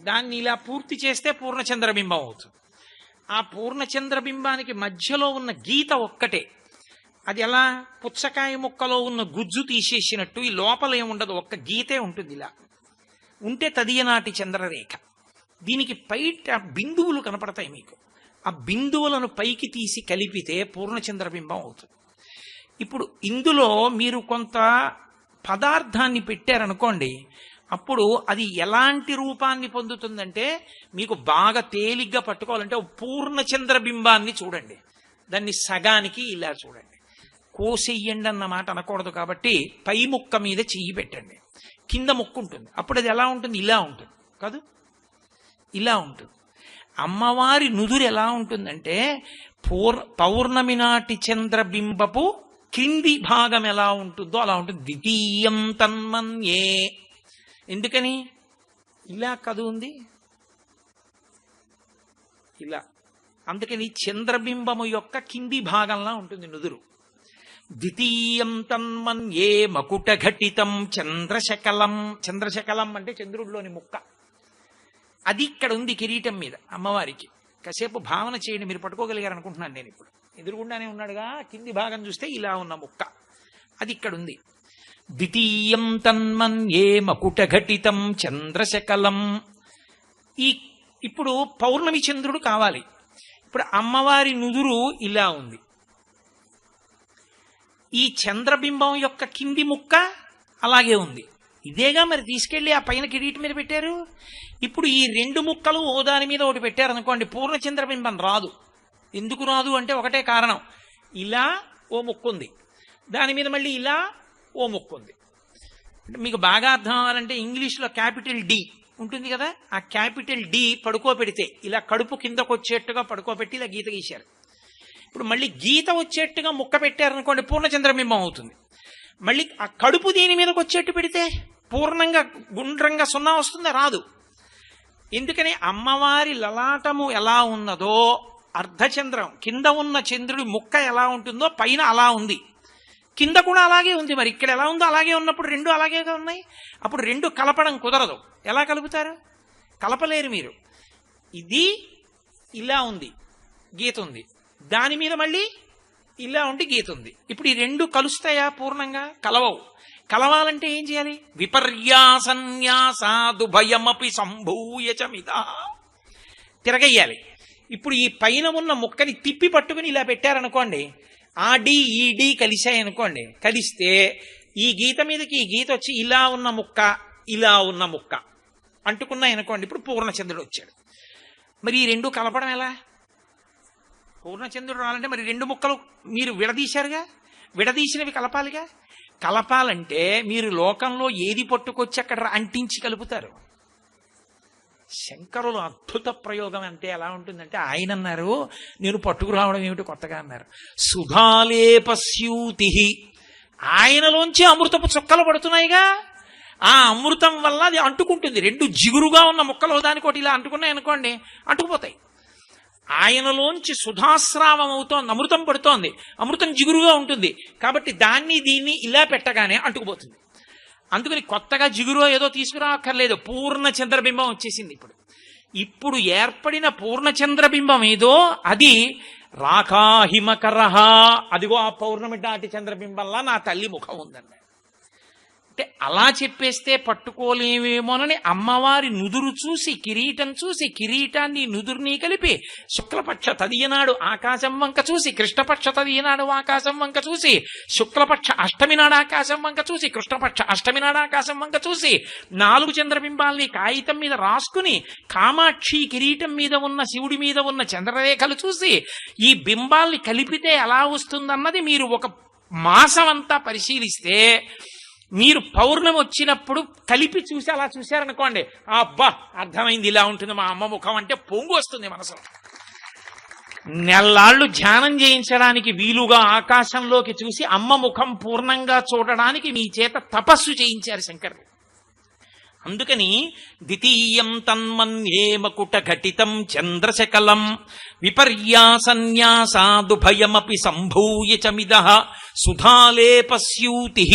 దాన్ని ఇలా పూర్తి చేస్తే పూర్ణచంద్రబింబం అవుతుంది. ఆ పూర్ణచంద్రబింబానికి మధ్యలో ఉన్న గీత ఒక్కటే. అది ఎలా పుచ్చకాయ ముక్కలో ఉన్న గుజ్జు తీసేసినట్టు ఈ లోపల ఏముండదు, ఒక్క గీతే ఉంటుంది. ఇలా ఉంటే తదియనాటి చంద్రరేఖ. దీనికి పైట బిందువులు కనపడతాయి మీకు. ఆ బిందువులను పైకి తీసి కలిపితే పూర్ణచంద్రబింబం అవుతుంది. ఇప్పుడు ఇందులో మీరు కొంత పదార్థాన్ని పెట్టారనుకోండి, అప్పుడు అది ఎలాంటి రూపాన్ని పొందుతుందంటే, మీకు బాగా తేలిగ్గా పట్టుకోవాలంటే పూర్ణచంద్రబింబాన్ని చూడండి, దాన్ని సగానికి ఇలా చూడండి. కోసెయ్యండి అన్న మాట అనకూడదు కాబట్టి పై ముక్క మీద చెయ్యి పెట్టండి, కింద ముక్క ఉంటుంది. అప్పుడు అది ఎలా ఉంటుంది? ఇలా ఉంటుంది కాదు, ఇలా ఉంటుంది. అమ్మవారి నుదురు ఎలా ఉంటుందంటే పౌర్ణమి నాటి చంద్రబింబపు కింది భాగం ఎలా ఉంటుందో అలా ఉంటుంది. ద్వితీయం తన్మన్యే. ఎందుకని? ఇలా కదు ఉంది, ఇలా. అందుకని చంద్రబింబము యొక్క కింది భాగంలా ఉంటుంది నుదురు. ద్వితీయం తన్మన్యే మకుట ఘటితం చంద్రశకలం. చంద్రశకలం అంటే చంద్రుడిలోని ముక్క. అది ఇక్కడ ఉంది కిరీటం మీద అమ్మవారికి. కాసేపు భావన చేయండి, మీరు పట్టుకోగలిగారు అనుకుంటున్నాను నేను. ఇప్పుడు ఎదురుగుండానే ఉన్నాడుగా, కింది భాగం చూస్తే ఇలా ఉన్న ముక్క అది ఇక్కడ ఉంది. ద్వితీయం తన్మన్యే మకుట ఘటితం చంద్రశకలం. ఇప్పుడు పౌర్ణమి చంద్రుడు కావాలి. ఇప్పుడు అమ్మవారి నుదురు ఇలా ఉంది. ఈ చంద్రబింబం యొక్క కింది ముక్క అలాగే ఉంది. ఇదేగా మరి తీసుకెళ్లి ఆ పైన కిరీటం మీద పెట్టారు. ఇప్పుడు ఈ రెండు ముక్కలు ఓ దాని మీద ఒకటి పెట్టారనుకోండి, పూర్ణచంద్రబింబం రాదు. ఎందుకు రాదు అంటే ఒకటే కారణం, ఇలా ఓ ముక్కు ఉంది, దాని మీద మళ్ళీ ఇలా ఓ ముక్కు ఉంది. మీకు బాగా అర్థం అవ్వాలంటే ఇంగ్లీష్లో క్యాపిటల్ డి ఉంటుంది కదా, ఆ క్యాపిటల్ డి పడుకోబెడితే ఇలా కడుపు కిందకు వచ్చేట్టుగా పడుకోబెట్టి ఇలా గీత గీశారు. ఇప్పుడు మళ్ళీ గీత వచ్చేట్టుగా ముక్క పెట్టారనుకోండి, పూర్ణచంద్రబింబం అవుతుంది. మళ్ళీ ఆ కడుపు దీని మీదకి వచ్చేట్టు పెడితే పూర్ణంగా గుండ్రంగా సున్నా వస్తుందా? రాదు. ఎందుకని? అమ్మవారి లలాటము ఎలా ఉన్నదో అర్ధచంద్రం కింద ఉన్న చంద్రుడి ముక్క ఎలా ఉంటుందో పైన అలా ఉంది, కింద కూడా అలాగే ఉంది. మరి ఇక్కడ ఎలా ఉందో అలాగే ఉన్నప్పుడు రెండు అలాగేగా ఉన్నాయి. అప్పుడు రెండు కలపడం కుదరదు. ఎలా కలుపుతారు? కలపలేరు మీరు. ఇది ఇలా ఉంది, గీత ఉంది, దాని మీద మళ్ళీ ఇలా ఉండి గీత ఉంది. ఇప్పుడు ఈ రెండు కలుస్తాయా? పూర్ణంగా కలవవు. కలవాలంటే ఏం చేయాలి? విపర్యాసన్యాసాదుభయమపి సంభూయ చమిత. తిరగయ్యాలి. ఇప్పుడు ఈ పైన ఉన్న ముక్కని తిప్పి పట్టుకుని ఇలా పెట్టారనుకోండి, ఆ డి ఈ డి కలిశాయనుకోండి, కలిస్తే ఈ గీత మీదకి ఈ గీత వచ్చి ఇలా ఉన్న ముక్క ఇలా ఉన్న ముక్క అంటుకున్నాయనుకోండి, ఇప్పుడు పూర్ణచంద్రుడు వచ్చాడు. మరి ఈ రెండు కలపడం ఎలా? పూర్ణచంద్రుడు రావాలంటే మరి రెండు ముక్కలు మీరు విడదీశారుగా, విడదీసినవి కలపాలిగా. కలపాలంటే మీరు లోకంలో ఏది పట్టుకొచ్చి అక్కడ అంటించి కలుపుతారు. శంకరులు అద్భుత ప్రయోగం అంటే ఎలా ఉంటుందంటే, ఆయన అన్నారు, నేను పట్టుకురావడం ఏమిటి కొత్తగా అన్నారు, సుధాలేపస్యూతి. ఆయనలోంచి అమృతపు చుక్కలు పడుతున్నాయిగా, ఆ అమృతం వల్ల అది అంటుకుంటుంది. రెండు జిగురుగా ఉన్న ముక్కలు దానికోటి ఇలా అంటుకున్నాయి అనుకోండి, అంటుకుపోతాయి. ఆయనలోంచి సుధాస్రావం అవుతోంది, అమృతం పడుతోంది, అమృతం జిగురుగా ఉంటుంది కాబట్టి దాన్ని దీన్ని ఇలా పెట్టగానే అంటుకుపోతుంది. అందుకని కొత్తగా జిగురు ఏదో తీసుకురాక్కర్లేదు, పూర్ణ చంద్రబింబం వచ్చేసింది. ఇప్పుడు ఏర్పడిన పూర్ణ చంద్రబింబం ఏదో అది రాకాహిమకరహ. అదిగో ఆ పౌర్ణమి నాటి చంద్రబింబంలా నా తల్లి ముఖం ఉందండి. అంటే అలా చెప్పేస్తే పట్టుకోలేమేమోనని అమ్మవారి నుదురు చూసి, కిరీటం చూసి, కిరీటాన్ని నుదురుని కలిపి శుక్లపక్ష తదియనాడు ఆకాశం వంక చూసి, కృష్ణపక్ష తదియనాడు ఆకాశం వంక చూసి, శుక్లపక్ష అష్టమి నాడు ఆకాశం వంక చూసి, కృష్ణపక్ష అష్టమి నాడు ఆకాశం వంక చూసి, 4 చంద్రబింబాల్ని కాగితం మీద రాసుకుని, కామాక్షి కిరీటం మీద ఉన్న శివుడి మీద ఉన్న చంద్రరేఖలు చూసి, ఈ బింబాల్ని కలిపితే ఎలా వస్తుందన్నది మీరు ఒక మాసం అంతా పరిశీలిస్తే, మీరు పౌర్ణమి వచ్చినప్పుడు కలిపి చూసి అలా చూశారనుకోండి, అబ్బా అర్థమైంది, ఇలా ఉంటుంది మా అమ్మ ముఖం అంటే పొంగు వస్తుంది మనసులో. నెల్లాళ్ళు ధ్యానం చేయించడానికి వీలుగా ఆకాశంలోకి చూసి అమ్మ ముఖం పూర్ణంగా చూడడానికి మీ చేత తపస్సు చేయించారు శంకరులు. అందుకని ద్వితీయం తన్మన్యే మకుట ఘటితం చంద్రశకలం విపర్యాసన్యాసాదుభయమపి సంభూయ చమిదః సుధాలేపస్యూతి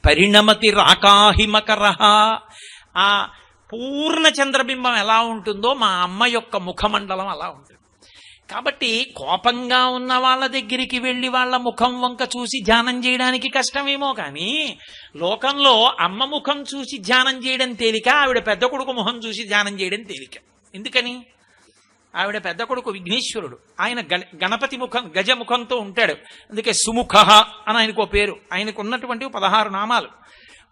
పరిణమతి రాకాహిమకరః. ఆ పూర్ణ చంద్రబింబం ఎలా ఉంటుందో మా అమ్మ యొక్క ముఖమండలం అలా ఉంటుంది. కాబట్టి కోపంగా ఉన్న వాళ్ళ దగ్గరికి వెళ్ళి వాళ్ళ ముఖం వంక చూసి ధ్యానం చేయడానికి కష్టమేమో కానీ లోకంలో అమ్మ ముఖం చూసి ధ్యానం చేయడం తేలిక, ఆవిడ పెద్ద కొడుకు ముఖం చూసి ధ్యానం చేయడం తేలిక. ఎందుకని? ఆవిడ పెద్ద కొడుకు విఘ్నేశ్వరుడు, ఆయన గణపతి ముఖం గజముఖంతో ఉంటాడు. అందుకే సుముఖ అని ఆయనకు పేరు. ఆయనకు ఉన్నటువంటి 16 నామాలు.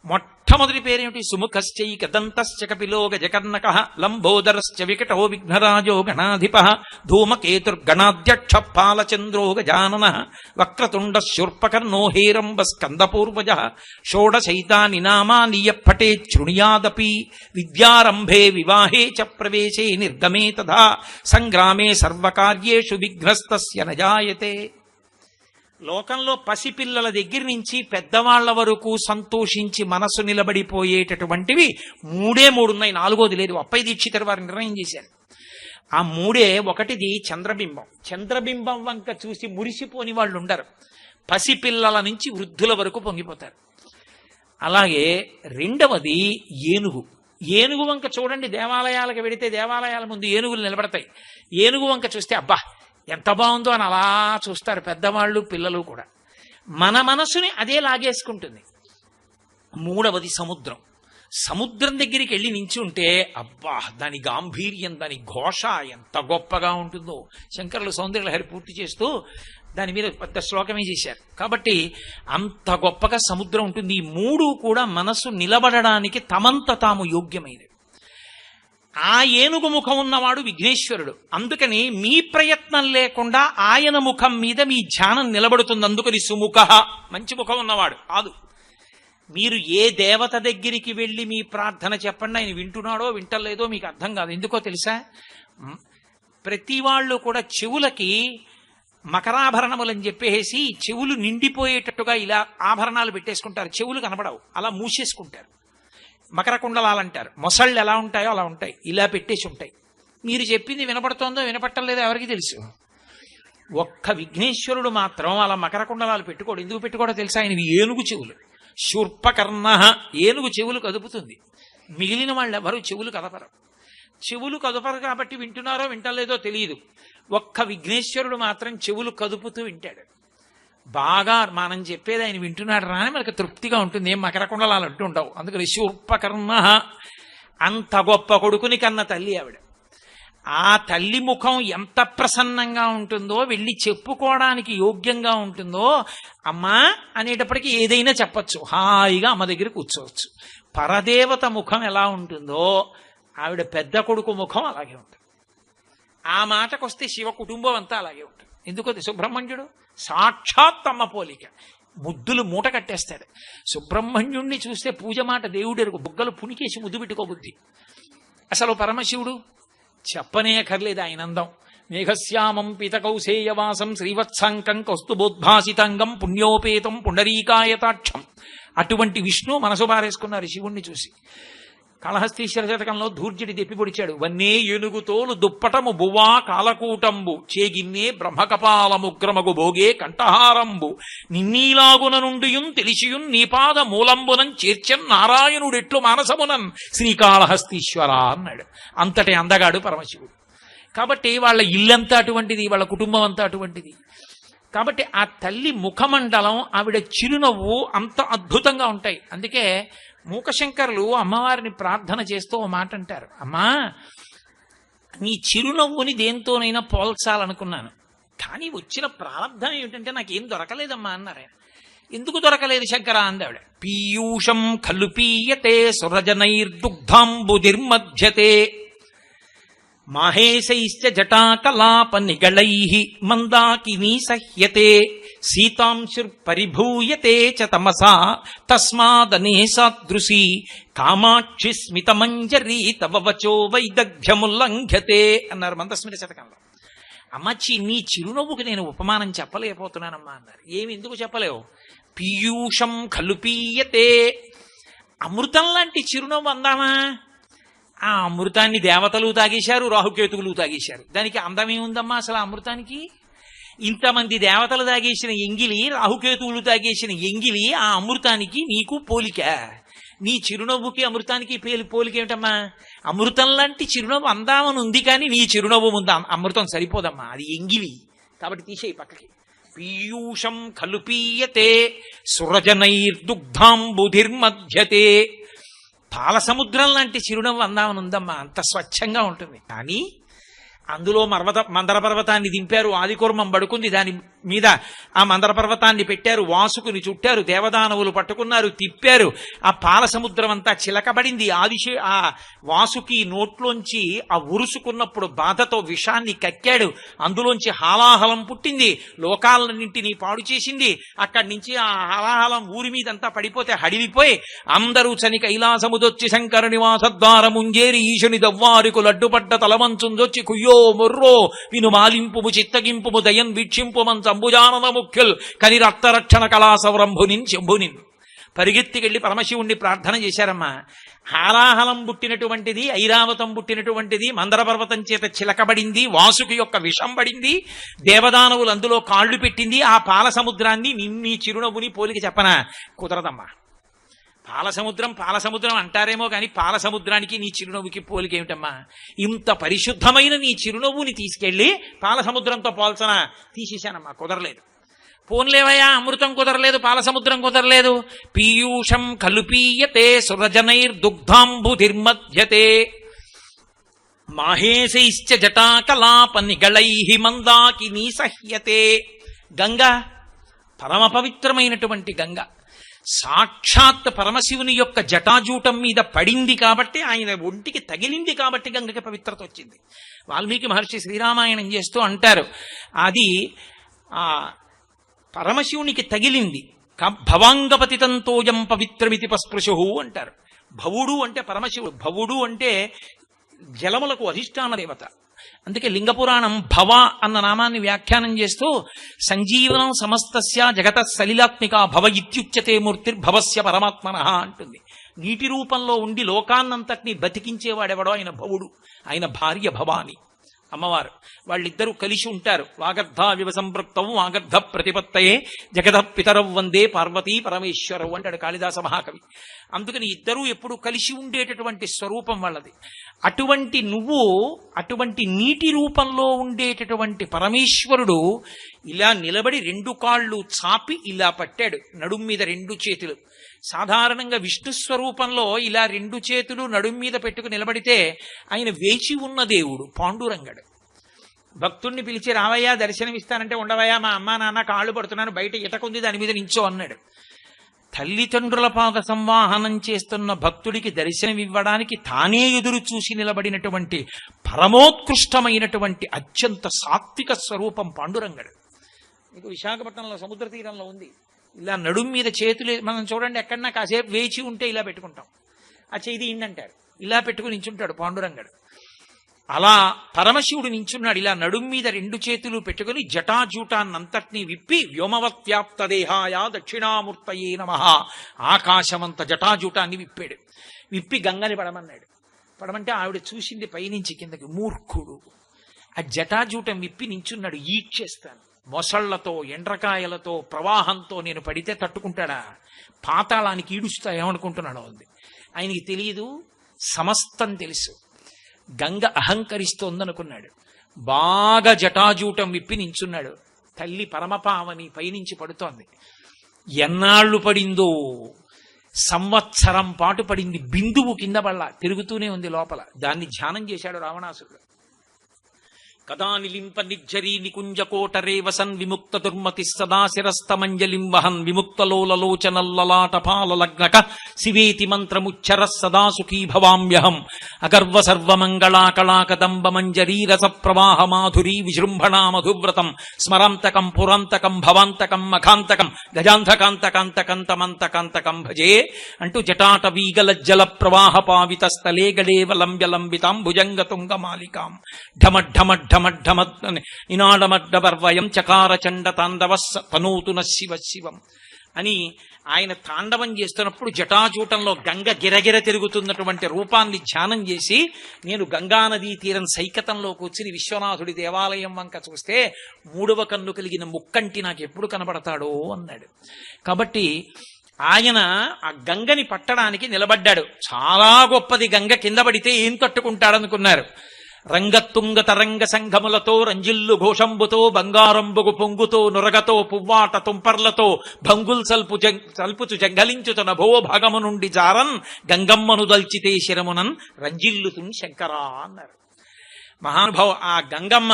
మొట్టమొదటి పేరేమిటి? సుముఖశ్చైక దంతశ్చ కపిలో గజకర్ణక లంబోదరశ్చ వికటో విఘ్నరాజో గణాధిప ధూమకేతుర్గణాధ్యక్ష పాలచంద్రో గజానన వక్రతుండ శూర్పకర్ణో హేరంబ స్కందపూర్వజ షోడశైతాని నామాని యప్పటే శృణుయాదపి విద్యారంభే వివాహే చ ప్రవేశే నిర్గమే తథా సంగ్రామే సర్వకార్యేషు విఘ్నస్తస్య నజాయతే. లోకంలో పసిపిల్లల దగ్గర నుంచి పెద్దవాళ్ల వరకు సంతోషించి మనసు నిలబడిపోయేటటువంటివి 3 ఉన్నాయి, 4వది లేదు. అప్పయ్య దీక్షితర్ వారు నిర్ణయం చేశారు. ఆ 3 ఒకటిది చంద్రబింబం. చంద్రబింబం వంక చూసి మురిసిపోని వాళ్ళు ఉండరు. పసిపిల్లల నుంచి వృద్ధుల వరకు పొంగిపోతారు. అలాగే 2వది ఏనుగు. ఏనుగు వంక చూడండి, దేవాలయాలకు వెడితే దేవాలయాల ముందు ఏనుగులు నిలబడతాయి. ఏనుగు వంక చూస్తే అబ్బా ఎంత బాగుందో అని అలా చూస్తారు పెద్దవాళ్ళు పిల్లలు కూడా. మన మనసుని అదే లాగేసుకుంటుంది. 3వది సముద్రం. సముద్రం దగ్గరికి వెళ్ళి నించుంటే అబ్బా దాని గాంభీర్యం, దాని ఘోష ఎంత గొప్పగా ఉంటుందో. శంకరులు సౌందర్యలహరి పూర్తి చేస్తూ దాని మీద పెద్ద శ్లోకమే చేశారు. కాబట్టి అంత గొప్పగా సముద్రం ఉంటుంది. ఈ 3 కూడా మనసు నిలబడడానికి తమంత తాము యోగ్యమైనవి. ఆ ఏనుగు ముఖం ఉన్నవాడు విఘ్నేశ్వరుడు. అందుకని మీ ప్రయత్నం లేకుండా ఆయన ముఖం మీద మీ ధ్యానం నిలబడుతుంది. అందుకని సుముఖ, మంచి ముఖం ఉన్నవాడు కాదు. మీరు ఏ దేవత దగ్గరికి వెళ్ళి మీ ప్రార్థన చెప్పండి, ఆయన వింటున్నాడో వింటలేదో మీకు అర్థం కాదు. ఎందుకో తెలుసా? ప్రతి వాళ్ళు కూడా చెవులకి మకరాభరణములని చెప్పేసి చెవులు నిండిపోయేటట్టుగా ఇలా ఆభరణాలు పెట్టేసుకుంటారు. చెవులు కనబడవు, అలా మూసేసుకుంటారు. మకర కుండలాలంటారు. మొసళ్ళు ఎలా ఉంటాయో అలా ఉంటాయి, ఇలా పెట్టేసి ఉంటాయి. మీరు చెప్పింది వినపడుతోందో వినపట్టలేదో ఎవరికి తెలుసు? ఒక్క విఘ్నేశ్వరుడు మాత్రం అలా మకర కుండలాలు పెట్టుకోడు. ఎందుకు పెట్టుకోడో తెలుసా? ఆయనవి ఏనుగు చెవులు. శూర్పకర్ణ, ఏనుగు చెవులు కదుపుతుంది. మిగిలిన వాళ్ళు ఎవరు చెవులు కదపరు. చెవులు కదపరు కాబట్టి వింటున్నారో వింటలేదో తెలియదు. ఒక్క విఘ్నేశ్వరుడు మాత్రం చెవులు కదుపుతూ వింటాడు. బాగా మనం చెప్పేది ఆయన వింటున్నాడు రా అని మనకు తృప్తిగా ఉంటుంది. ఏం మకర కుండలాలు అంటూ ఉండవు. అందుకని శూర్పకర్ణ, అంత గొప్ప కొడుకుని కన్న తల్లి ఆవిడ. ఆ తల్లి ముఖం ఎంత ప్రసన్నంగా ఉంటుందో, వెళ్ళి చెప్పుకోవడానికి యోగ్యంగా ఉంటుందో. అమ్మా అనేటప్పటికీ ఏదైనా చెప్పచ్చు, హాయిగా అమ్మ దగ్గర కూర్చోవచ్చు. పరదేవత ముఖం ఎలా ఉంటుందో ఆవిడ పెద్ద కొడుకు ముఖం అలాగే ఉంటుంది. ఆ మాటకొస్తే శివ కుటుంబం అంతా అలాగే ఉంటుంది. ఎందుకంటే సుబ్రహ్మణ్యుడు సాక్షాత్ అమ్మ పోలిక. ముద్దులు మూట కట్టేస్తాడు. సుబ్రహ్మణ్యుణ్ణి చూస్తే పూజ మాట దేవుడెరుగు, బుగ్గలు పునికేసి ముద్దు పెట్టుకోబుద్ధి. అసలు పరమశివుడు చెప్పనే అక్కర్లేదు ఆయన అందం. మేఘశ్యామం పీతకౌసేయవాసం శ్రీవత్సాంకం కౌస్తుభోద్భాసితాంగం పుణ్యోపేతం పుండరీకాయతాక్షం. అటువంటి విష్ణు మనసు బారేసుకున్నారు శివుణ్ణి చూసి. కాళహస్తీశ్వర శతకంలో ధూర్జటి దెప్పి పొడిచాడు. వన్నే ఏనుగుతోలు దుప్పటము బువ్వా కాలకూటంబు చేగిన్నే బ్రహ్మకపాలముగ్రమగు భోగే కంఠహారంబు నిన్నీలాగున నుండియున్ తెలిసియున్ నీపాద మూలంబునం చేర్చన్ నారాయణుడెట్లు మానసమునన్ శ్రీకాళహస్తీశ్వర అన్నాడు. అంతటి అందగాడు పరమశివుడు. కాబట్టి వాళ్ళ ఇల్లంతా అటువంటిది, వాళ్ళ కుటుంబం అంతా అటువంటిది. కాబట్టి ఆ తల్లి ముఖమండలం, ఆవిడ చిరునవ్వు అంత అద్భుతంగా ఉంటాయి. అందుకే మూకశంకరులు అమ్మవారిని ప్రార్థన చేస్తూ ఓ మాట అంటారు. అమ్మా, నీ చిరునవ్వుని దేంతోనైనా పోల్చాలనుకున్నాను, కానీ వచ్చిన ప్రారంధం ఏమిటంటే నాకేం దొరకలేదమ్మా అన్నారు ఆయన. ఎందుకు దొరకలేదు శంకర అందావిడ. పీయూషం ఖలు పీయతే సురజనైర్దుగ్ధాంబుదిర్మధ్యతే మాహేశైశ్చ జటాకలాప నిగళైః మందాకినీ సహ్యతే సీతాంశుర్పరిభూయతే చ తమసా తస్మాదనే సాదృశీ కామాక్షి స్మితమంజరీ తవ వచో వైదగ్ధ్యముల్లంఘ్యతే అన్నారు మందస్మిత శతకంలో. అమ్మచ్చి, నీ చిరునవ్వుకి నేను ఉపమానం చెప్పలేకపోతున్నానమ్మా అన్నారు. ఏమి ఎందుకు చెప్పలేవు? పీయూషం ఖలు పీయతే, అమృతం లాంటి చిరునవ్వు అందామా? ఆ అమృతాన్ని దేవతలు తాగేశారు, రాహుకేతువులు తాగేశారు. దానికి అందమేముందమ్మా అసలు ఆ అమృతానికి? ఇంతమంది దేవతలు తాగేసిన ఎంగిలి, రాహుకేతువులు తాగేసిన ఎంగిలి, ఆ అమృతానికి నీకు పోలిక? నీ చిరునవ్వుకి అమృతానికి పోలికేమిటమ్మా? అమృతం లాంటి చిరునవ్వు అందామని ఉంది, కానీ నీ చిరునవ్వు ముందు అమృతం సరిపోదమ్మా, అది ఎంగిలి. కాబట్టి తీసేయి పక్కకి. పీయూషం ఖలు పీయతే సురజనైర్దుగ్ధాంబుధిర్మధ్యతే. పాల సముద్రం లాంటి చిరునవ్వు అందామని ఉందమ్మా, అంత స్వచ్ఛంగా ఉంటుంది. కానీ అందులో మందర పర్వతాన్ని దింపారు, ఆదికూర్మం పడుకుంది, దాని మీద ఆ మందర పర్వతాన్ని పెట్టారు, వాసుకుని చుట్టారు, దేవదానవులు పట్టుకున్నారు, తిప్పారు. ఆ పాల సముద్రం అంతా చిలకబడింది. ఆ వాసుకి నోట్లోంచి ఆ ఉరుసుకున్నప్పుడు బాధతో విషాన్ని కక్కాడు. అందులోంచి హాలాహలం పుట్టింది, లోకాలన్నింటినీ పాడు చేసింది. అక్కడి నుంచి ఆ హాలాహలం ఊరి మీదంతా పడిపోతే హడిలిపోయి అందరూ చని కైలాసముదొచ్చి శంకర నివాసద్వారముంజేరి ఈశుని దవ్వారికు లడ్డుపడ్డ తలమంచుందొచ్చి కుయ్యో మొర్రో విను మాలింపుము చిత్తగింపుము దయన్ వీక్షింపుమం సంభుజానన ముఖ్యుల్ కని రక్తరక్షణ కళాసవరంభునిన్ శంభునిన్. పరిగెత్తికెళ్లి పరమశివుణ్ణి ప్రార్థన చేశారమ్మా. హాలాహలం పుట్టినటువంటిది, ఐరావతం పుట్టినటువంటిది మందర పర్వతం చేత చిలకబడింది, వాసుకి యొక్క విషం పడింది, దేవదానవులు అందులో కాళ్లు పెట్టింది. ఆ పాల సముద్రాన్ని నిన్ని చిరునవ్వుని పోలిక చెప్పనా? కుదరదమ్మా. పాల సముద్రం అంటారేమో కానీ పాల సముద్రానికి నీ చిరునవ్వుకి పోలికేమిటమ్మా? ఇంత పరిశుద్ధమైన నీ చిరునవ్వుని తీసుకెళ్లి పాల సముద్రంతో పోల్చనా? తీసేశానమ్మా, కుదరలేదు. పోన్లేవయ్యా, అమృతం కుదరలేదు, పాల సముద్రం కుదరలేదు. పీయూషం ఖలు పీయతే సురజనైర్దుగ్ధాంబుధిర్మధ్యతే మాహేశైశ్చ జటాకలాప నిగళైః మందాకినీ సహ్యతే. గంగ పరమ పవిత్రమైనటువంటి గంగ సాక్షాత్ పరమశివుని యొక్క జటాజూటం మీద పడింది కాబట్టి, ఆయన ఒంటికి తగిలింది కాబట్టి గంగకి పవిత్రత వచ్చింది. వాల్మీకి మహర్షి శ్రీరామాయణం చేస్తూ అంటారు, అది ఆ పరమశివునికి తగిలింది. భవాంగపతితంతోయం పవిత్రమితి పస్పృశు అంటారు. భవుడు అంటే పరమశివుడు, భవుడు అంటే జలములకు అధిష్టాన దేవత. అందుకే లింగపురాణం భవ అన్న నామాన్ని వ్యాఖ్యానం చేస్తూ సంజీవనం సమస్తస్య జగత సలిలాత్మిక భవ ఇత్యుచ్యతే మూర్తిర్భవస్య పరమాత్మనః అంటుంది. నీటి రూపంలో ఉండి లోకాన్నంతటినీ బతికించేవాడెవడో ఆయన భవుడు, ఆయన భార్య భవాని అమ్మవారు. వాళ్ళిద్దరూ కలిసి ఉంటారు. వాగర్ధావివ సంపృక్తవు వాగర్ధ ప్రతిపత్తయే జగత పితరవ్ వందే పార్వతీ పరమేశ్వరవు అంటాడు కాళిదాస మహాకవి. అందుకని ఇద్దరూ ఎప్పుడు కలిసి ఉండేటటువంటి స్వరూపం వాళ్ళది. అటువంటి నీటి రూపంలో ఉండేటటువంటి పరమేశ్వరుడు ఇలా నిలబడి రెండు కాళ్ళు చాపి ఇలా పట్టాడు, నడుం మీద రెండు చేతులు. సాధారణంగా విష్ణు స్వరూపంలో ఇలా రెండు చేతులు నడుం మీద పెట్టుకుని నిలబడితే ఆయన వేచి ఉన్న దేవుడు పాండురంగడు. భక్తుణ్ణి పిలిచి రావయ్యా దర్శనమిస్తానంటే ఉండవయ్యా మా అమ్మా నాన్న కాళ్ళు పడుతున్నాను బయట ఇటకుంది దాని మీద నించో అన్నాడు. తల్లిదండ్రుల పాద సంవాహనం చేస్తున్న భక్తుడికి దర్శనమివ్వడానికి తానే ఎదురు చూసి నిలబడినటువంటి పరమోత్కృష్టమైనటువంటి అత్యంత సాత్విక స్వరూపం పాండురంగడు. మీకు విశాఖపట్నంలో సముద్ర తీరంలో ఉంది. ఇలా నడుం మీద చేతులు మనం చూడండి, ఎక్కడన్నా కాసేపు వేచి ఉంటే ఇలా పెట్టుకుంటాం, ఆ చేతి ఇండంటారు, ఇలా పెట్టుకుని నించుంటాడు పాండురంగడు. అలా పరమశివుడు నించున్నాడు. ఇలా నడుం మీద రెండు చేతులు పెట్టుకుని జటాజూటాన్నంతటినీ విప్పి వ్యోమవత్ వ్యాప్త దేహాయ దక్షిణామూర్తయే నమః ఆకాశమంత జటాజూటాన్ని విప్పాడు. విప్పి గంగని పడమన్నాడు. పడమంటే ఆవిడ చూసింది పైనుంచి కిందకి, మూర్ఖుడు, ఆ జటాజూటం విప్పి నించున్నాడు. ఈడ్చేస్తాను, మొసళ్లతో ఎండ్రకాయలతో ప్రవాహంతో నేను పడితే తట్టుకుంటాడా? పాతాళానికి ఈడుస్తా ఏమనుకుంటున్నాడో ఉంది. ఆయనకి తెలియదు, సమస్తం తెలుసు. గంగ అహంకరిస్తోందనుకున్నాడు. బాగా జటాజూటం విప్పి నించున్నాడు. తల్లి పరమపావని పైనుంచి పడుతోంది. ఎన్నాళ్ళు పడిందో, సంవత్సరం పాటు పడింది. బిందువు కింద పళ్ళ తిరుగుతూనే ఉంది లోపల. దాన్ని ధ్యానం చేశాడు రావణాసురుడు. కదా నిలింప నిర్జరీ నికుంజకోటరే వసన్ విముక్త దుర్మతి సదా శిరస్తమంజలిం వహన్ విముక్తలోలలోచనల్లలాటపాలలగ్నక శివేతి మంత్రముచ్చర సదా సుఖీ భవామ్యహం అగర్వ సర్వమంగళాకళాకదంబ మంజరీరస ప్రవాహ మాధురీ విజృంభణా మధువ్రతం స్మరాంతకం పురాంతకం భవాంతకం మఖాంతకం గజాంధకాంతకాంతకంతమంతకాంతకం భజే అంటూ జటాటవీగలజ్జల ప్రవాహ పావిత స్థలే గడేవ లంబ్యలంబితాం భుజంగతుంగమాలికాం ఢమఢమఢ ఢమఢమ నినాడమడ్డవర్వయం చకార చండ తాండవ తనూతున శివ శివం అని ఆయన తాండవం చేస్తున్నప్పుడు జటాజూటంలో గంగ గిరగిర తిరుగుతున్నటువంటి రూపాన్ని ధ్యానం చేసి, నేను గంగానదీ తీరం సైకతంలో కూర్చుని విశ్వనాథుడి దేవాలయం వంక చూస్తే మూడవ కన్ను కలిగిన ముక్కంటి నాకు ఎప్పుడు కనబడతాడో అన్నాడు. కాబట్టి ఆయన ఆ గంగని పట్టడానికి నిలబడ్డాడు. చాలా గొప్పది గంగ, కింద పడితే ఏం తట్టుకుంటాడనుకున్నారు. రంగతుంగ తరంగ సంఘములతో రంజిల్లు ఘోషంబుతో బంగారంబుగు పొంగుతో నురగతో పువ్వాట తుంపర్లతో భంగుల్ సల్పుచు జంగలించుతున్న భో భాగము నుండి జారన్ గంగమ్మను దల్చితే శిరమునన్ రంజిల్లుతున్ శంకరా అన్నారు. మహానుభావ, ఆ గంగమ్మ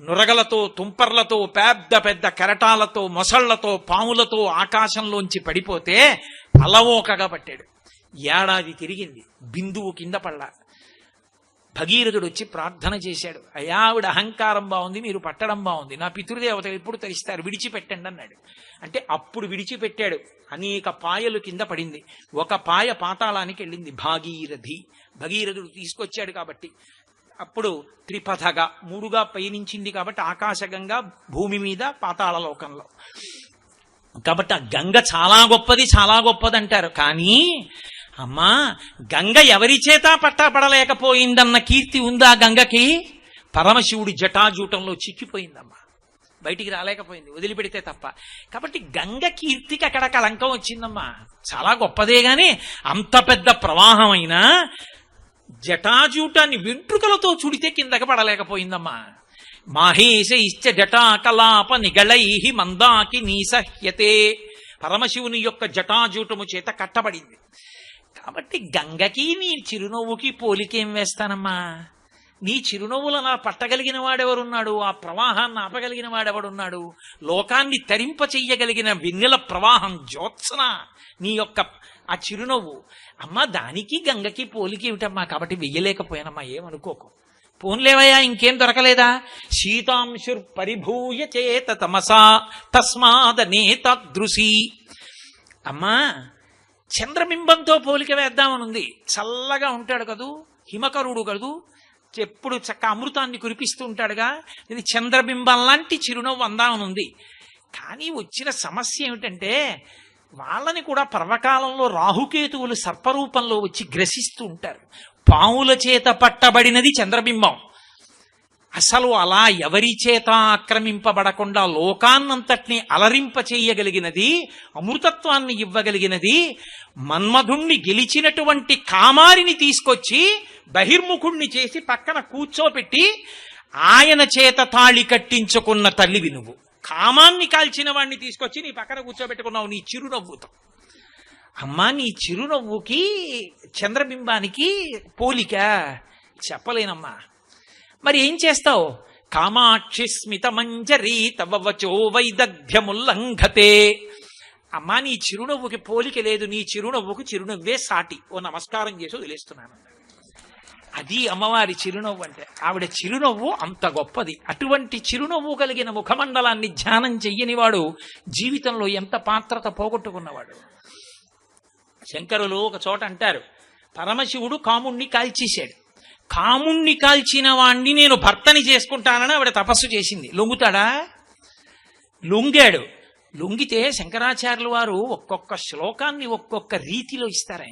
నురగలతో తుంపర్లతో పెద్ద పెద్ద కెరటాలతో మొసళ్లతో పాములతో ఆకాశంలోంచి పడిపోతే అలవోకగా పట్టాడు. ఏడాది తిరిగింది, బిందువు కింద పడ్డా. భగీరథుడు వచ్చి ప్రార్థన చేశాడు. అయ్యా, ఆవిడ అహంకారం బాగుంది, మీరు పట్టడం బాగుంది, నా పితృదేవతలు ఎప్పుడు తరిస్తారు, విడిచిపెట్టండి అన్నాడు. అంటే అప్పుడు విడిచిపెట్టాడు. అనేక పాయలు కింద పడింది. ఒక పాయ పాతాళానికి వెళ్ళింది, భాగీరథి. భగీరథుడు తీసుకొచ్చాడు కాబట్టి. అప్పుడు త్రిపథగా మూడుగా పయనించింది కాబట్టి ఆకాశగంగా భూమి మీద పాతాళ లోకంలో. కాబట్టి ఆ గంగ చాలా గొప్పది, చాలా గొప్పది అంటారు. కానీ అమ్మా, గంగ ఎవరి చేత పట్టబడలేకపోయిందన్న కీర్తి ఉందా గంగకి? పరమశివుడి జటాజూటంలో చిక్కిపోయిందమ్మా, బయటికి రాలేకపోయింది, వదిలిపెడితే తప్ప. కాబట్టి గంగ కీర్తికి అక్కడ కళంకం వచ్చిందమ్మా. చాలా గొప్పదే గాని అంత పెద్ద ప్రవాహం అయినా జటాజూటాన్ని వెంట్రుకలతో చుడితే కిందకి పడలేకపోయిందమ్మా. మాహేశ ఇశ్చ జటా కలాప నిగళై మందాకి నీసహ్యతే. పరమశివుని యొక్క జటాజూటము చేత కట్టబడింది. కాబట్టి గంగకి నీ చిరునవ్వుకి పోలికేం వేస్తానమ్మా? నీ చిరునవ్వులను అలా పట్టగలిగిన వాడెవరున్నాడు? ఆ ప్రవాహాన్ని ఆపగలిగిన వాడెవడున్నాడు? లోకాన్ని తరింప చెయ్యగలిగిన వెన్నెల ప్రవాహం జ్యోత్సన నీ యొక్క ఆ చిరునవ్వు. అమ్మా, దానికి గంగకి పోలికి ఏమిటమ్మా? కాబట్టి వెయ్యలేకపోయానమ్మా, ఏమనుకోకు. పోన్లేవయ్యా, ఇంకేం దొరకలేదా? శీతాంశుర్ పరిభూయ చేత తమసా తస్మాదనే తదృశీ. అమ్మా, చంద్రబింబంతో పోలిక వేద్దామనుంది. చల్లగా ఉంటాడు కదూ, హిమకరుడు కదూ, ఎప్పుడు చక్క అమృతాన్ని కురిపిస్తూ ఉంటాడుగా. ఇది చంద్రబింబం లాంటి చిరునవ్వు అందామనుంది. కానీ వచ్చిన సమస్య ఏమిటంటే, వాళ్ళని కూడా పర్వకాలంలో రాహుకేతువులు సర్పరూపంలో వచ్చి గ్రసిస్తూ ఉంటారు. పాముల చేత పట్టబడినది చంద్రబింబం. అసలు అలా ఎవరి చేత ఆక్రమింపబడకుండా లోకాన్నంతటినీ అలరింప చేయగలిగినది, అమృతత్వాన్ని ఇవ్వగలిగినది, మన్మధుణ్ణి గెలిచినటువంటి కామారిని తీసుకొచ్చి బహిర్ముఖుణ్ణి చేసి పక్కన కూర్చోపెట్టి ఆయన చేత తాళి కట్టించుకున్న తల్లివి నువ్వు. కామాన్ని కాల్చిన వాడిని తీసుకొచ్చి నీ పక్కన కూర్చోబెట్టుకున్నావు నీ చిరునవ్వుతో. అమ్మా, నీ చిరునవ్వుకి చంద్రబింబానికి పోలిక చెప్పలేనమ్మా. మరి ఏం చేస్తావు? కామాక్షి స్మిత మంజరీ తవ వచో వైదగ్ధ్యముల్లంఘతే. అమ్మా, నీ చిరునవ్వుకి పోలిక లేదు, నీ చిరునవ్వుకు చిరునవ్వే సాటి. ఓ నమస్కారం చేసి వదిలేస్తున్నాను. అది అమ్మవారి చిరునవ్వు అంటే. ఆవిడ చిరునవ్వు అంత గొప్పది. అటువంటి చిరునవ్వు కలిగిన ముఖమండలాన్ని ధ్యానం చెయ్యనివాడు జీవితంలో ఎంత పాత్రత పోగొట్టుకున్నవాడు. శంకరులు ఒక చోట అంటారు, పరమశివుడు కాముణ్ణి కాల్చేశాడు. కాముణ్ణి కాల్చిన వాణ్ణి నేను భర్తని చేసుకుంటానని ఆవిడ తపస్సు చేసింది. లొంగుతాడా? లొంగాడు. లొంగితే శంకరాచార్యుల వారు ఒక్కొక్క శ్లోకాన్ని ఒక్కొక్క రీతిలో ఇస్తారు.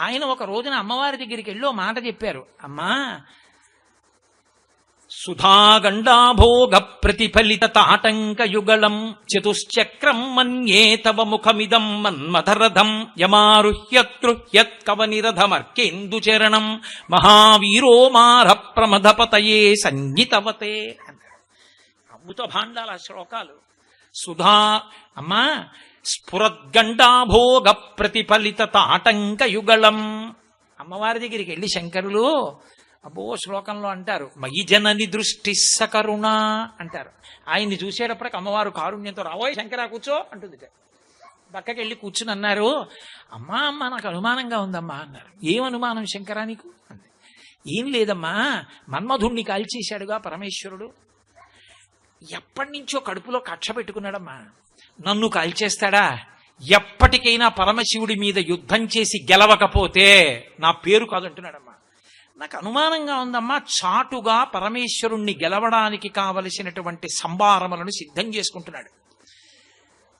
ఆయన ఒక రోజున అమ్మవారి దగ్గరికి వెళ్ళి మాట చెప్పారు. అమ్మా, సుధాగండాభోగ ప్రతిఫలిత తాటంక యుగళం చతుశ్చక్రం మన్యే తవ ముఖమిదం మన్మథరథం యమారుహ్యతృహ్యత్ కవనిరథమర్కేందుచరణం మహావీరో మార ప్రమథపతయే సంగీతవతే అన్నారు. అమృత భాండాల శ్లోకాలు. సుధా అమ్మా, స్ఫురద్గండాభోగ ప్రతిఫలిత తాటంక యుగళం. అమ్మవారి దగ్గరికి వెళ్ళి శంకరులు అబ్బో శ్లోకంలో అంటారు, మయి జనని దృష్టి సకరుణ అంటారు. ఆయన్ని చూసేటప్పటికి అమ్మవారు కారుణ్యంతో రావోయ్ శంకరా కూర్చో అంటుంది. పక్కకి వెళ్ళి కూర్చుని అన్నారు, అమ్మా అమ్మ నాకు అనుమానంగా ఉందమ్మా అన్నారు. ఏం అనుమానం శంకరా నీకు? అంది. ఏం లేదమ్మా, మన్మధుణ్ణి కాల్చేశాడుగా పరమేశ్వరుడు, ఎప్పటి నుంచో కడుపులో కక్ష పెట్టుకున్నాడమ్మా. నన్ను కాల్చేస్తాడా? ఎప్పటికైనా పరమశివుడి మీద యుద్ధం చేసి గెలవకపోతే నా పేరు కాదంటున్నాడమ్మా. నాకు అనుమానంగా ఉందమ్మా, చాటుగా పరమేశ్వరుణ్ణి గెలవడానికి కావలసినటువంటి సంభారములను సిద్ధం చేసుకుంటున్నాడు.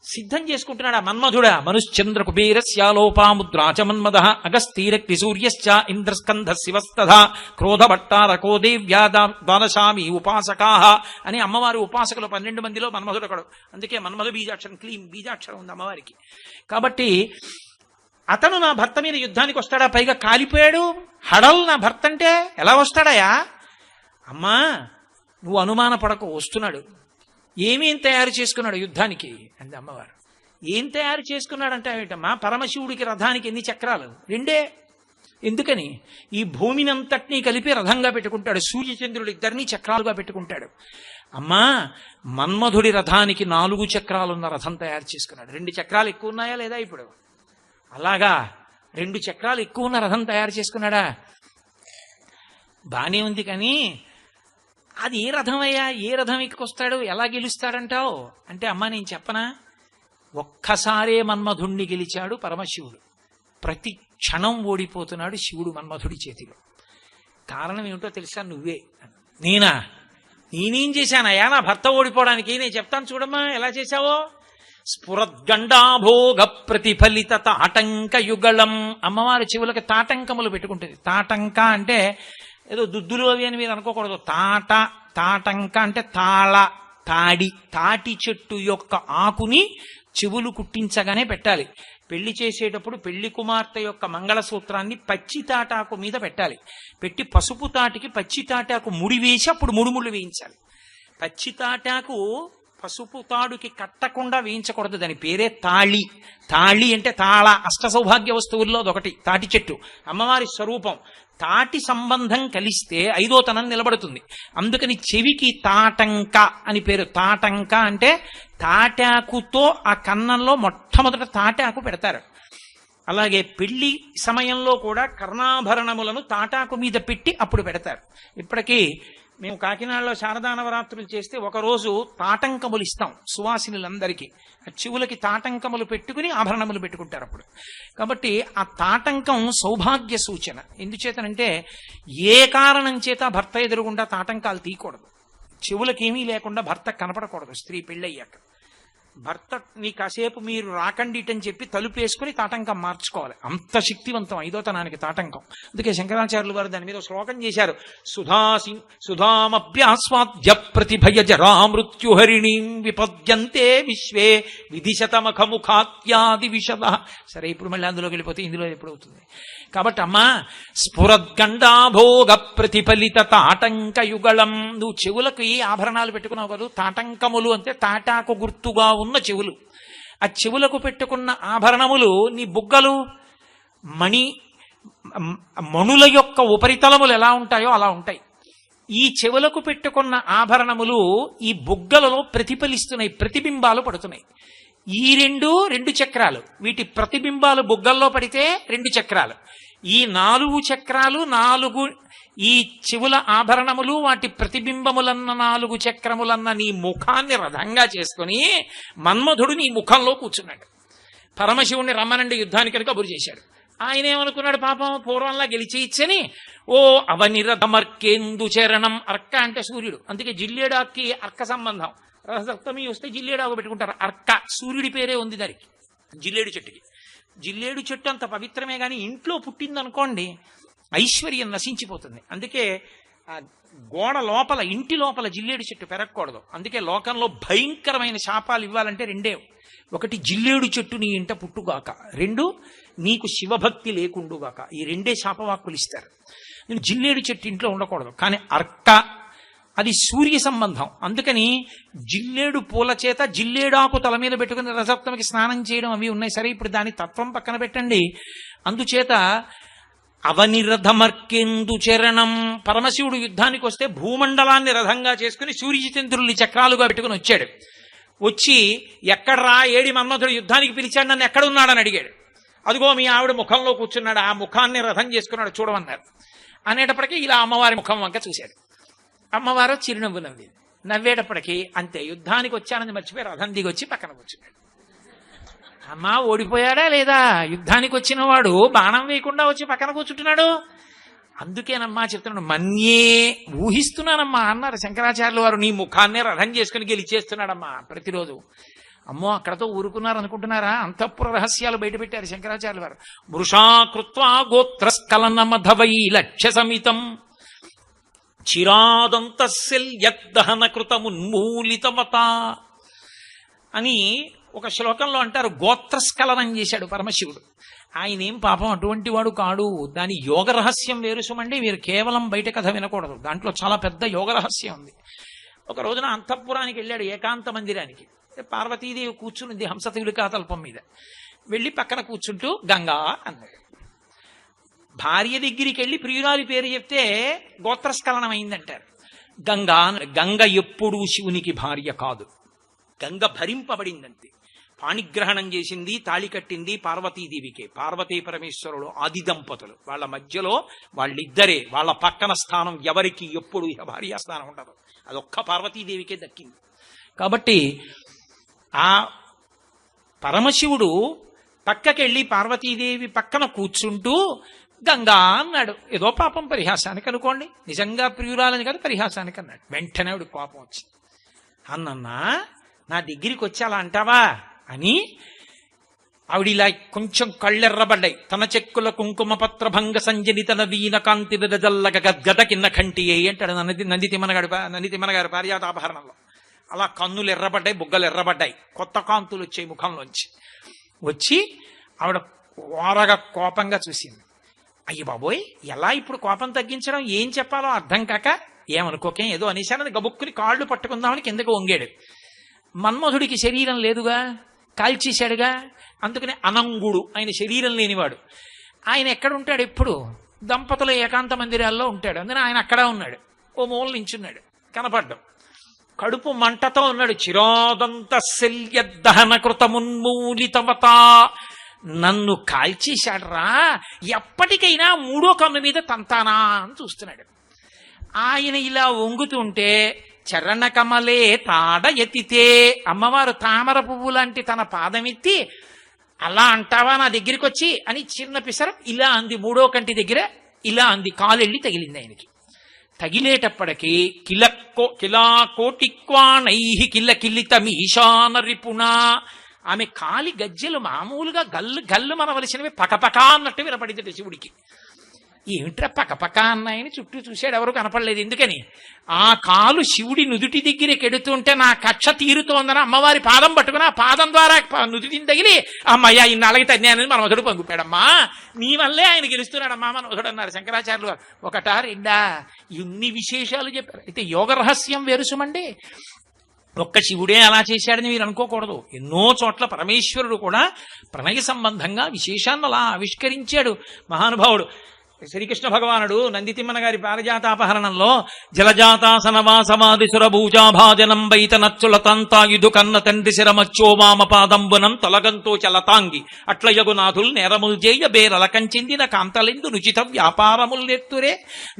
సిద్ధం చేసుకుంటున్నాడు ఆ మన్మధుడా. మనుశ్చంద్ర కుబేరస్యాలోపాముద్రాచ మన్మద అగస్తీరక్తి సూర్యశ్చ ఇంద్రస్కంధ శివస్తథ క్రోధభట్టారకో దేవ్యా ద్వాదశామి ఉపాసకా అని అమ్మవారి ఉపాసకులు 12 మందిలో మన్మధుడు ఒకడు. అందుకే మన్మధు బీజాక్షరం, క్లీం బీజాక్షరం ఉంది అమ్మవారికి. కాబట్టి అతను నా భర్త మీద యుద్ధానికి వస్తాడా? పైగా కాలిపోయాడు. హడల్ నా భర్త అంటే ఎలా వస్తాడయా? అమ్మా నువ్వు అనుమాన పడకు, వస్తున్నాడు. ఏమేం తయారు చేసుకున్నాడు యుద్ధానికి అంది అమ్మవారు. ఏం తయారు చేసుకున్నాడంటే ఏమిటమ్మా, పరమశివుడికి రథానికి ఎన్ని చక్రాలు? 2. ఎందుకని? ఈ భూమిని అంతటినీ కలిపి రథంగా పెట్టుకుంటాడు. సూర్యచంద్రుడు ఇద్దరినీ చక్రాలుగా పెట్టుకుంటాడు. అమ్మా మన్మధుడి రథానికి 4 చక్రాలున్న రథం తయారు చేసుకున్నాడు. 2 చక్రాలు ఎక్కువ ఉన్నాయా లేదా ఇప్పుడు? అలాగా 2 చక్రాలు ఎక్కువ ఉన్న రథం తయారు చేసుకున్నాడా? బానే ఉంది, కానీ అది ఏ రథం అయ్యా? ఏ రథం ఎక్కొస్తాడు? ఎలా గెలుస్తాడంటావు అంటే, అమ్మా నేను చెప్పనా, ఒక్కసారే మన్మధుణ్ణి గెలిచాడు పరమశివుడు. ప్రతి క్షణం ఓడిపోతున్నాడు శివుడు మన్మధుడి చేతిలో. కారణం ఏమిటో తెలుసా? నువ్వే. నేనా? నేనేం చేశానయ్యా నా భర్త ఓడిపోవడానికి? నేను చెప్తాను చూడమ్మా ఎలా చేశావో. స్ఫురద్గండాభోగ ప్రతిఫలిత తాటంక యుగళం. అమ్మవారి చెవులకి తాటంకములు పెట్టుకుంటుంది. తాటంక అంటే ఏదో దుద్దులు అవి అని మీరు అనుకోకూడదు. తాటంక అంటే తాటి చెట్టు యొక్క ఆకుని చెవులు కుట్టించగానే పెట్టాలి. పెళ్లి చేసేటప్పుడు పెళ్లి కుమార్తె యొక్క మంగళసూత్రాన్ని పచ్చి తాటాకు మీద పెట్టాలి. పెట్టి పసుపు తాటికి పచ్చి తాటాకు ముడి వేసి అప్పుడు ముడుముళ్ళు వేయించాలి. పచ్చి తాటాకు పసుపు తాడుకి కట్టకుండా వేయించకూడదు. దాని పేరే తాళి. తాళి అంటే తాళ. అష్ట సౌభాగ్య వస్తువుల్లో అదొకటి. తాటి చెట్టు అమ్మవారి స్వరూపం. తాటి సంబంధం కలిస్తే 5వ తనం నిలబడుతుంది. అందుకని చెవికి తాటంక అని పేరు. తాటంక అంటే తాటాకుతో ఆ కన్నంలో మొట్టమొదట తాటాకు పెడతారు. అలాగే పెళ్లి సమయంలో కూడా కర్ణాభరణములను తాటాకు మీద పెట్టి అప్పుడు పెడతారు. ఇప్పటికీ మేము కాకినాడలో శారదా నవరాత్రులు చేస్తే ఒకరోజు తాటంకములు ఇస్తాం సువాసినులందరికీ. చెవులకి తాటంకములు పెట్టుకుని ఆభరణములు పెట్టుకుంటారు అప్పుడు. కాబట్టి ఆ తాటంకం సౌభాగ్య సూచన. ఎందుచేతనంటే ఏ కారణం చేత భర్త ఎదురుగుండా తాటంకాలు తీయకూడదు. చెవులకేమీ లేకుండా భర్త కనపడకూడదు స్త్రీ పెళ్ళయ్యాక. భర్తని కాసేపు మీరు రాకండిటని చెప్పి తలుపు వేసుకుని తాటంకం మార్చుకోవాలి. అంత శక్తివంతం 5వ తనానికి తాటంకం. అందుకే శంకరాచార్యులు వారు దాని మీద శ్లోకం చేశారు. సుధామభ్యాస్వాద్య ప్రతిభయ జరా మృత్యుహరిణీం విపద్యంతే విశ్వే విధిశతమఖముఖాత్యాది విషద. సరే ఇప్పుడు మళ్ళీ అందులోకి వెళ్ళిపోతే ఇందులో ఎప్పుడు అవుతుంది. కాబట్టి అమ్మా స్ఫురద్గండాభోగ ప్రతిఫలిత తాటంక యుగళం. నువ్వు చెవులకు ఈ ఆభరణాలు పెట్టుకున్నావు కదా, తాటంకములు అంటే తాటాకు గుర్తుగా ఉన్న చెవులు. ఆ చెవులకు పెట్టుకున్న ఆభరణములు నీ బుగ్గలు మణుల యొక్క ఉపరితలములు ఎలా ఉంటాయో అలా ఉంటాయి. ఈ చెవులకు పెట్టుకున్న ఆభరణములు ఈ బుగ్గలలో ప్రతిఫలిస్తున్నాయి, ప్రతిబింబాలు పడుతున్నాయి. ఈ 2 చక్రాలు, వీటి ప్రతిబింబాలు బుగ్గల్లో పడితే 2 చక్రాలు. ఈ 4 చక్రాలు 4 ఈ చెవుల ఆభరణములు వాటి ప్రతిబింబములన్న 4 చక్రములన్న నీ ముఖాన్ని రథంగా చేసుకుని మన్మధుడు నీ ముఖంలో కూర్చున్నాడు. పరమశివుణ్ణి రమ్మనండి యుద్ధానికి కబురు చేశాడు. ఆయన ఏమనుకున్నాడు పాపం, పూర్వంలా గెలిచేయచ్చని ఓ అవనిరథమర్కేందు చరణం. అర్క అంటే సూర్యుడు. అందుకే జిల్లేడాకి అర్క సంబంధం. రథసప్తమి వస్తే జిల్లేడాకు పెట్టుకుంటారు. అర్క సూర్యుడి పేరే ఉంది దానికి. జిల్లేడు చెట్టుకి. జిల్లేడు చెట్టు అంత పవిత్రమే, కానీ ఇంట్లో పుట్టిందనుకోండి ఐశ్వర్యం నశించిపోతుంది. అందుకే ఆ గోడ లోపల, ఇంటి లోపల జిల్లేడు చెట్టు పెరగకూడదు. అందుకే లోకంలో భయంకరమైన శాపాలు ఇవ్వాలంటే 2. 1 జిల్లేడు చెట్టు నీ ఇంట పుట్టుగాక, 2 నీకు శివభక్తి లేకుండుగాక. ఈ 2 శాపవాక్కులు ఇస్తారు. నేను జిల్లేడు చెట్టు ఇంట్లో ఉండకూడదు. కానీ అర్క అది సూర్య సంబంధం. అందుకని జిల్లేడు పూల చేత జిల్లేడాకు తల మీద పెట్టుకుని రథసప్తమికి స్నానం చేయడం అవి ఉన్నాయి. సరే ఇప్పుడు దాని తత్వం పక్కన పెట్టండి. అందుచేత అవనిరథమర్కేందు చరణం. పరమశివుడు యుద్ధానికి వస్తే భూమండలాన్ని రథంగా చేసుకుని సూర్యచంద్రుల్ని చక్రాలుగా పెట్టుకుని వచ్చాడు. వచ్చి ఎక్కడ్రా ఏడి మన్మధుడు యుద్ధానికి పిలిచాడు, నన్ను ఎక్కడున్నాడని అడిగాడు. అదిగో మీ ఆవిడ ముఖంలో కూర్చున్నాడు, ఆ ముఖాన్ని రథం చేసుకున్నాడు చూడమన్నారు. అనేటప్పటికీ ఇలా అమ్మవారి ముఖం వంక చూశాడు. అమ్మవారు చిరునవ్వు నవ్వింది. నవ్వేటప్పటికీ అంతే, యుద్ధానికి వచ్చానని మర్చిపోయి రథం దిగొచ్చి పక్కన కూర్చున్నాడు. అమ్మా ఓడిపోయాడా లేదా? యుద్ధానికి వచ్చిన వాడు బాణం వేయకుండా వచ్చి పక్కన కూర్చుంటున్నాడు. అందుకేనమ్మా చెప్తున్నాడు, మన్యే ఊహిస్తున్నానమ్మా అన్నారు శంకరాచార్యుల వారు. నీ ముఖాన్నే రథం చేసుకుని గెలిచేస్తున్నాడమ్మా ప్రతిరోజు. అమ్మో అక్కడతో ఊరుకున్నారు అనుకుంటున్నారా? అంతఃపుర రహస్యాలు బయటపెట్టారు శంకరాచార్యుల వారు. వృషా కృత్వా గోత్రస్కలన మధవై లక్ష్య సమితం చిరాదంతశల్యద్దహన కృతమున్మూలితమత అని ఒక శ్లోకంలో అంటారు. గోత్రస్ఖలనం చేశాడు పరమశివుడు. ఆయన ఏం పాపం అటువంటి వాడు కాడు. దాని యోగ రహస్యం వేరు సుమండి. మీరు కేవలం బయట కథ వినకూడదు, దాంట్లో చాలా పెద్ద యోగ రహస్యం ఉంది. ఒక రోజున అంతఃపురానికి వెళ్ళాడు, ఏకాంత మందిరానికి. పార్వతీదేవి కూర్చునింది హంసతీలికా తల్పం మీద. వెళ్ళి పక్కన కూర్చుంటూ గంగా అన్నాడు. భార్య దగ్గరికి వెళ్ళి ప్రియురాలి పేరు చెప్తే గోత్రస్ఖలనం అయిందంటారు. గంగా గంగ ఎప్పుడూ శివునికి భార్య కాదు. గంగ భరింపబడిందంతే. పాణిగ్రహణం చేసింది, తాళి కట్టింది పార్వతీదేవికే. పార్వతీ పరమేశ్వరుడు ఆది దంపతులు. వాళ్ళ మధ్యలో వాళ్ళిద్దరే. వాళ్ళ పక్కన స్థానం ఎవరికి ఎప్పుడు భార్యా స్థానం ఉండదు. అదొక్క పార్వతీదేవికే దక్కింది. కాబట్టి ఆ పరమశివుడు పక్కకెళ్ళి పార్వతీదేవి పక్కన కూర్చుంటూ గంగా అన్నాడు. ఏదో పాపం పరిహాసానికి అనుకోండి, నిజంగా ప్రియురాలని కాదు పరిహాసానికి అన్నాడు. వెంటనే ఆవిడ కోపం వచ్చింది. అన్నన్నా నా దగ్గరికి వచ్చి అలా అంటావా అని ఆవిడ ఇలా కొంచెం కళ్ళెర్రబడ్డాయి. తన చెక్కుల కుంకుమ పత్ర భంగ సంజనిత నవీన కాంతి జల్లగ గద్గద కింద కంటి అంటాడు నందితిమ్మనగారు పారిజాతాపహరణంలో. అలా కన్నులు ఎర్రబడ్డాయి, బుగ్గలు ఎర్రబడ్డాయి, కొత్త కాంతులు వచ్చాయి ముఖంలోంచి. వచ్చి ఆవిడ ఓరగా కోపంగా చూసింది. అయ్యి బాబోయ్, ఎలా ఇప్పుడు కోపం తగ్గించడం, ఏం చెప్పాలో అర్థం కాక ఏమనుకోకే ఏదో అనేశానని గబుక్కుని కాళ్ళు పట్టుకుందామని కిందకు వంగాడు. మన్మధుడికి శరీరం లేదుగా, కాల్చేశాడుగా, అందుకని అనంగుడు, ఆయన శరీరం లేనివాడు. ఆయన ఎక్కడుంటాడు? ఎప్పుడు దంపతుల ఏకాంత మందిరాల్లో ఉంటాడు. అందుకని ఆయన అక్కడ ఉన్నాడు, ఓ మూల నించున్నాడు, కనపడ్డం. కడుపు మంటతో ఉన్నాడు. చిరాదంత శల్యద్దహన కృతమున్మూలితవత, నన్ను కాల్చేశాడ్రా, ఎప్పటికైనా మూడో కన్ను మీద తంతానా అని చూస్తున్నాడు. ఆయన ఇలా వంగుతుంటే చరణ కమలే తాడ ఎత్తితే, అమ్మవారు తామర పువ్వు లాంటి తన పాదమెత్తి అలా అంటావా నా దగ్గరికి వచ్చి అని చిన్న పిసర ఇలా అంది. మూడో కంటి దగ్గర ఇలా అంది. కాలెళ్ళి తగిలింది ఆయనకి. తగిలేటప్పటికీ కిలా కోటిక్వాణై కిల్ల కిల్లితమీశాన రిపుణా, ఆమె కాలి గజ్జెలు మామూలుగా గల్లు గల్లు మనవలసినవి పకపకా అన్నట్టు వినపడింది శివుడికి. ఏమిట్రా పకపక అన్నాయని చుట్టూ చూశాడు, ఎవరు కనపడలేదు. ఎందుకని? ఆ కాలు శివుడి నుదుటి దగ్గర కెడుతుంటే నా కక్ష తీరుతోందని అమ్మవారి పాదం పట్టుకుని ఆ పాదం ద్వారా నుదుటిని తగిలి అమ్మయ్య ఇన్నాళ్ళకి తన్యానని మనవధుడు పంగుపాడమ్మా, నీ వల్లే ఆయన గెలుస్తున్నాడమ్మా మనవధుడు అన్నారు శంకరాచార్యులు గారు. ఒకటా రెండా ఇన్ని విశేషాలు చెప్పారు. అయితే యోగ రహస్యం వేరుసుమండి. ఒక్క శివుడే అలా చేశాడని మీరు అనుకోకూడదు. ఎన్నో చోట్ల పరమేశ్వరుడు కూడా ప్రణయ సంబంధంగా విశేషాన్ని అలా ఆవిష్కరించాడు మహానుభావుడు. శ్రీకృష్ణ భగవానుడు నందితిమ్మన గారి పారిజాతాపహరణంలో జలజాతాసనవాసమాది సురభూజాభాజనం వైత నచ్చుల తంతాయుధు కన్న తండ్రి శిరమచ్చోవామ పాదంబునం తొలగంతో చలతాంగి అట్లయగునాథుల్ నేరముల్ జేయ బేరల కంచెందిన కాంతలెందు నుచిత వ్యాపారముల్నెత్తురే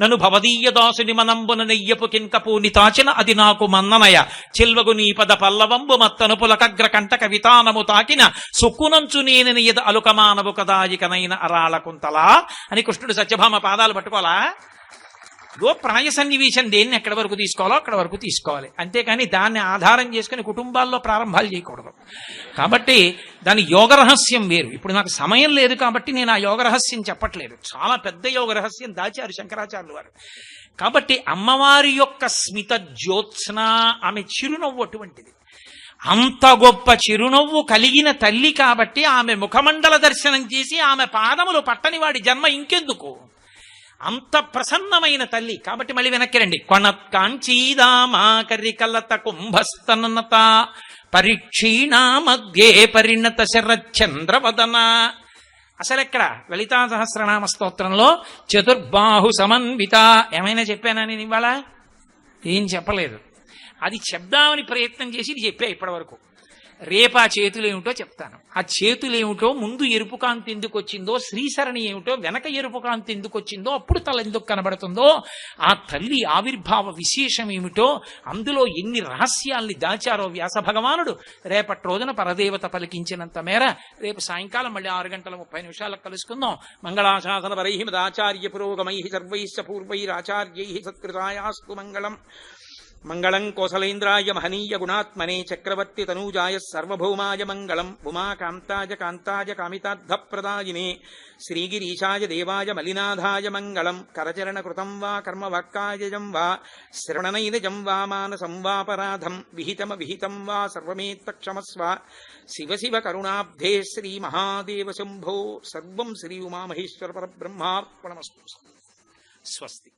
నను భవదీయ దాసుని మనంబున నెయ్యపు కింకపూని తాచిన అది నాకు మన్ననయ చిల్వగు నీ పద పల్లవంబు మత్తను పులకగ్ర కంట కవితానము తాకిన సుక్కునంచు నేనని ఎద అలుకమానవు కదాయికనైన అరాళ కుంతలా అని కృష్ణుడు సత్యభామ పాదాలు పట్టుకోవాలా? ప్రణయ సన్నివేశం దేన్ని ఎక్కడి వరకు తీసుకోవాలో అక్కడ వరకు తీసుకోవాలి, అంతేకాని దాన్ని ఆధారం చేసుకుని కుటుంబాల్లో ప్రారంభాలు చేయకూడదు. కాబట్టి దాని యోగ రహస్యం వేరు. ఇప్పుడు నాకు సమయం లేదు కాబట్టి నేను ఆ యోగ రహస్యం చెప్పట్లేదు. చాలా పెద్ద యోగ రహస్యం దాచారు శంకరాచార్యులు వారు. కాబట్టి అమ్మవారి యొక్క స్మిత జ్యోత్స్న, ఆమె చిరునవ్వు అటువంటిది. అంత గొప్ప చిరునవ్వు కలిగిన తల్లి కాబట్టి ఆమె ముఖమండల దర్శనం చేసి ఆమె పాదములు పట్టని వాడి జన్మ ఇంకెందుకు? అంత ప్రసన్నమైన తల్లి కాబట్టి మళ్ళీ వెనక్కి రండి. కొణత్కాంచీదామాకరి కలత కుంభస్తనత పరిక్షీణ మధ్యే పరిణత శరచంద్రవదన. అసలెక్కడ లలితా సహస్రనామ స్తోత్రంలో చతుర్బాహు సమన్విత ఏమైనా చెప్పానా నేను ఇవాళ? ఏం చెప్పలేదు. అది చెప్దామని ప్రయత్నం చేసి ఇది చెప్పా ఇప్పటి వరకు. రేపు ఆ చేతులు ఏమిటో చెప్తాను. ఆ చేతులు ఏమిటో, ముందు ఎరుపు కాంతి ఎందుకు వచ్చిందో, శ్రీసరణి ఏమిటో, వెనక ఎరుపు కాంతి ఎందుకు వచ్చిందో, అప్పుడు తల ఎందుకు కనబడుతుందో, ఆ తల్లి ఆవిర్భావ విశేషం ఏమిటో, అందులో ఎన్ని రహస్యాల్ని దాచారో వ్యాస భగవానుడు రేపటి రోజున పరదేవత పలికించినంత మేర రేపు సాయంకాలం మళ్ళీ 6:30 కలుసుకుందాం. మంగళాశాసన పరైః మదాచార్య పురోగమైః సర్వైశ్చ పూర్వైరాచార్యైః సత్కృతాయాస్తు మంగళం. మంగళం కోసలేంద్రాయ మహనీయ గుణాత్మనే చక్రవర్తి తనూజాయ సర్వభౌమాయ మంగళం ఉమాకాంతాయ కాంతాయ కామితార్థప్రదాయినే శ్రీగిరీశాయ దేవాయ మలినాథాయ మంగళం కరచరణ కృతం వా కర్మవాక్కాయజం వా శ్రవణనైనజం వా మానసం వాపరాధం విహితం వా సర్వమేత్తక్షమస్వ శివ శివ కరుణాబ్ధే శ్రీ మహాదేవ శంభో సర్వం శ్రీ ఉమామహేశ్వర పరబ్రహ్మార్పణమస్తు. స్వస్తి.